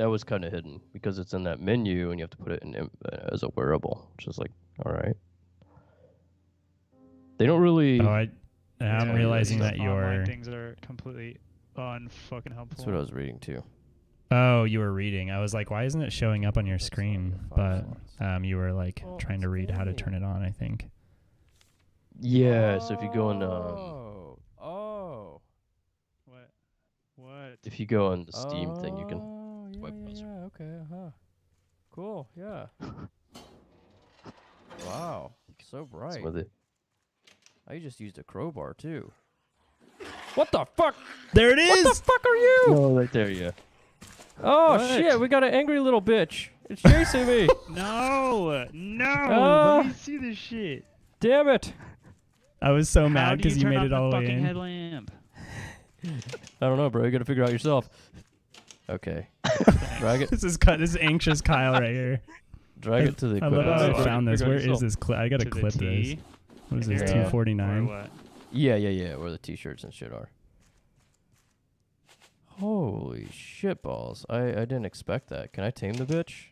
was kind of hidden because it's in that menu and you have to put it in as a wearable, which is like, all right. They don't really. Oh, I'm realizing that online things are completely unfucking helpful. That's what I was reading too. Oh, you were reading. I was like, why isn't it showing up on your screen? But you were like trying to read how to turn it on, I think. Yeah, so if you go in What? If you go on the Steam thing, you can Okay, cool, yeah. Wow, so bright. with it. I just used a crowbar too. What the fuck? There it is! What the fuck are you? Oh, right there, yeah. Oh What? shit, we got an angry little bitch. It's chasing me. No! Let me see this shit. Damn it. I was so How mad do because you made turn it off all the the way fucking in. headlamp? I don't know, bro. You gotta figure it out yourself. Okay. Drag it. This is anxious Kyle right here. Drag it to the I love equipment. how I found this. Figure Where it is this clip? I gotta To the clip this. T What is this? area? 249. Or what? Yeah, where the t-shirts and shit are. Holy shit balls. I didn't expect that. Can I tame the bitch?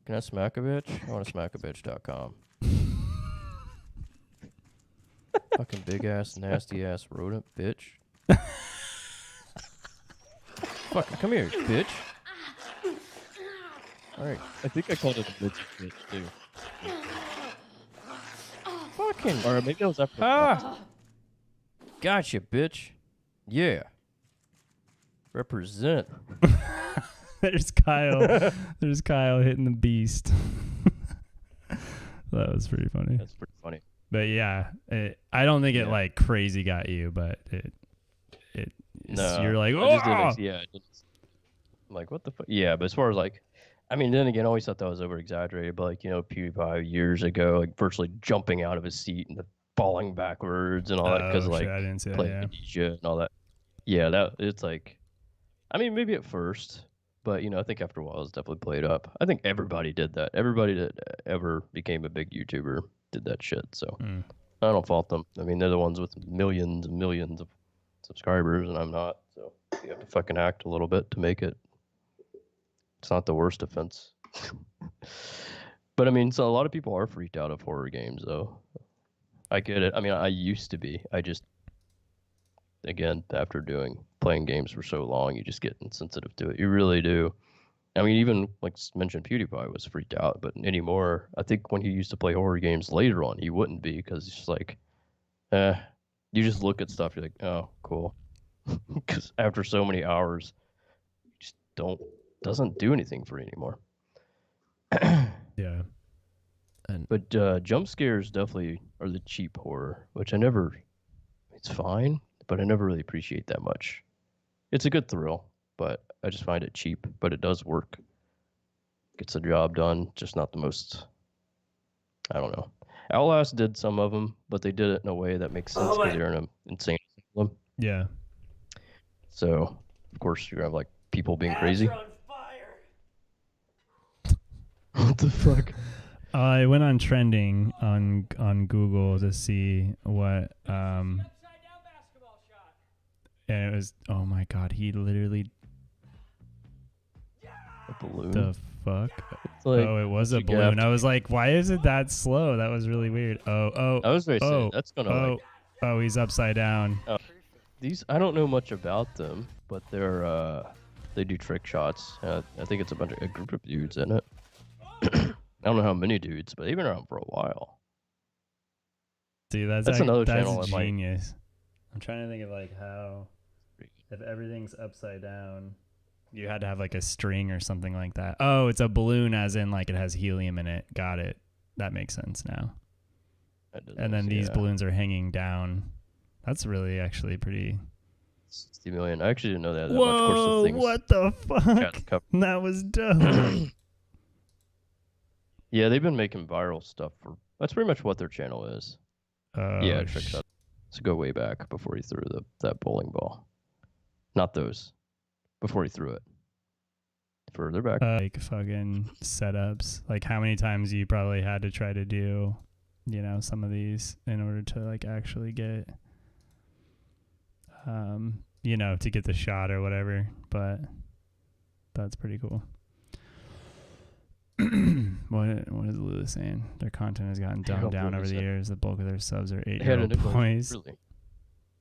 Can I smack a bitch? I want to smackabitch.com. Fucking big ass, nasty ass rodent bitch. Fucking come here, bitch. Alright. I think I called it a bitch too. Fucking. Or maybe it was after. Ah! Gotcha, bitch. Yeah. Represent. There's Kyle. There's Kyle hitting the beast. That was pretty funny. That's pretty funny. But yeah, I don't think it like crazy got you, but No, you're like, I just oh, didn't I'm like, what the fuck? Yeah, but as far as like, I mean, then again, I always thought that was over exaggerated. But like, PewDiePie years ago, like virtually jumping out of his seat and falling backwards and all that because like I didn't see that, playing yeah. Amnesia and all that. Yeah, that it's like, I mean, maybe at first, but I think after a while it's definitely played up. I think everybody did that. Everybody that ever became a big YouTuber did that shit. So I don't fault them. I mean, they're the ones with millions and millions of subscribers, and I'm not. So you have to fucking act a little bit to make it. It's not the worst offense. But I mean, so a lot of people are freaked out of horror games, though. I get it. I mean, I used to be. I just, again, after playing games for so long, you just get insensitive to it. You really do. I mean, even like mentioned, PewDiePie was freaked out, but anymore, I think when he used to play horror games later on, he wouldn't be because it's just like, you just look at stuff, you're like, oh, cool. Because after so many hours, you just doesn't do anything for you anymore. Yeah. But jump scares definitely are the cheap horror, which it's fine, but I never really appreciate that much. It's a good thrill, but I just find it cheap, but it does work. Gets the job done, just not the most, I don't know. Outlast did some of them, but they did it in a way that makes sense because you're in an insane asylum. Yeah. So, of course, you're going to have like people being crazy. What the fuck? I went on trending on Google to see what and it was, oh my god, he literally, A balloon. the fuck? Like, Oh, it was a you balloon. have I was like, why is it that slow? That was really weird. I was very sad. That's gonna oh, he's upside down. These, I don't know much about them, but they do trick shots. I think it's a group of dudes in it. I don't know how many dudes, but they've been around for a while. See, that's another channel that's that might- genius. I'm trying to think of like how. If everything's upside down, you had to have like a string or something like that. Oh, it's a balloon as in like it has helium in it. Got it. That makes sense now. And then these balloons are hanging down. That's really actually pretty... 60 million. I actually didn't know that. Whoa, much. What the fuck? That was dope. Yeah, they've been making viral stuff for... That's pretty much what their channel is. Yeah, trick shot. Let's go way back before he threw that bowling ball. Not those. Before he threw it. Further back. Like fucking setups. Like how many times you probably had to try to do, you know, some of these in order to like actually get, you know, to get the shot or whatever. But that's pretty cool. What is Lula saying? Their content has gotten dumbed down over the years. The bulk of their subs are 8-year-old boys. Really?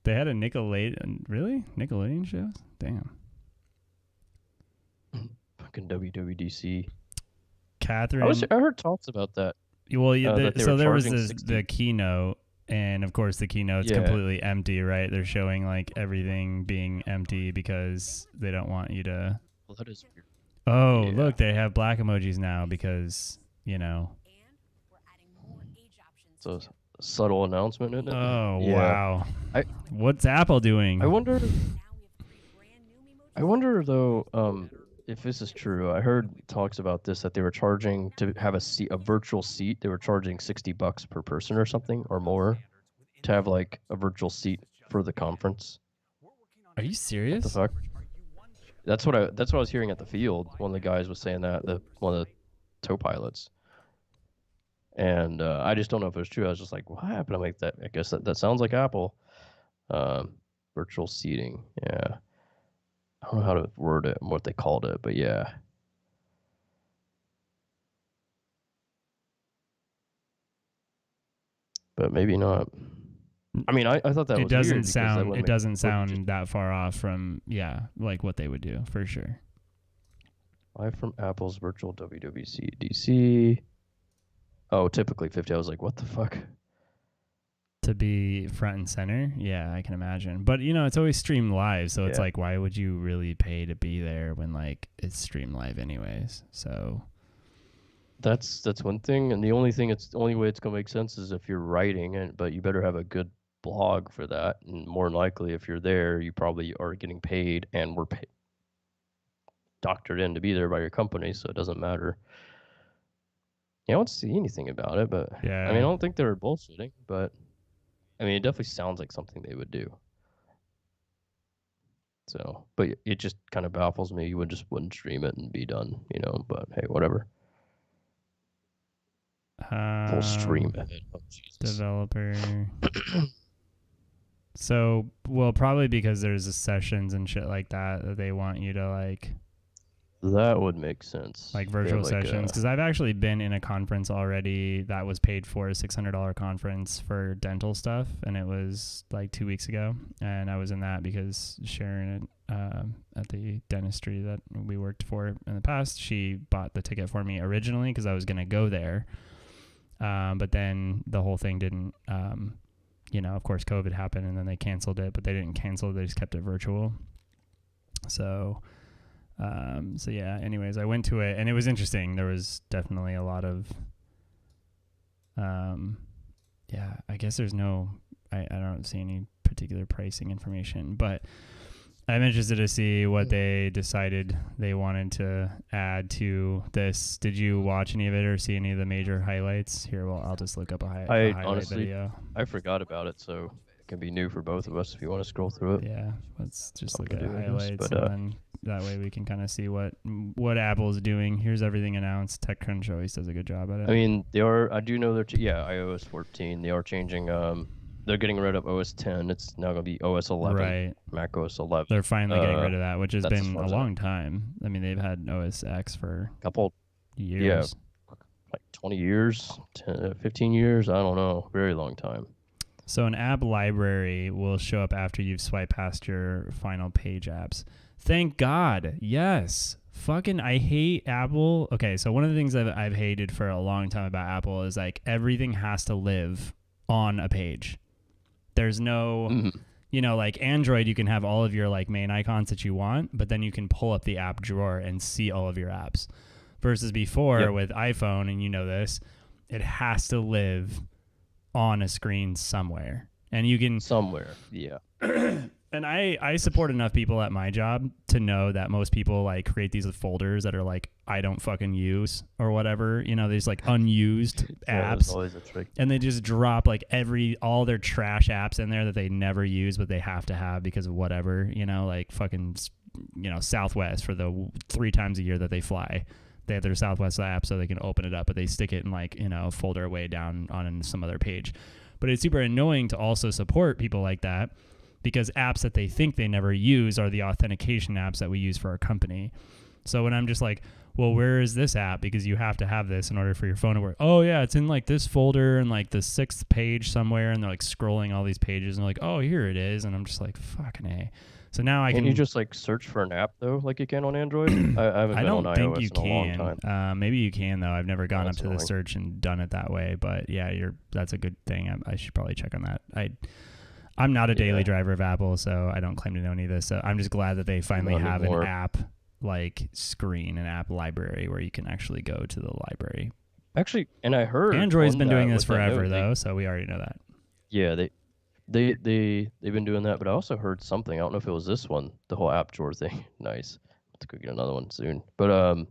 They had a Nickelodeon shows? Damn. Fucking WWDC. Catherine. I heard talks about that. Well, so there was the keynote, and of course the keynote's completely empty, right? They're showing like everything being empty because they don't want you to. Well, that is weird. Oh, look, they have black emojis now because, you know. So a subtle announcement, isn't it? Oh, wow. What's Apple doing? I wonder though, if this is true. I heard talks about this, that they were charging to have a virtual seat. They were charging $60 per person or something or more to have like a virtual seat for the conference. Are you serious? What the fuck? That's what I was hearing at the field. One of the guys was saying that, one of the tow pilots. And I just don't know if it was true. I was just like, what happened? I'm like, I guess that sounds like Apple. Virtual seating. Yeah. I don't know how to word it and what they called it, but yeah. But maybe not. I mean, I thought that it was doesn't weird sound. It doesn't sound that far off from like what they would do for sure. Live from Apple's virtual WWDC DC. Oh, typically 50. I was like, what the fuck? To be front and center, yeah, I can imagine. But you know, it's always streamed live, so it's like, why would you really pay to be there when like it's streamed live anyways? So that's one thing, and the only way it's gonna make sense is if you're writing, but you better have a good blog for that, and more than likely, if you're there, you probably are getting paid and were doctored in to be there by your company, so it doesn't matter. Yeah, I don't see anything about it, but yeah, I mean, I don't think they're bullshitting, but I mean, it definitely sounds like something they would do. So, but it just kind of baffles me. You wouldn't stream it and be done, you know. But hey, whatever. Full stream it. Oh, Jesus. Developer. So, well, probably because there's sessions and shit like that they want you to like. That would make sense. Like virtual sessions, because I've actually been in a conference already that was paid for, a $600 conference for dental stuff, and it was like 2 weeks ago, and I was in that because Sharon at the dentistry that we worked for in the past, she bought the ticket for me originally because I was going to go there, but then the whole thing didn't, you know, of course COVID happened, and then they canceled it, but they didn't cancel it, they just kept it virtual. So yeah, anyways, I went to it and it was interesting. There was definitely a lot of, yeah, I guess there's I don't see any particular pricing information, but I'm interested to see what they decided they wanted to add to this. Did you watch any of it or see any of the major highlights? Here, well, I'll just look up a highlight honestly, video. I forgot about it, so it can be new for both of us if you want to scroll through it. Yeah, let's just look at highlights, and then that way we can kind of see what Apple's doing. Here's everything announced. TechCrunch always does a good job at it. I mean, I do know they're iOS 14. They are changing. They're getting rid of OS 10. It's now gonna be OS 11. Right. Mac OS 11. They're finally getting rid of that, which has been a long time. I mean, they've had OS X for a couple years. Yeah, like 20 years, 15 years. I don't know. Very long time. So an app library will show up after you've swiped past your final page apps. Thank God. Yes. Fucking, I hate Apple. Okay, so one of the things that I've hated for a long time about Apple is like everything has to live on a page. There's no, you know, like Android, you can have all of your like main icons that you want, but then you can pull up the app drawer and see all of your apps. Versus before with iPhone, and you know this, it has to live on a screen somewhere. And you can somewhere, and I support enough people at my job to know that most people like create these folders that are like, I don't fucking use or whatever, you know, these like unused apps, always a trick. and they just drop like all their trash apps in there that they never use, but they have to have because of whatever, you know, like fucking, you know, Southwest for the 3 times a year that they fly. They have their Southwest app so they can open it up, but they stick it in like, you know, a folder way down on some other page. But it's super annoying to also support people like that, because apps that they think they never use are the authentication apps that we use for our company. So when I'm just like, well, where is this app? Because you have to have this in order for your phone to work. Oh yeah, it's in like this folder and like the 6th page somewhere. And they're like scrolling all these pages and they're like, oh, here it is. And I'm just like, fucking A. So now I can. You just like search for an app though, like you can on Android? I haven't been on iOS in a long time. Maybe you can though. I've never gone up to the search and done it that way. But yeah, that's a good thing. I should probably check on that. I'm not a daily driver of Apple, so I don't claim to know any of this. So I'm just glad that they finally have an app like screen, an app library where you can actually go to the library. Actually, and I heard Android's been doing this forever though, so we already know that. Yeah, they've been doing that, but I also heard something. I don't know if it was this one, the whole app drawer thing. Nice. I'll have to go get another one soon. But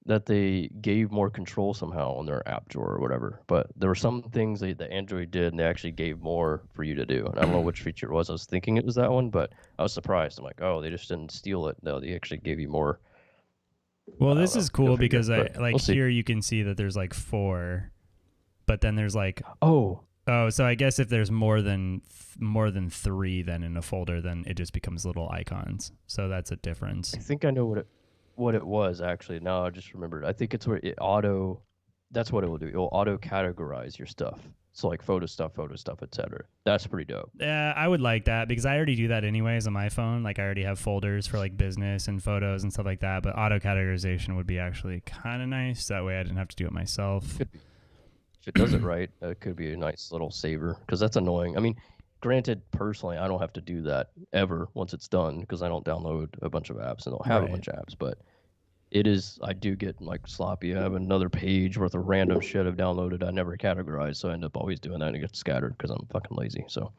that they gave more control somehow on their app drawer or whatever. But there were some things that Android did, and they actually gave more for you to do. And I don't know which feature it was. I was thinking it was that one, but I was surprised. I'm like, oh, they just didn't steal it. No, they actually gave you more. Well, this is cool because here you can see that there's like 4, but then there's like so I guess if there's more than 3 then in a folder, then it just becomes little icons. So that's a difference. I think I know what it was actually. Now I just remembered. I think it's where that's what it will do. It will auto categorize your stuff. So like photo stuff, etc. That's pretty dope. Yeah, I would like that because I already do that anyways on my phone. Like I already have folders for like business and photos and stuff like that. But auto categorization would be actually kind of nice. That way I didn't have to do it myself. If it does it right, it could be a nice little saver because that's annoying. I mean, granted, personally, I don't have to do that ever once it's done because I don't download a bunch of apps and don't have a bunch of apps. But I do get like sloppy. I have another page worth of random shit I've downloaded I never categorized, so I end up always doing that and it gets scattered because I'm fucking lazy. So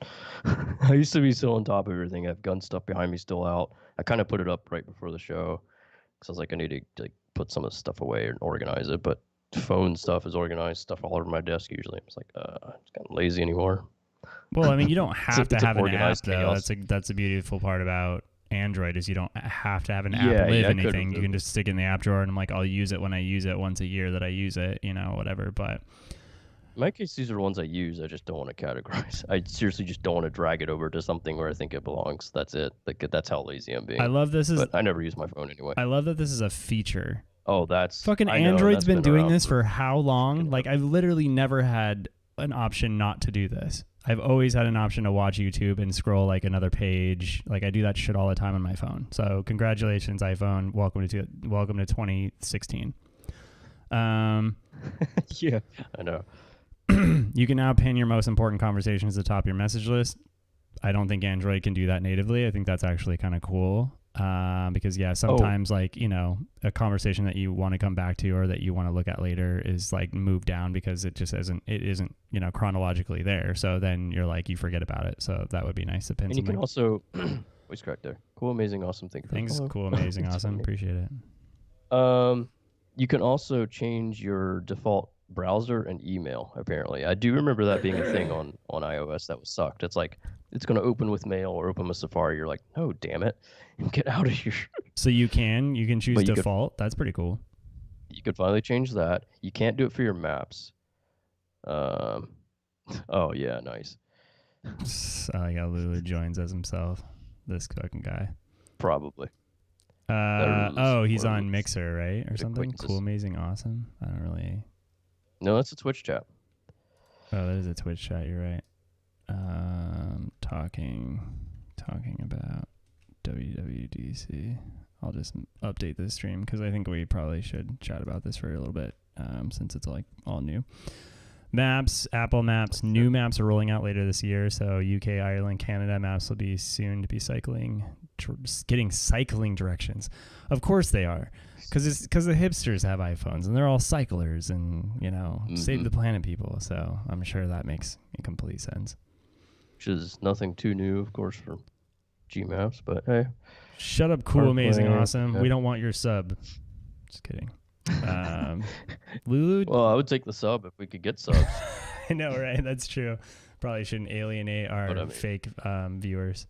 I used to be so on top of everything. I have gun stuff behind me still out. I kind of put it up right before the show because I was like, I need to like put some of the stuff away and organize it. But phone stuff is organized, stuff all over my desk usually. It's like, it's gotten lazy anymore. Well, I mean, you don't have to have an app, though. That's a beautiful part about Android is you don't have to have an app live anything. You can just stick it in the app drawer, and I'm like, I'll use it when I use it once a year that I use it, you know, whatever. But in my case, these are ones I use. I just don't want to categorize. I seriously just don't want to drag it over to something where I think it belongs. That's it. Like that's how lazy I'm being. I love this. But I never use my phone anyway. I love that this is a feature. Oh, that's fucking Android's been doing this for how long? Like I've literally never had an option not to do this. I've always had an option to watch YouTube and scroll like another page. Like I do that shit all the time on my phone. So congratulations, iPhone. Welcome to 2016. Yeah, I know. You can now pin your most important conversations to the top of your message list. I don't think Android can do that natively. I think that's actually kind of cool. Because sometimes like, you know, a conversation that you want to come back to or that you want to look at later is like moved down because it isn't, you know, chronologically there. So then you're like, you forget about it. So that would be nice to pin and something. You can also, voice crack there. Cool, amazing, awesome. Thank you. Thanks. Cool, amazing, awesome. Appreciate it. You can also change your default browser and email. Apparently, I do remember that being a thing on iOS that was sucked. It's like it's going to open with Mail or open with Safari. You're like, oh damn it, get out of here. So you can choose default. That's pretty cool. You could finally change that. You can't do it for your maps. Oh yeah, nice. I got Lulu joins as himself. This fucking guy. Probably. He's on Mixer, right, or something. Cool, amazing, awesome. I don't really. No, that's a Twitch chat. Oh, that is a Twitch chat. You're right. Talking about WWDC. I'll just update this stream because I think we probably should chat about this for a little bit since it's like all new. Maps, Apple Maps, new maps are rolling out later this year. So UK, Ireland, Canada maps will be soon to be getting cycling directions. Of course they are, because the hipsters have iPhones and they're all cyclers and, you know, save the planet people. So I'm sure that makes complete sense. Which is nothing too new, of course, for Gmaps, but hey. Shut up, cool, amazing, awesome. Yeah. We don't want your sub. Just kidding. Lulu. Well, I would take the sub if we could get subs. I know, right? That's true. Probably shouldn't alienate our fake viewers.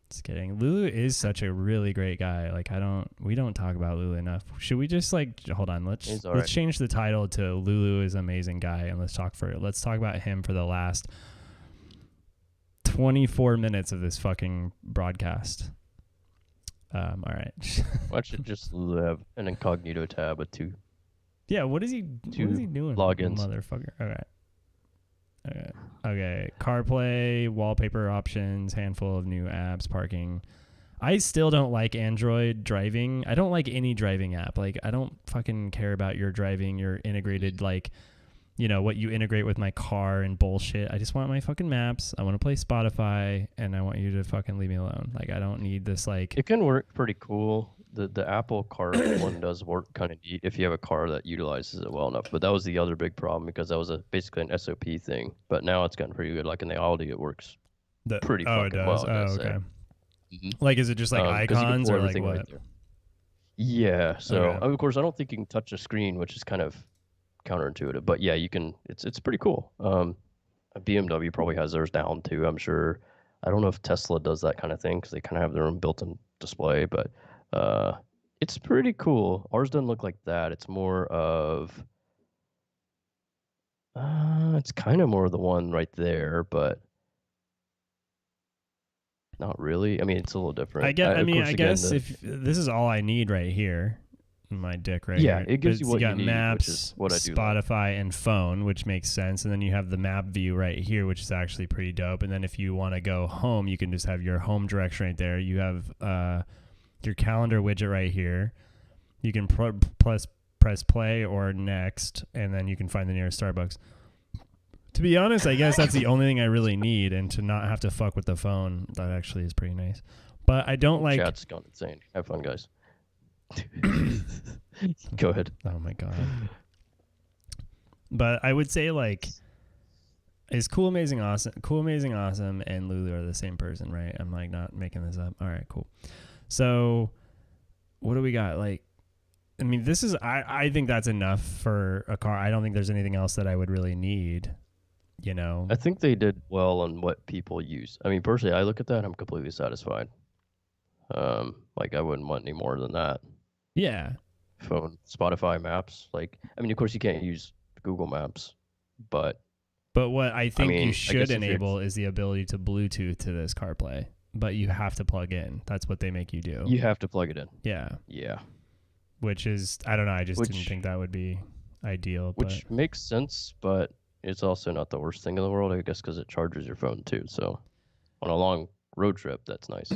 Just kidding. Lulu is such a really great guy. Like we don't talk about Lulu enough. Should we just hold on? Let's change the title to Lulu is an amazing guy, and let's talk about him for the last 24 minutes of this fucking broadcast. All right. Why should just have an incognito tab with two? Yeah, what is he doing? Logins. Motherfucker. Okay. CarPlay, wallpaper options, handful of new apps, parking. I still don't like Android driving. I don't like any driving app. Like, I don't fucking care about your driving, your integrated, like, you know, what you integrate with my car and bullshit. I just want my fucking maps. I want to play Spotify, and I want you to fucking leave me alone. Like, I don't need this, like... It can work pretty cool. The Apple Car one does work kind of neat if you have a car that utilizes it well enough. But that was the other big problem, because that was basically an SOP thing. But now it's gotten pretty good. Like in the Audi, it works pretty fucking well. Oh, okay. Like, is it just like icons or like what? Right yeah. So, of course, I don't think you can touch a screen, which is kind of counterintuitive, but yeah, you can. It's pretty cool. A BMW probably has theirs down too, I'm sure. I don't know if Tesla does that kind of thing, because they kind of have their own built-in display, but it's pretty cool. Ours doesn't look like that. It's more of it's kind of more of the one right there, but not really. I mean, it's a little different. I guess if this is all I need right here, my dick right here. It gives you what you got need, maps, which is what I do Spotify, and phone, which makes sense. And then you have the map view right here, which is actually pretty dope. And then if you want to go home, you can just have your home direction right there. You have your calendar widget right here. You can press play or next, and then you can find the nearest Starbucks. To be honest, I guess that's the only thing I really need, and to not have to fuck with the phone, that actually is pretty nice. But I don't like... Chat's gone insane. Have fun, guys. Go ahead. Oh my god. But I would say, like, is Cool Amazing Awesome and Lulu are the same person, right? I'm like not making this up. All right, cool. So what do we got? Like, I mean, this is I think that's enough for a car. I don't think there's anything else that I would really need, you know. I think they did well on what people use. I mean, personally, I look at that, I'm completely satisfied. Like, I wouldn't want any more than that. Yeah. Phone, Spotify, maps. Like, I mean, of course you can't use Google Maps, but what I think you should enable is the ability to Bluetooth to this CarPlay, but you have to plug in. That's what they make you do. You have to plug it in. Yeah. Yeah. Which is, I don't know, I just didn't think that would be ideal. Which makes sense, but it's also not the worst thing in the world, I guess, because it charges your phone too. So on a long road trip, that's nice.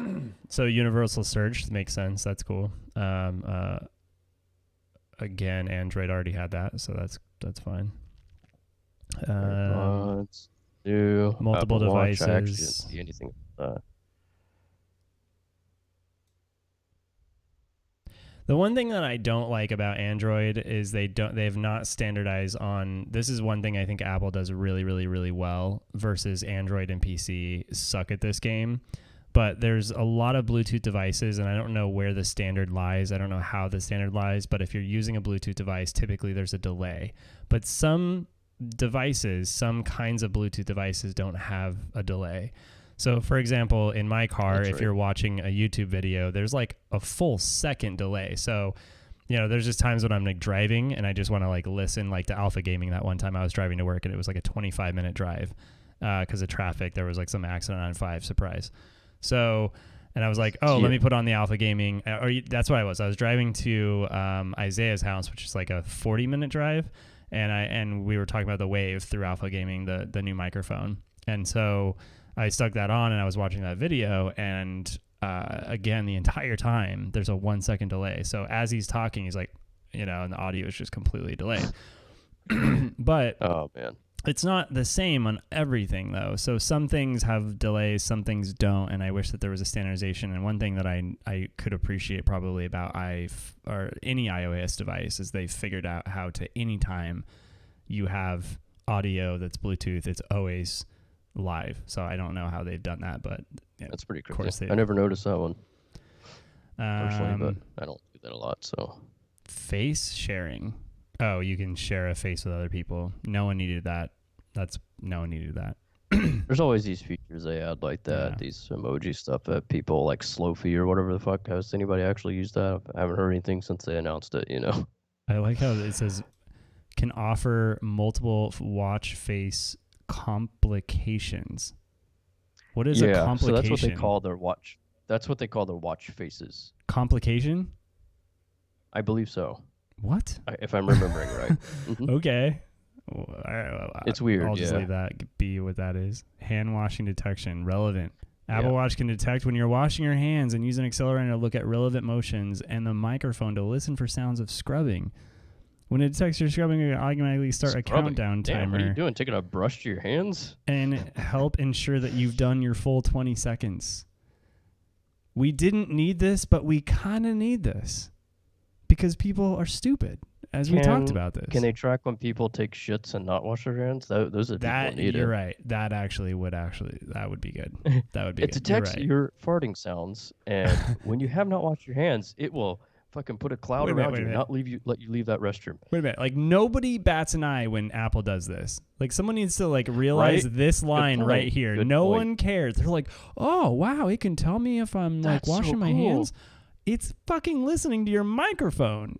So universal search makes sense. That's cool. Again, Android already had that, so that's fine. Let's do multiple Apple Watch. devices. I actually didn't see anything like that. The one thing that I don't like about Android is they have not standardized on, this is one thing I think Apple does really, really, really well versus Android and PC suck at this game. But there's a lot of Bluetooth devices, and I don't know where the standard lies. I don't know how the standard lies, but if you're using a Bluetooth device, typically there's a delay. But some devices, some kinds of Bluetooth devices don't have a delay. So, for example, in my car, if you're watching a YouTube video, there's like a full second delay. So, you know, there's just times when I'm like driving and I just want to like listen, like to Alpha Gaming. That one time I was driving to work and it was like a 25-minute drive because of traffic. There was like some accident on 5, surprise. So, and I was like, oh, let me put on the Alpha Gaming. That's what I was. I was driving to Isaiah's house, which is like a 40-minute drive. And we were talking about the Wave through Alpha Gaming, the new microphone. And so I stuck that on and I was watching that video, and again, the entire time there's a 1 second delay. So as he's talking, he's like, you know, and the audio is just completely delayed. But oh man, It's not the same on everything, though. So some things have delays, some things don't, and I wish that there was a standardization. And one thing that I could appreciate probably about or any iOS device is they've figured out how to, anytime you have audio that's Bluetooth, it's always live. So I don't know how they've done that, but yeah, that's pretty cool. I never noticed that one personally, but I don't do that a lot. So face sharing. Oh, you can share a face with other people. No one needed that. No one needed that. There's always these features they add like that, Yeah. these emoji stuff that people like Slofi or whatever the fuck. Has anybody actually used that? I haven't heard anything since they announced it, you know? I like how it says can offer multiple watch face complications. What is a complication? So that's what they call their watch. That's what they call their watch faces. Complication? I believe so. What? If I'm remembering right. Mm-hmm. Okay. It's weird. I'll just leave that be what that is. Hand washing detection. Relevant. Apple Watch can detect when you're washing your hands and use an accelerator to look at relevant motions and the microphone to listen for sounds of scrubbing. When it detects you're scrubbing, it automatically start a countdown timer. What are you doing? Taking a brush to your hands? And help ensure that you've done your full 20 seconds. We didn't need this, but we kind of need this because people are stupid. As we talked about this. Can they track when people take shits and not wash their hands? Those are people need You're it. right. That would be good. That would be it good. detects You're right. your farting sounds, and when you have not washed your hands, it will fucking put a cloud around you and not let you leave that restroom. Wait a minute. Like nobody bats an eye when Apple does this. Like someone needs to like realize this line right here. No one cares. They're like, oh wow, it can tell me if I'm like washing my hands. It's fucking listening to your microphone.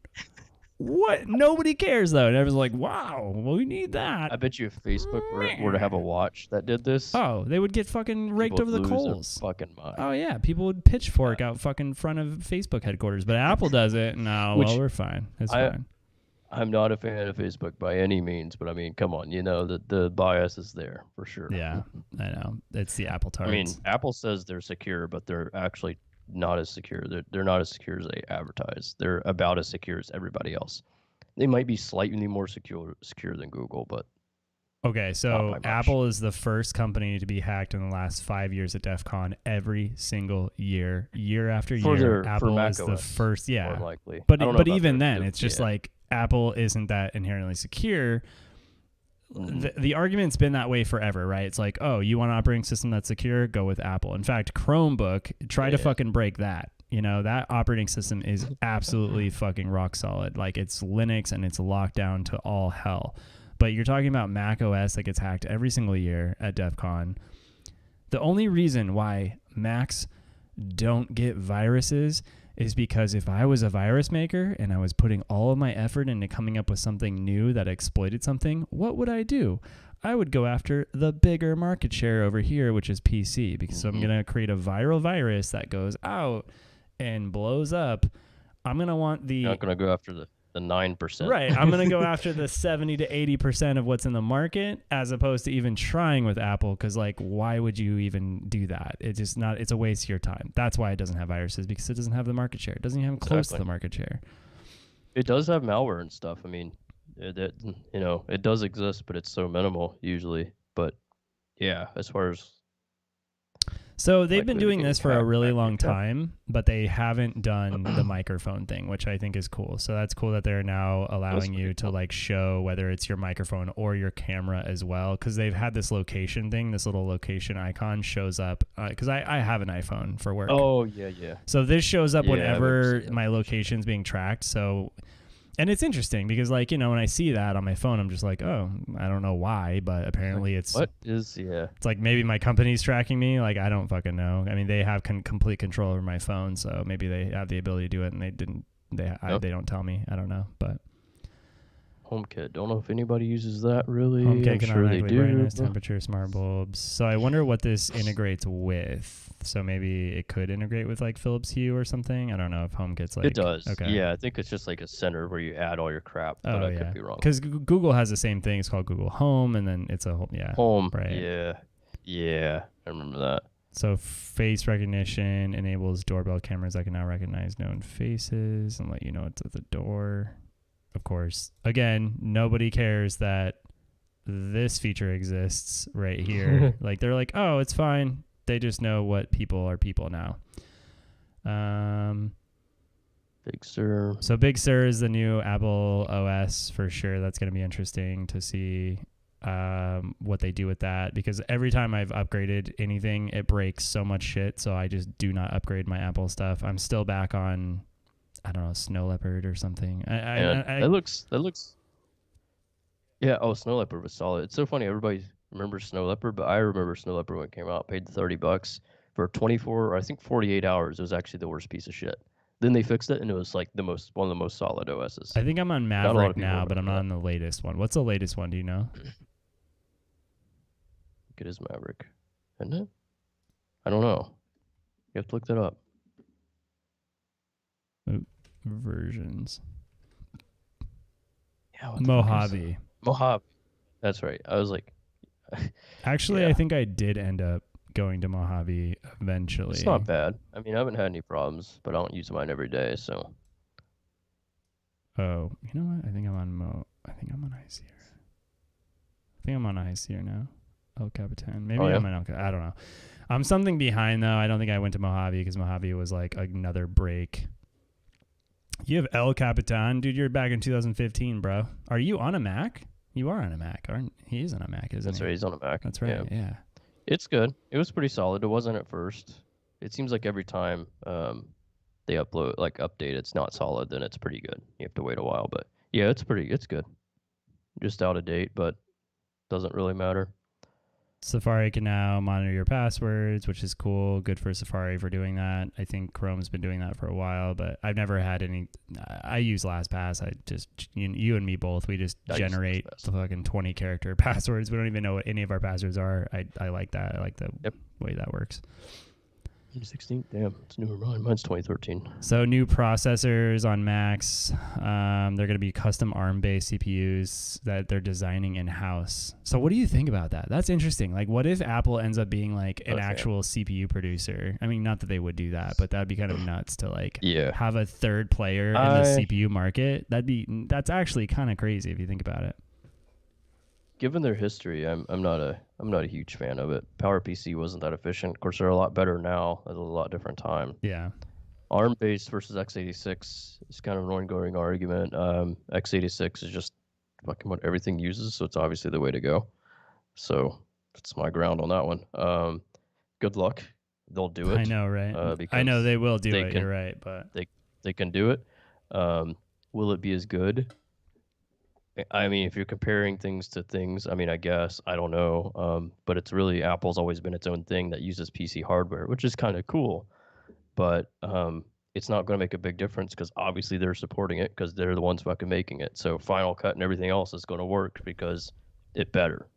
What? Nobody cares though. And everyone's like, wow, well, we need that. I bet you if Facebook were to have a watch that did this, they would get fucking raked over the coals. Fucking mind. Oh yeah, people would pitchfork out fucking front of Facebook headquarters, but Apple does it. No, well, we're fine. It's fine. I'm not a fan of Facebook by any means, but I mean, come on, you know the bias is there for sure. Yeah, I know. It's the Apple targets. I mean, Apple says they're secure, but they're actually not as secure. They're not as secure as they advertise. They're about as secure as everybody else. They might be slightly more secure than Google, but okay. So Apple is the first company to be hacked in the last 5 years at DEF CON every single year after year. Apple is the first, more likely. But even then, it's just like Apple isn't that inherently secure. The argument's been that way forever, right? It's like, oh, you want an operating system that's secure? Go with Apple. In fact, Chromebook, try to fucking break that. You know, that operating system is absolutely fucking rock solid. Like, it's Linux and it's locked down to all hell. But you're talking about Mac OS that gets hacked every single year at DEF CON. The only reason why Macs don't get viruses is because if I was a virus maker and I was putting all of my effort into coming up with something new that exploited something, what would I do? I would go after the bigger market share over here, which is PC, because I'm going to create a viral virus that goes out and blows up. I'm going to want You're not going to go after the 9%. Right. I'm going to go after the 70 to 80% of what's in the market, as opposed to even trying with Apple. Cause like, why would you even do that? It's just not, it's a waste of your time. That's why it doesn't have viruses, because it doesn't have the market share. It doesn't even have close to the market share. It does have malware and stuff. I mean, it does exist, but it's so minimal usually. But yeah, as far as so they've been doing this for a really long time, but they haven't done the microphone thing, which I think is cool. So that's cool that they're now allowing you to like show whether it's your microphone or your camera as well, because they've had this location thing, this little location icon shows up, because I have an iPhone for work. Oh, yeah. So this shows up whenever my location's being tracked. So, and it's interesting because, like, you know, when I see that on my phone, I'm just like, oh, I don't know why, but apparently it's it's like maybe my company's tracking me. Like, I don't fucking know. I mean, they have complete control over my phone, so maybe they have the ability to do it, and they don't tell me. I don't know, but HomeKit. Don't know if anybody uses that really. HomeKit can automatically brightness, temperature, smart bulbs. So I wonder what this integrates with. So maybe it could integrate with like Philips Hue or something. I don't know if HomeKit's like. It does. Okay. Yeah, I think it's just like a center where you add all your crap. But I could be wrong. Because Google has the same thing. It's called Google Home, and then it's a Home. Right. Yeah. I remember that. So face recognition enables doorbell cameras that can now recognize known faces and let you know it's at the door. Of course, again, nobody cares that this feature exists right here. Like they're like, oh, it's fine. They just know what people are people now. Big Sur. So Big Sur is the new Apple OS for sure. That's going to be interesting to see what they do with that, because every time I've upgraded anything, it breaks so much shit. So I just do not upgrade my Apple stuff. I'm still back on, I don't know, Snow Leopard or something. That looks. Yeah. Oh, Snow Leopard was solid. It's so funny. Everybody remembers Snow Leopard, but I remember Snow Leopard when it came out. Paid the $30 for 24, or I think 48 hours. It was actually the worst piece of shit. Then they fixed it, and it was like one of the most solid OSs. I think I'm on Maverick now, but I'm not on the latest one. What's the latest one? Do you know? I think it is Maverick, isn't it? I don't know. You have to look that up. Versions. Yeah, Mojave. Mojave. That's right. I was like... Actually, yeah. I think I did end up going to Mojave eventually. It's not bad. I mean, I haven't had any problems, but I don't use mine every day, so... Oh, you know what? I think I'm on I think I'm on High Sierra. I think I'm on High Sierra now. El Capitan. Maybe I'm on El Capitan. I don't know. I'm something behind, though. I don't think I went to Mojave because Mojave was like another break. You have El Capitan? Dude, you're back in 2015, bro. Are you on a Mac? You are on a Mac, aren't he? Is on a Mac, isn't he? That's right. He's on a Mac. That's right, yeah. It's good. It was pretty solid. It wasn't at first. It seems like every time they update, it's not solid, then it's pretty good. You have to wait a while, but yeah, it's good. Just out of date, but doesn't really matter. Safari can now monitor your passwords, which is cool. Good for Safari for doing that. I think Chrome's been doing that for a while, but I've never had any. I use LastPass. I just, you and me both, we just generate the fucking 20 character passwords. We don't even know what any of our passwords are. I like that. I like the way that works. 2016? Damn, it's newer mine. Mine's 2013. So new processors on Macs. They're going to be custom ARM-based CPUs that they're designing in-house. So what do you think about that? That's interesting. Like, what if Apple ends up being like an actual CPU producer? I mean, not that they would do that, but that'd be kind of nuts to like have a third player in the CPU market. That's actually kind of crazy if you think about it. Given their history, I'm not a huge fan of it. PowerPC wasn't that efficient. Of course, they're a lot better now at a lot different time. Yeah. ARM-based versus x86 is kind of an ongoing argument. x86 is just fucking what everything uses, so it's obviously the way to go. So that's my ground on that one. Good luck. They'll do it. I know, right? I know they will do it. You're right, but they can do it. Will it be as good? I mean, if you're comparing things to things, I mean, I guess, I don't know. But it's really, Apple's always been its own thing that uses PC hardware, which is kind of cool. But it's not going to make a big difference because obviously they're supporting it because they're the ones fucking making it. So Final Cut and everything else is going to work because it better.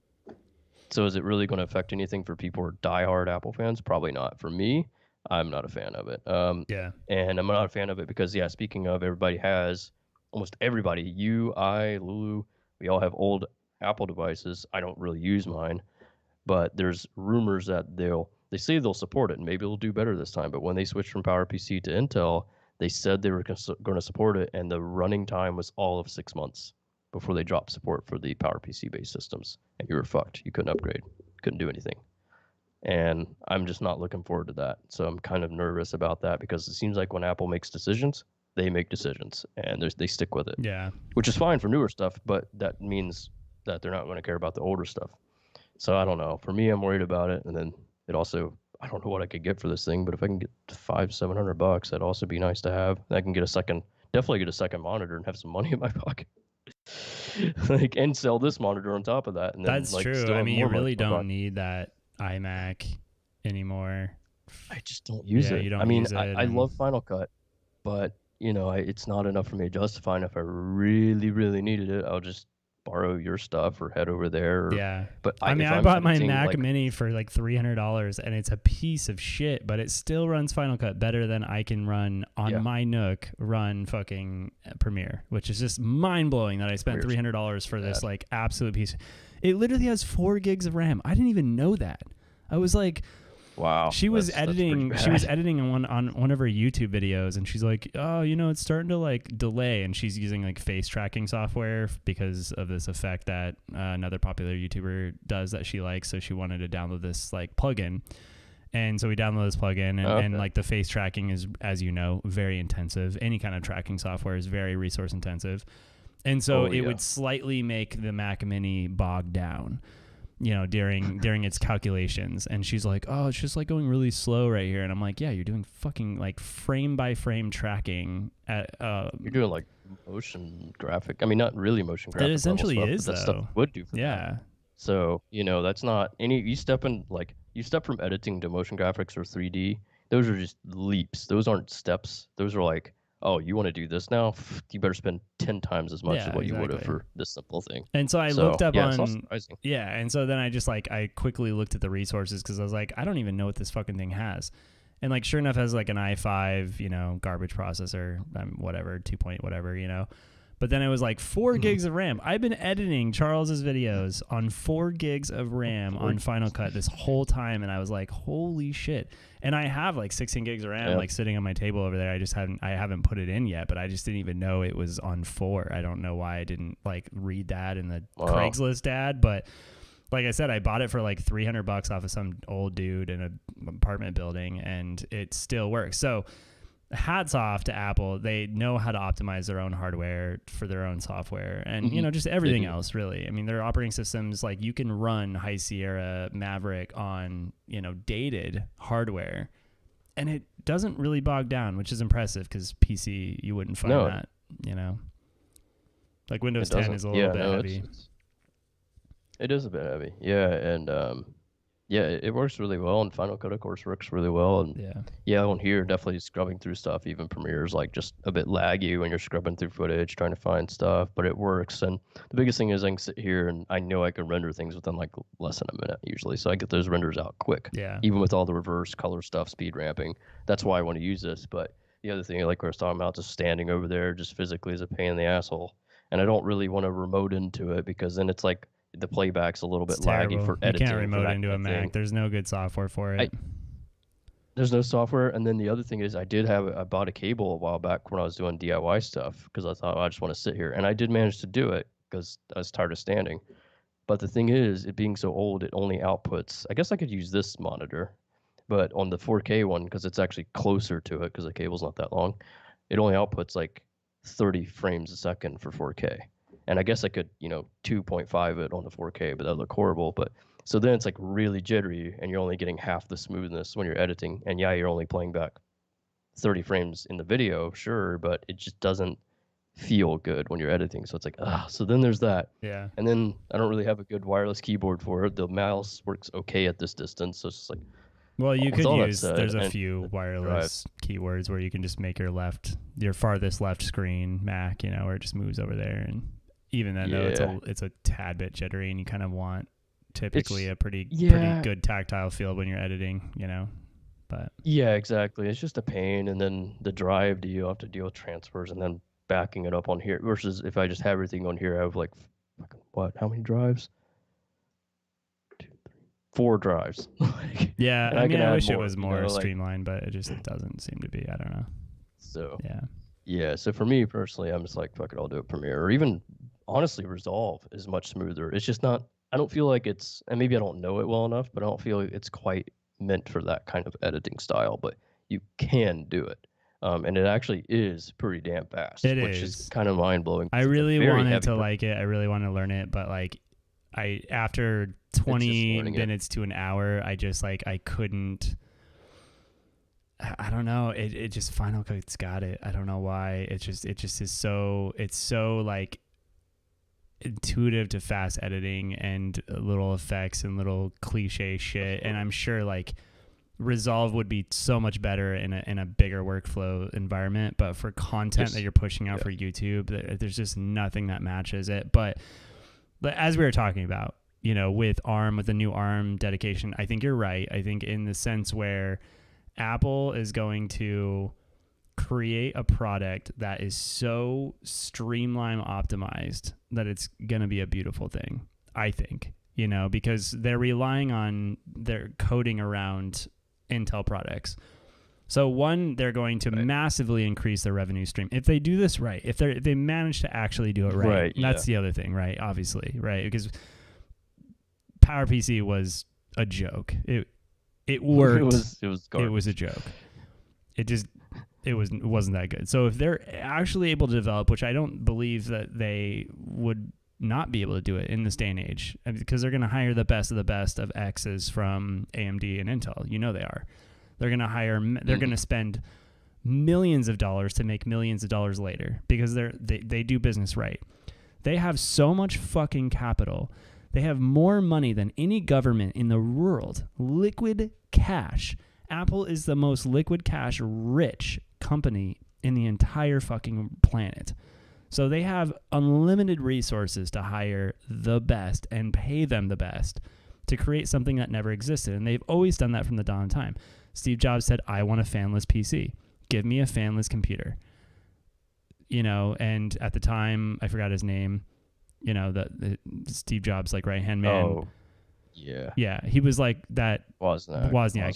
So is it really going to affect anything for people who are diehard Apple fans? Probably not. For me, I'm not a fan of it. And I'm not a fan of it because, speaking of, almost everybody, you, I, Lulu, we all have old Apple devices. I don't really use mine, but there's rumors that they say they'll support it, and maybe it'll do better this time. But when they switched from PowerPC to Intel, they said they were going to support it, and the running time was all of 6 months before they dropped support for the PowerPC-based systems, and you were fucked. You couldn't upgrade, couldn't do anything. And I'm just not looking forward to that. So I'm kind of nervous about that because it seems like when Apple makes decisions, they make decisions and they stick with it. Yeah. Which is fine for newer stuff, but that means that they're not going to care about the older stuff. So I don't know. For me, I'm worried about it. And then it also, I don't know what I could get for this thing, but if I can get $500-700, that'd also be nice to have. And I can definitely get a second monitor and have some money in my pocket. And sell this monitor on top of that. And then, that's true. I mean, you really don't need that iMac anymore. I just don't use it. You don't use it. I love Final Cut, but it's not enough for me to justify. And if I really, really needed it, I'll just borrow your stuff or head over there. But I bought my Mac Mini for like $300, and it's a piece of shit, but it still runs Final Cut better than I can run on my Nook. Run fucking Premiere, which is just mind blowing that I spent $300 for this like absolute piece. It literally has 4 gigs of RAM. I didn't even know that. I was like, Wow. She was editing. She was editing on one of her YouTube videos, and she's like, "Oh, it's starting to like delay." And she's using like face tracking software because of this effect that another popular YouTuber does that she likes. So she wanted to download this like plugin, and so we downloaded this plugin, and like the face tracking is, as you know, very intensive. Any kind of tracking software is very resource intensive, and so it would slightly make the Mac Mini bog down. During its calculations. And she's like, "Oh, it's just like going really slow right here." And I'm like, "Yeah, you're doing fucking like frame by frame tracking at you're doing like motion graphic. I mean, not really motion graphic. It essentially stuff, is but that though. stuff would do for that. So, that's not any you step from editing to motion graphics or 3D. Those are just leaps. Those aren't steps. Those are like, oh, you want to do this now? You better spend 10 times as much as what you would have for this simple thing. And so I looked up on, and so then I just like, I quickly looked at the resources because I was like, I don't even know what this fucking thing has. And like, sure enough, it has like an i5, garbage processor, whatever, 2 point, whatever, But then it was like 4 gigs of RAM. I've been editing Charles's videos on 4 gigs of RAM on Final Cut this whole time, and I was like, holy shit. And I have like 16 gigs of RAM like sitting on my table over there. I haven't put it in yet, but I just didn't even know it was on 4. I don't know why I didn't like read that in the Craigslist ad, but like I said, I bought it for like $300 off of some old dude in an apartment building, and it still works. So hats off to Apple. They know how to optimize their own hardware for their own software and, just everything else really. I mean, their operating systems, like you can run High Sierra Maverick on, dated hardware, and it doesn't really bog down, which is impressive because PC, you wouldn't find that, like Windows 10 is a little bit heavy. It is a bit heavy. Yeah. And, it works really well, and Final Cut, of course, works really well. And on here, definitely scrubbing through stuff. Even Premiere's like just a bit laggy when you're scrubbing through footage, trying to find stuff, but it works. And the biggest thing is I can sit here and I know I can render things within like less than a minute usually, so I get those renders out quick. Yeah. Even with all the reverse color stuff, speed ramping. That's why I want to use this. But the other thing, like we were talking about, just standing over there, just physically is a pain in the asshole. And I don't really want to remote into it because then it's like, the playback's a little bit laggy for editing. You can't remote into a Mac. There's no good software for it. There's no software. And then the other thing is I bought a cable a while back when I was doing DIY stuff because I thought, I just want to sit here. And I did manage to do it because I was tired of standing. But the thing is, it being so old, it only outputs. I guess I could use this monitor, but on the 4K one, because it's actually closer to it because the cable's not that long, it only outputs like 30 frames a second for 4K. And I guess I could, 2.5 it on the 4K, but that would look horrible. But so then it's like really jittery, and you're only getting half the smoothness when you're editing. And you're only playing back 30 frames in the video, sure, but it just doesn't feel good when you're editing. So it's like, so then there's that. Yeah. And then I don't really have a good wireless keyboard for it. The mouse works okay at this distance, so it's just like. Well, you could use. There's a few wireless keywords where you can just make your farthest left screen Mac, where it just moves over there and. Even then, though, it's a tad bit jittery, and you kind of want typically a pretty good tactile feel when you're editing, But yeah, exactly. It's just a pain, and then the drive, you have to deal with transfers, and then backing it up on here. Versus if I just have everything on here, I have like what? How many drives? 2, 3, 4 drives. Yeah, I mean, I wish it was more streamlined, but it just doesn't seem to be. I don't know. So yeah. So for me personally, I'm just like, fuck it, I'll do it Premiere, or even. Honestly, Resolve is much smoother. It's just not, I don't feel like it's, and maybe I don't know it well enough, but I don't feel like it's quite meant for that kind of editing style, but you can do it. And it actually is pretty damn fast, which is kind of mind blowing. I really wanted to like it. I really want to learn it, but like after 20 minutes to an hour, I just like, I couldn't, I don't know. It just Final Cut's got it. I don't know why. It just is so, it's so like, intuitive to fast editing and little effects and little cliche shit, and I'm sure like Resolve would be so much better in a bigger workflow environment, but for content that you're pushing out for YouTube, there's just nothing that matches it. But as we were talking about, with the new ARM dedication, I think you're right. I think in the sense where Apple is going to create a product that is so streamline optimized that it's going to be a beautiful thing, I think, because they're relying on their coding around Intel products. So one, they're going to massively increase their revenue stream if they do this right. If they manage to actually do it right, that's the other thing, right? Obviously, right? Because PowerPC was a joke. It worked. It was a joke. It wasn't that good. So if they're actually able to develop, which I don't believe that they would not be able to do it in this day and age, because they're going to hire the best of the best of X's from AMD and Intel. You know they are. They're going to hire. They're going to spend millions of dollars to make millions of dollars later because they do business right. They have so much fucking capital. They have more money than any government in the world. Liquid cash. Apple is the most liquid cash rich company in the entire fucking planet. So they have unlimited resources to hire the best and pay them the best to create something that never existed. And they've always done that from the dawn of time. Steve Jobs said, I want a fanless PC. Give me a fanless computer. You know, and at the time, I forgot his name, you know, the Steve Jobs, like, right-hand man. Oh, yeah. Yeah, he was like that. Wozniak.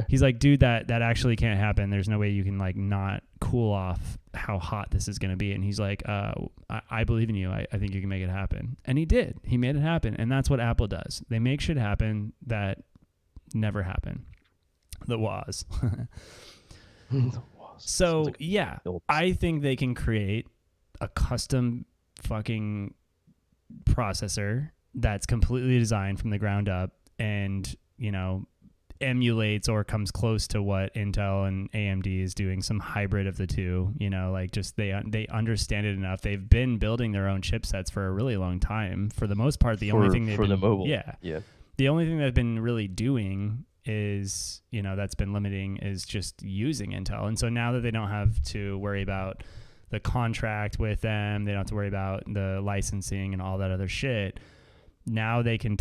He's like, dude, that actually can't happen. There's no way you can, like, not cool off how hot this is going to be. And he's like, I believe in you. I think you can make it happen. And he did. He made it happen. And that's what Apple does. They make shit happen that never happened. The Woz. So, like, yeah, I think they can create a custom fucking processor that's completely designed from the ground up and, you know, emulates or comes close to what Intel and AMD is doing, some hybrid of the two, you know, like just they understand it enough. They've been building their own chipsets for a really long time. For the most part, the only thing they've been, the mobile. Yeah. The only thing they've been really doing is, you know, that's been limiting is just using Intel. And so now that they don't have to worry about the contract with them, they don't have to worry about the licensing and all that other shit. Now they can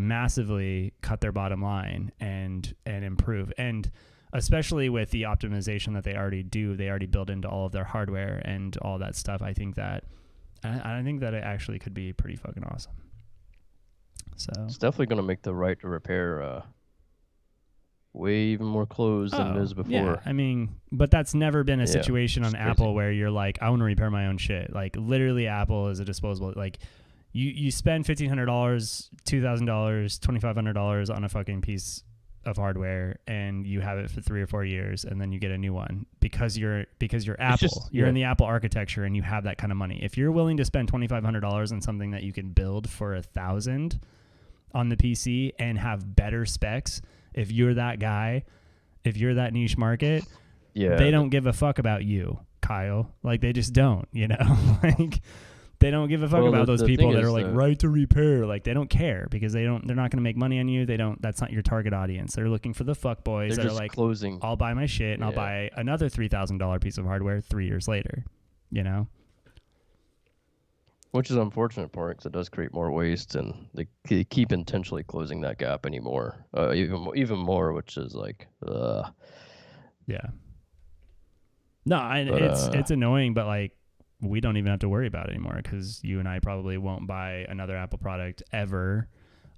massively cut their bottom line and improve. And especially with the optimization that they already do, they already build into all of their hardware and all that stuff. I think that it actually could be pretty fucking awesome. So it's definitely going to make the right to repair way even more closed than it is before. Yeah, I mean, but that's never been a situation on Apple where you're like, I want to repair my own shit. Like, literally, Apple is a disposable. Like, you spend $1,500, $2,000, $2,500 on a fucking piece of hardware, and you have it for 3 or 4 years, and then you get a new one because you're Apple. You're in the Apple architecture, and you have that kind of money. If you're willing to spend $2,500 on something that you can build for $1,000 on the PC and have better specs, if you're that guy, if you're that niche market, they don't give a fuck about you, Kyle. Like, they just don't, you know? Like, they don't give a fuck about those people that are like, right to repair. Like, they don't care because they're not going to make money on you. That's not your target audience. They're looking for the fuck boys that are like, I'll buy my shit and I'll buy another $3,000 piece of hardware 3 years later, you know? Which is an unfortunate part because it does create more waste, and they keep intentionally closing that gap anymore, even more, which is like, yeah. No, it's annoying, but like, we don't even have to worry about it anymore because you and I probably won't buy another Apple product ever.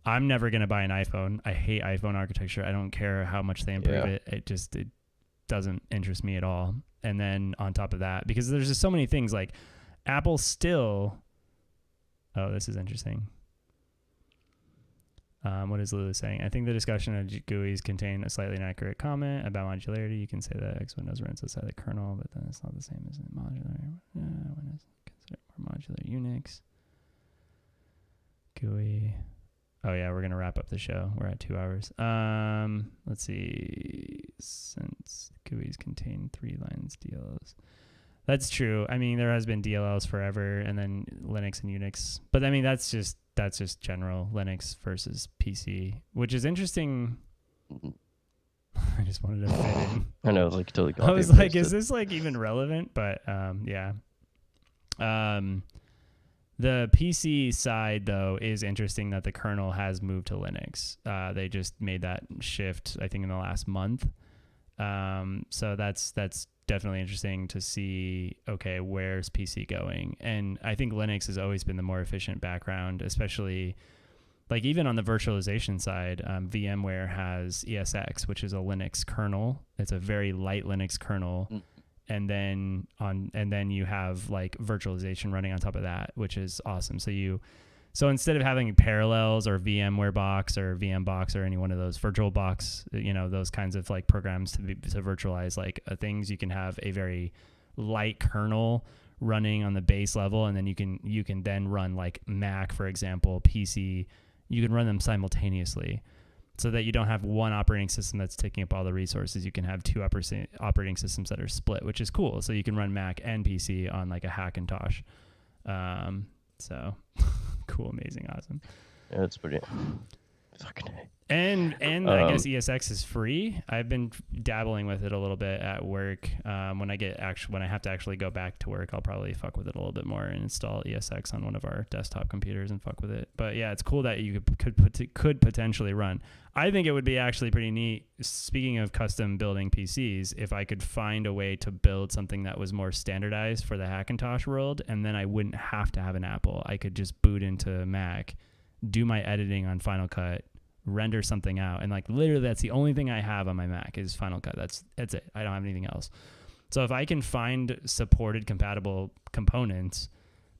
I'm never gonna buy an iPhone. I hate iPhone architecture. I don't care how much they improve it. It doesn't interest me at all. And then on top of that, because there's just so many things like Apple still. Oh, this is interesting. What is Lulu saying? I think the discussion of GUIs contain a slightly inaccurate comment about modularity. You can say that X Windows runs outside the kernel, but then it's not the same as modular. Windows consider more modular Unix. GUI. Oh yeah, we're gonna wrap up the show. We're at 2 hours. Let's see. Since GUIs contain 3 lines DLLs. That's true. I mean, there has been DLLs forever, and then Linux and Unix. But I mean, that's just general Linux versus PC, which is interesting. I just wanted to fit in. I know, like totally. I was like, is this like even relevant? But yeah. The PC side though is interesting that the kernel has moved to Linux. They just made that shift, I think, in the last month. So that's definitely interesting to see, okay, where's PC going? And I think Linux has always been the more efficient background, especially like even on the virtualization side, VMware has ESX, which is a Linux kernel. It's a very light Linux kernel. And then you have like virtualization running on top of that, which is awesome. So instead of having Parallels or VMware Box or VMbox or any one of those virtual box, those kinds of like programs to virtualize like things, you can have a very light kernel running on the base level, and then you can then run like Mac, for example, PC. You can run them simultaneously, so that you don't have one operating system that's taking up all the resources. You can have two operating systems that are split, which is cool. So you can run Mac and PC on like a Hackintosh. So cool, amazing, awesome. Yeah, it's pretty fucking. And I guess ESX is free. I've been dabbling with it a little bit at work. When I have to actually go back to work, I'll probably fuck with it a little bit more and install ESX on one of our desktop computers and fuck with it. But yeah, it's cool that you could potentially run. I think it would be actually pretty neat. Speaking of custom building PCs, if I could find a way to build something that was more standardized for the Hackintosh world, and then I wouldn't have to have an Apple. I could just boot into Mac, do my editing on Final Cut, render something out, and like literally that's the only thing I have on my Mac is Final Cut. That's it. I don't have anything else. So if I can find supported compatible components,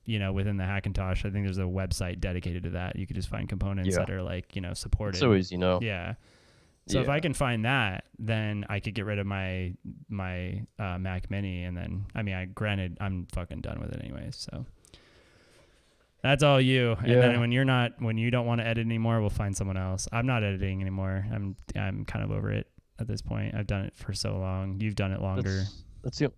within the Hackintosh, I think there's a website dedicated to that. You could just find components that are like, supported. So easy, Yeah. So if I can find that, then I could get rid of my Mac Mini, and then granted I'm fucking done with it anyways. So that's all you. And then when you don't want to edit anymore, we'll find someone else. I'm not editing anymore. I'm kind of over it at this point. I've done it for so long. You've done it longer. That's the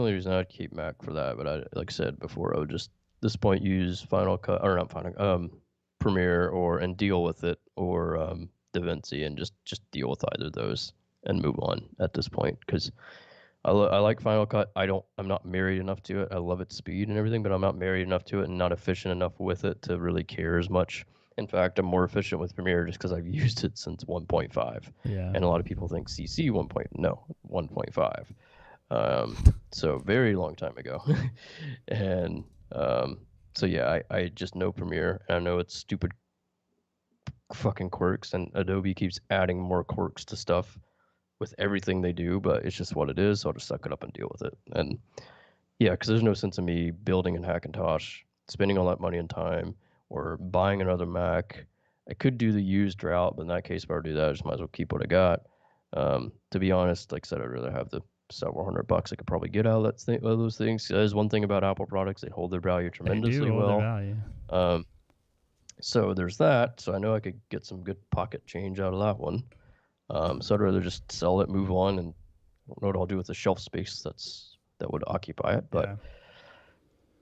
only reason I'd keep Mac for that. But like I said before, I would just at this point use Final Cut or not Premiere and deal with it, or DaVinci, and just deal with either of those and move on at this point, because I like Final Cut. I'm not married enough to it. I love its speed and everything, but I'm not married enough to it and not efficient enough with it to really care as much. In fact, I'm more efficient with Premiere just because I've used it since 1.5. Yeah. And a lot of people think CC 1.5. So very long time ago. And so yeah, I just know Premiere, and I know it's stupid fucking quirks, and Adobe keeps adding more quirks to stuff with everything they do, but it's just what it is, so I'll just suck it up and deal with it. And yeah, because there's no sense in me building in Hackintosh, spending all that money and time, or buying another Mac. I could do the used route, but in that case, if I were to do that, I just might as well keep what I got. To be honest, like I said, I'd rather have the several $100 I could probably get out of those things. There's one thing about Apple products, they hold their value tremendously they do well. Hold their value. So there's that. So I know I could get some good pocket change out of that one. So I'd rather just sell it, move on, and I don't know what I'll do with the shelf space that would occupy it. But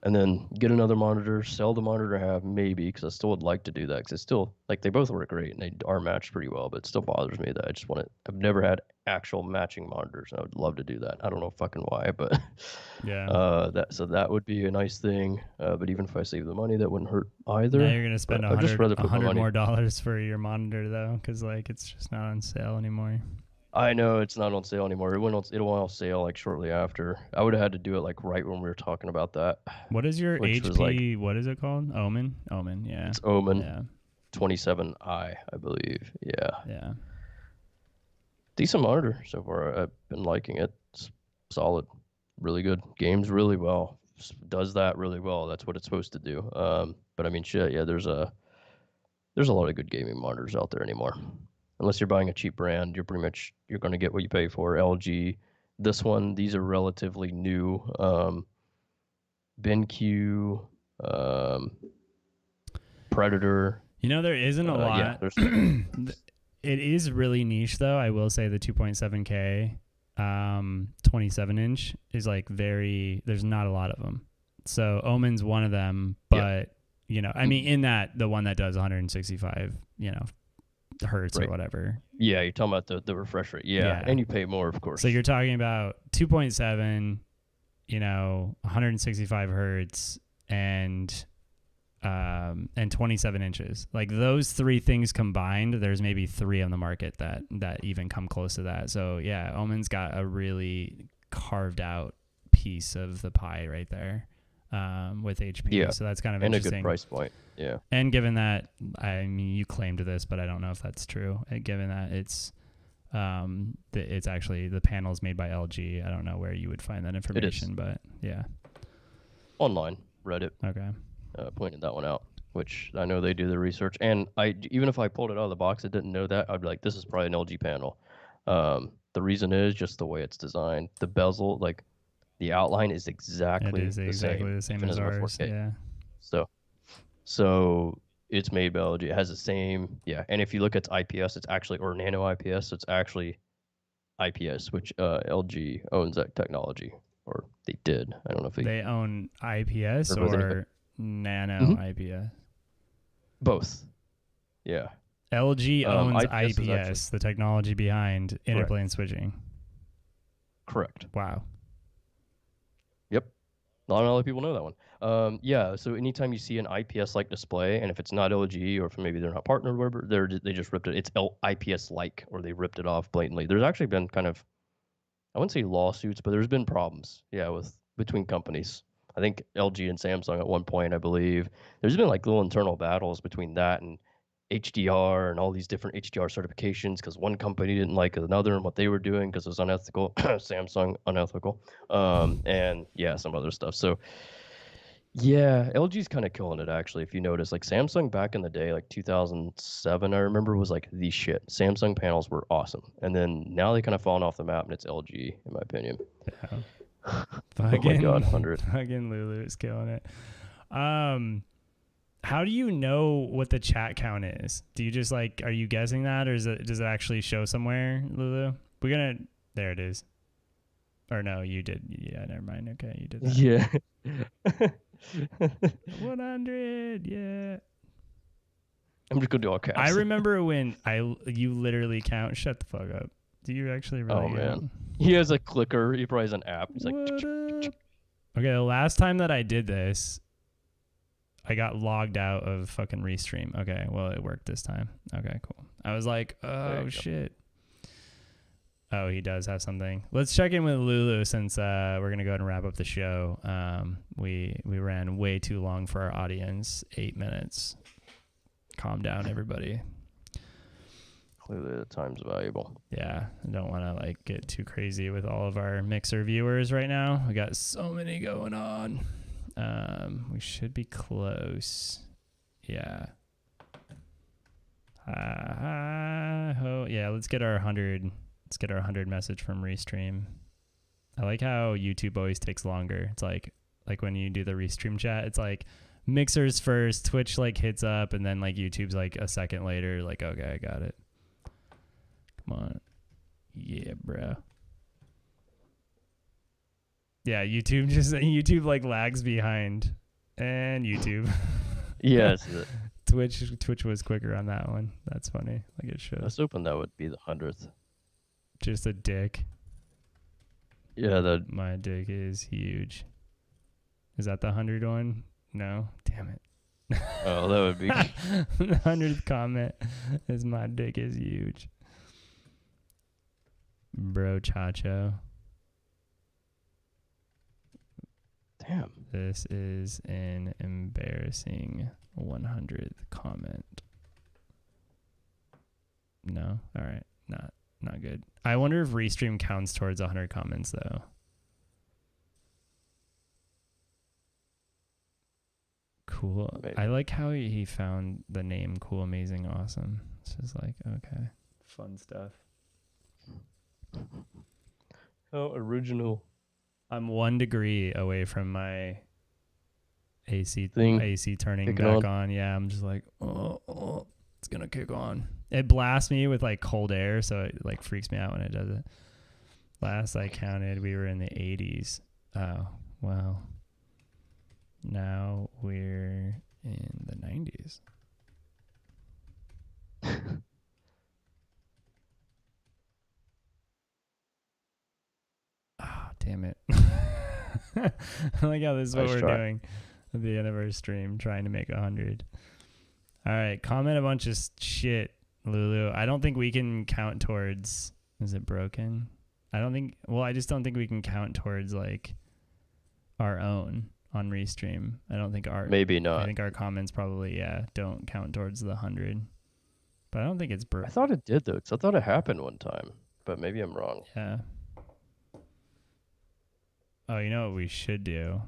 and then get another monitor, sell the monitor I have, maybe, because I still would like to do that, because it's still, like, they both work great and they are matched pretty well, but it still bothers me that I just want to, I've never had actual matching monitors, and I would love to do that. I don't know fucking why, but so that would be a nice thing. But even if I save the money, that wouldn't hurt either. Now you're gonna spend $100 more dollars for your monitor though, because like it's just not on sale anymore. I know it's not on sale anymore. It went on sale like shortly after. I would have had to do it like right when we were talking about that. What is your HP? What is it called? Omen. Yeah. It's Omen. Yeah. 27i, I believe. Yeah. Yeah. Decent monitor so far. I've been liking it. It's solid. Really good. Games really well. Does that really well. That's what it's supposed to do. But I mean, shit. Yeah. There's a lot of good gaming monitors out there anymore. Unless you're buying a cheap brand, you're going to get what you pay for. LG, these are relatively new. BenQ, Predator. There isn't a lot. Yeah, it is really niche though. I will say the 2.7K 27-inch is like there's not a lot of them. So Omen's one of them, but I mean in that the one that does 165, hertz or whatever. Yeah, you're talking about the refresh rate. Yeah, and you pay more, of course. So you're talking about 2.7, 165 hertz and 27 inches. Like those three things combined, there's maybe 3 on the market that even come close to that. So yeah, Omen's got a really carved out piece of the pie right there. with HP. Yeah. So that's kind of and interesting. a good price point. Yeah. And given that, I mean, you claimed this, but I don't know if that's true. Given that it's actually the panels made by LG. I don't know where you would find that information, but yeah. Online, Reddit. Okay. Pointed that one out, which I know they do the research. And even if I pulled it out of the box, I didn't know that, I'd be like, this is probably an LG panel. The reason is just the way it's designed. The bezel, like the outline is exactly the same as ours. 4K. Yeah. So it's made by LG. It has the same, yeah. And if you look at IPS, it's actually, or nano IPS, so it's actually IPS, which LG owns that technology, or they did. I don't know if they own IPS or nano IPS. Both. Yeah. LG owns IPS, IPS, the technology behind interplane switching. Correct. Wow. Yep. Not a lot of people know that one. Yeah, so anytime you see an IPS-like display, and if it's not LG, or if maybe they're not partnered or whatever, they just ripped it. It's IPS-like, or they ripped it off blatantly. There's actually been kind of, I wouldn't say lawsuits, but there's been problems, between companies. I think LG and Samsung at one point, I believe. There's been like little internal battles between that and HDR and all these different HDR certifications, because one company didn't like another and what they were doing because it was unethical. Samsung, unethical. And yeah, some other stuff. So yeah, LG's kind of killing it, actually. If you notice, like Samsung back in the day, like 2007, I remember, was like the shit. Samsung panels were awesome. And then now they kind of fallen off the map, and it's LG, in my opinion. Yeah. Oh my God, 100. Fucking Lulu is killing it. How do you know what the chat count is? Do you just like, are you guessing that, or does it actually show somewhere, Lulu? There it is. Or no, you did. Yeah, never mind. Okay, you did that. Yeah. 100, yeah. I'm just gonna do all caps. I remember when you literally count. Shut the fuck up. Do you actually really? Oh man, he has a clicker. He probably has an app. He's like, okay. The last time that I did this, I got logged out of fucking Restream. Okay, well it worked this time. Okay, cool. I was like, oh shit. Oh, he does have something. Let's check in with Lulu since we're gonna go ahead and wrap up the show. We ran way too long for our audience. 8 minutes. Calm down, everybody. Clearly, the time's valuable. Yeah, I don't want to like get too crazy with all of our Mixer viewers right now. We got so many going on. We should be close. Yeah. Yeah. Let's get our 100. Let's get our 100 message from Restream. I like how YouTube always takes longer. It's like when you do the Restream chat, it's like Mixer's first, Twitch like hits up, and then like YouTube's like a second later. Like, okay, I got it. Come on. Yeah, bro. Yeah, YouTube like lags behind. And YouTube. Yes. Twitch was quicker on that one. That's funny. Like it shows. I was hoping that would be the 100th. Just a dick. Yeah, my dick is huge. Is that the 100 one? No? Damn it. Oh, that would be the 100th comment is my dick is huge. Bro Chacho. Damn. This is an embarrassing 100th comment. No? Alright. Not good. I wonder if Restream counts towards 100 comments though. Cool. Maybe. I like how he found the name Cool, Amazing, Awesome. It's just like, okay. Fun stuff. How original. I'm 1 degree away from my AC turning back on. Yeah, I'm just like, oh, it's going to kick on. It blasts me with like cold air, so it like freaks me out when it does it. Last I counted, we were in the 80s. Oh, well. Now we're in the 90s. Oh, damn it. I like how this is what we're doing at the end of our stream, trying to make 100. All right, comment a bunch of shit, Lulu. I don't think we can count towards... Is it broken? I just don't think we can count towards, like, our own. on Restream. I don't think our maybe not. I think our comments probably don't count towards the 100. But I don't think it's I thought it did though, because I thought it happened one time, but maybe I'm wrong. Yeah. Oh, you know what we should do?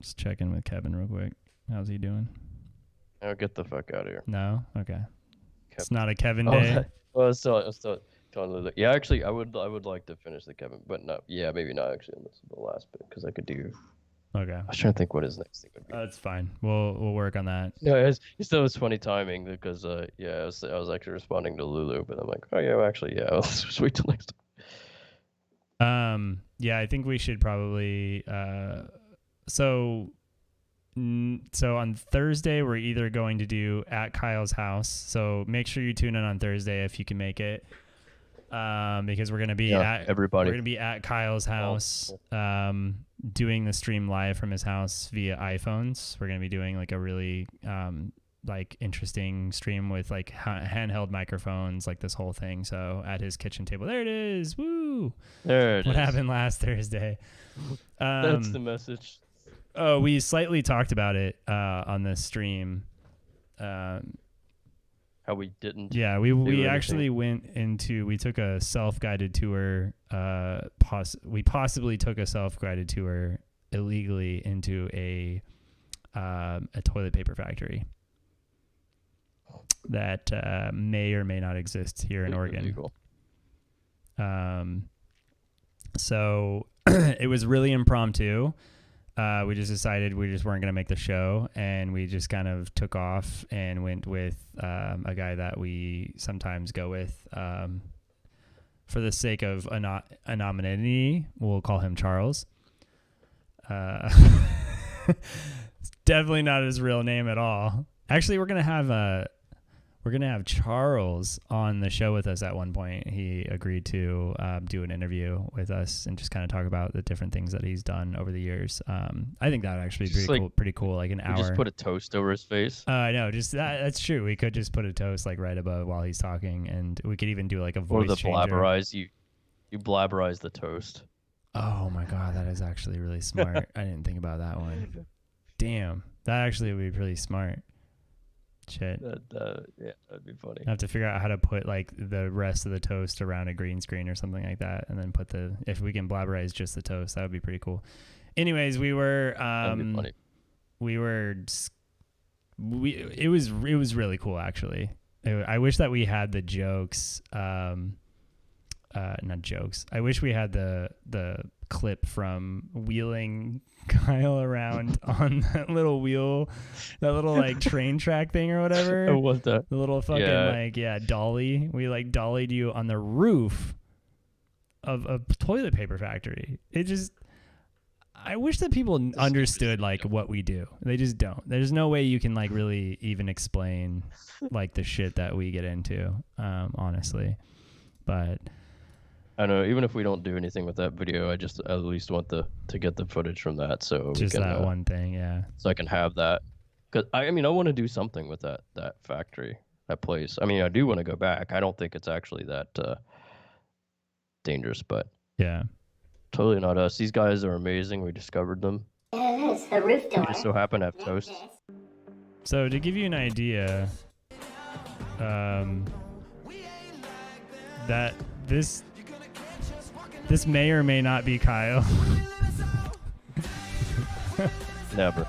Just check in with Kevin real quick. How's he doing? Oh, get the fuck out of here. No? Okay. Kevin. It's not a Kevin day. Well, I was still telling Lulu. Yeah, actually, I would like to finish the Kevin, but no. Yeah, maybe not actually on the last bit, because I could do. Okay. I was trying to think what his next thing would be. That's fine. We'll work on that. No, it still was funny timing because I was actually responding to Lulu, but I'm like, oh yeah, well, actually, yeah, let's just wait till next time. Yeah, I think we should probably. So on Thursday we're either going to do at Kyle's house. So make sure you tune in on Thursday if you can make it. Because we're gonna be We're gonna be at Kyle's house. Doing the stream live from his house via iPhones. We're going to be doing like a really like interesting stream with like handheld microphones, like this whole thing. So at his kitchen table, there it is. Woo! There it is. What happened last Thursday? That's the message. Oh, we slightly talked about it on this stream. How we didn't. Yeah, we actually we took a self-guided tour. We possibly took a self-guided tour illegally into a toilet paper factory that may or may not exist here in Oregon. Illegal. So it was really impromptu. We just decided we just weren't going to make the show, and we just kind of took off and went with a guy that we sometimes go with. For the sake of anonymity, we'll call him Charles. It's definitely not his real name at all. Actually, we're gonna have Charles on the show with us at one point. He agreed to do an interview with us and just kind of talk about the different things that he's done over the years. I think that would actually be pretty cool. Like an hour. Just put a toast over his face. I know, just that's true. We could just put a toast like right above while he's talking, and we could even do like a voice changer. Or the blabberize. You blabberize the toast. Oh my god, that is actually really smart. I didn't think about that one. Damn, that actually would be pretty smart. Shit. Yeah, that'd be funny. I have to figure out how to put like the rest of the toast around a green screen or something like that, and then if we can blabberize just the toast, that would be pretty cool. Anyways, it was really cool actually. I wish that we had the jokes. Not jokes. I wish we had the clip from wheeling Kyle around on that little wheel, that little like train track thing or whatever. I want that. The little fucking dolly. We like dollied you on the roof of a toilet paper factory. I wish that people understood like what we do. They just don't. There's no way you can like really even explain like the shit that we get into, honestly. But I don't know. Even if we don't do anything with that video, I just at least want to get the footage from that, so just we can, that one thing, yeah. So I can have that, because I want to do something with that factory, that place. I mean, I do want to go back. I don't think it's actually that dangerous, but yeah, totally not us. These guys are amazing. We discovered them. It's the roof door. We just so happen to have toast. So to give you an idea, that this may or may not be Kyle. Never.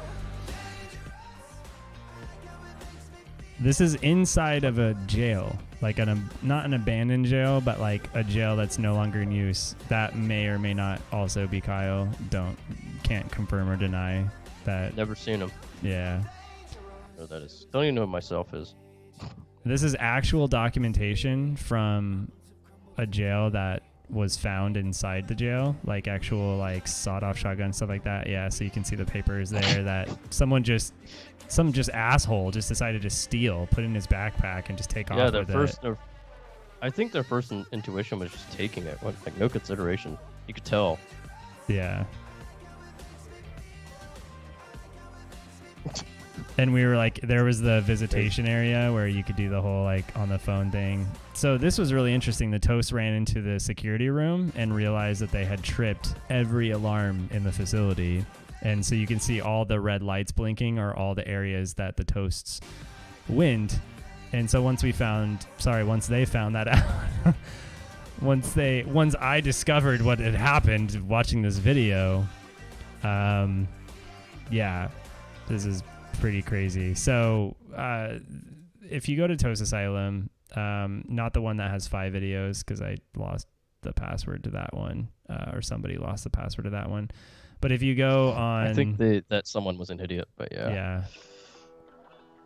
This is inside of a jail, like not an abandoned jail, but like a jail that's no longer in use. That may or may not also be Kyle. Can't confirm or deny that. Never seen him. Yeah. Or that is. Don't even know what myself is. This is actual documentation from a jail that was found inside the jail, like actual like sawed-off shotgun, stuff like that. Yeah, so you can see the papers there that some asshole just decided to steal, put in his backpack, and just take off with it. I think their first intuition was just taking it, like no consideration. You could tell. Yeah. And we were like, there was the visitation area where you could do the whole like on the phone thing. So this was really interesting. The toast ran into the security room and realized that they had tripped every alarm in the facility. And so you can see all the red lights blinking are all the areas that the toasts wind. And so once they found that out, once I discovered what had happened watching this video, yeah, this is pretty crazy. So if you go to Toast Asylum, not the one that has 5 videos, because I lost the password to that one, or somebody lost the password to that one. But if you go on, I think that someone was an idiot, but yeah. Yeah.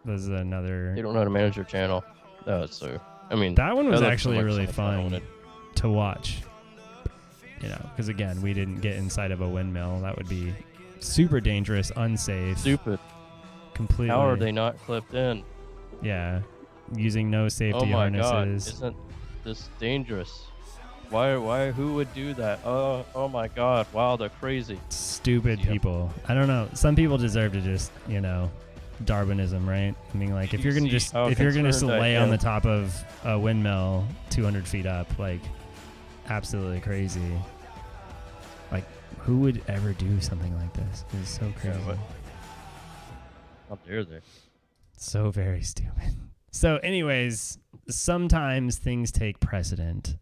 This is another. They don't know how to manage their channel. So I mean, that one was actually really fun to watch. You know, because again, we didn't get inside of a windmill. That would be super dangerous, unsafe. Stupid. Completely. How are they not clipped in? Yeah. Using no safety harnesses. God, isn't this dangerous? Why? Who would do that? Oh my God! Wow, they're crazy. Stupid people. I don't know. Some people deserve to just, you know, Darwinism, right? I mean, like, if you're gonna just lay on the top of a windmill 200 feet up, like, absolutely crazy. Like, who would ever do something like this? It's so crazy. Yeah, how dare they? So very stupid. So, anyways, sometimes things take precedent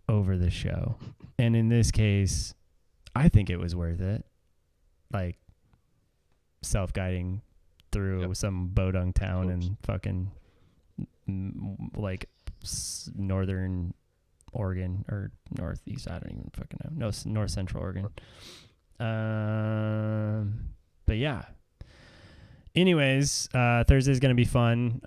over the show, and in this case, I think it was worth it. Like, self-guiding through some bodung town in fucking like northern Oregon or northeast. I don't even fucking know. No, north central Oregon. But yeah. Anyways, Thursday's gonna be fun.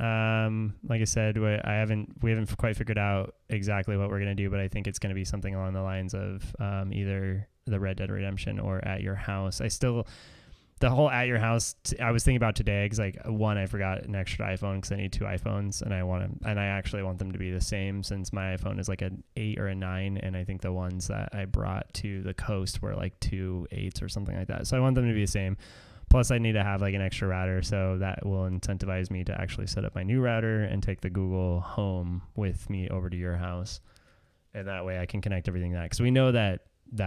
Like I said, we haven't quite figured out exactly what we're gonna do, but I think it's gonna be something along the lines of either the Red Dead Redemption or At Your House. The whole At Your House, I was thinking about today because, like, one, I forgot an extra iPhone because I need 2 iPhones, and I actually want them to be the same since my iPhone is like an 8 or a 9, and I think the ones that I brought to the coast were like 2 8s or something like that. So I want them to be the same. Plus, I need to have like an extra router, so that will incentivize me to actually set up my new router and take the Google Home with me over to your house, and that way I can connect everything that, because we know that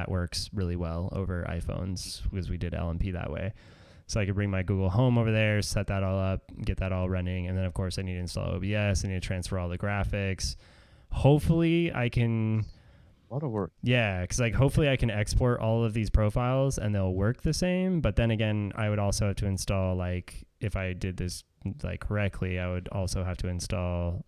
works really well over iPhones because we did LMP that way. So I could bring my Google Home over there, set that all up, get that all running. And then, of course, I need to install OBS. I need to transfer all the graphics. Hopefully I can... A lot of work. Yeah, because, like, hopefully I can export all of these profiles and they'll work the same. But then again, I would also have to install, like, if I did this, like, correctly, I would also have to install...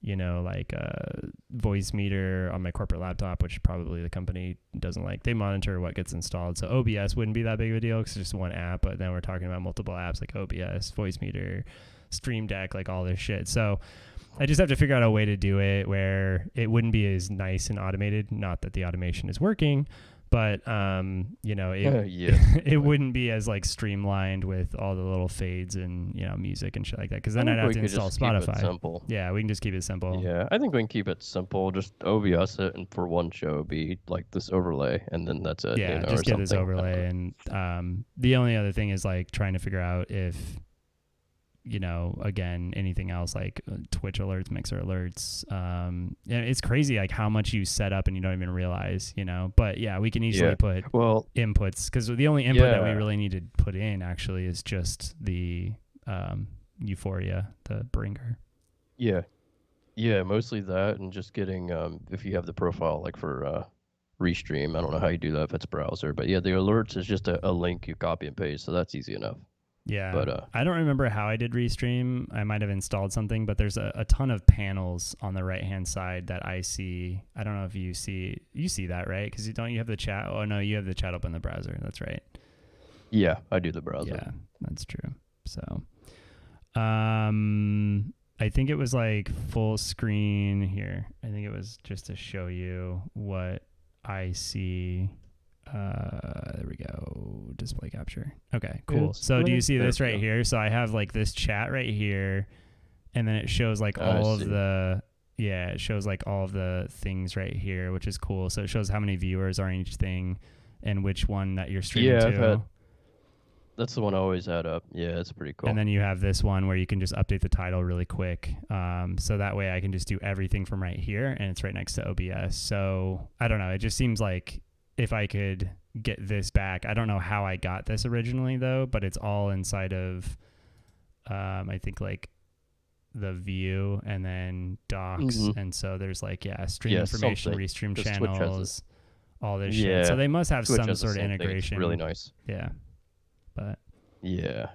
you know, like a voice meter on my corporate laptop, which probably the company doesn't like. They monitor what gets installed. So OBS wouldn't be that big of a deal because it's just one app, but then we're talking about multiple apps like OBS, voice meter, Stream Deck, like all this shit. So I just have to figure out a way to do it where it wouldn't be as nice and automated. Not that the automation is working, but, you know, it wouldn't be as like streamlined with all the little fades and, you know, music and shit like that. Because then I'd have to install Spotify. Simple. Yeah, we can just keep it simple. Yeah, I think we can keep it simple. Just OBS it, and for one show be like this overlay, and then that's it. Yeah, you know, just get this overlay. And the only other thing is like trying to figure out if, you know, again, anything else like Twitch alerts, Mixer alerts. It's crazy like how much you set up and you don't even realize, you know. But yeah, we can easily put inputs, because the only input that we really need to put in actually is just the Euphoria, the bringer. Yeah, mostly that, and just getting if you have the profile like for Restream. I don't know how you do that if it's browser, but yeah, the alerts is just a link you copy and paste, so that's easy enough. Yeah, but I don't remember how I did Restream. I might have installed something, but there's a ton of panels on the right-hand side that I see. I don't know if you see that, right? Because you have the chat. Oh, no, you have the chat up in the browser. That's right. Yeah, I do the browser. Yeah, that's true. So, I think it was like full screen here. I think it was just to show you what I see. There we go. Display capture. Okay, cool. Yes, so do you see this right here? So I have like this chat right here, and then it shows like all of the, it shows like all of the things right here, which is cool. So it shows how many viewers are in each thing and which one that you're streaming to. That's the one I always add up. Yeah, it's pretty cool. And then you have this one where you can just update the title really quick. So that way I can just do everything from right here, and it's right next to OBS. So I don't know. It just seems like if I could get this back. I don't know how I got this originally though, but it's all inside of I think like the view and then docs, and so there's like stream information, restream channels, all this shit. So they must have Twitch some sort of integration. It's really nice. Yeah, but yeah,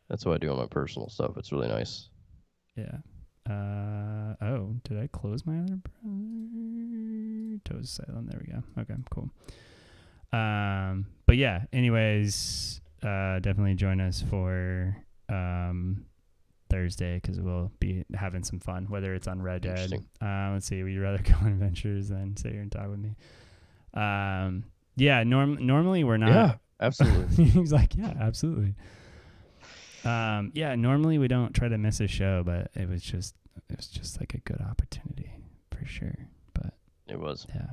that's what I do on my personal stuff. It's really nice. Yeah. Oh, did I close my other browser? Toes silent. There we go. Okay, cool. But yeah, anyways, definitely join us for Thursday, because we'll be having some fun, whether it's on Red Dead. Let's see, would you rather go on adventures than sit here and talk with me? Yeah, normally we're not. Yeah, absolutely. He's like, yeah, absolutely. Yeah, normally we don't try to miss a show, but it was just like a good opportunity for sure. But it was. Yeah.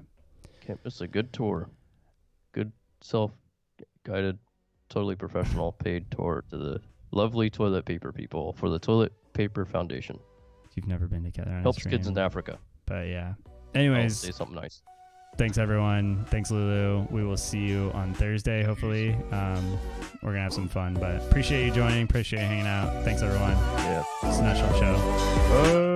Can't miss a good tour. Good self-guided, totally professional paid tour to the lovely toilet paper people for the Toilet Paper Foundation. You've never been together on Helps kids in Africa. But yeah. Anyways, say something nice. Thanks everyone. Thanks Lulu. We will see you on Thursday. Hopefully, we're gonna have some fun. But appreciate you joining. Appreciate you hanging out. Thanks everyone. Yeah. It's a nutshell show.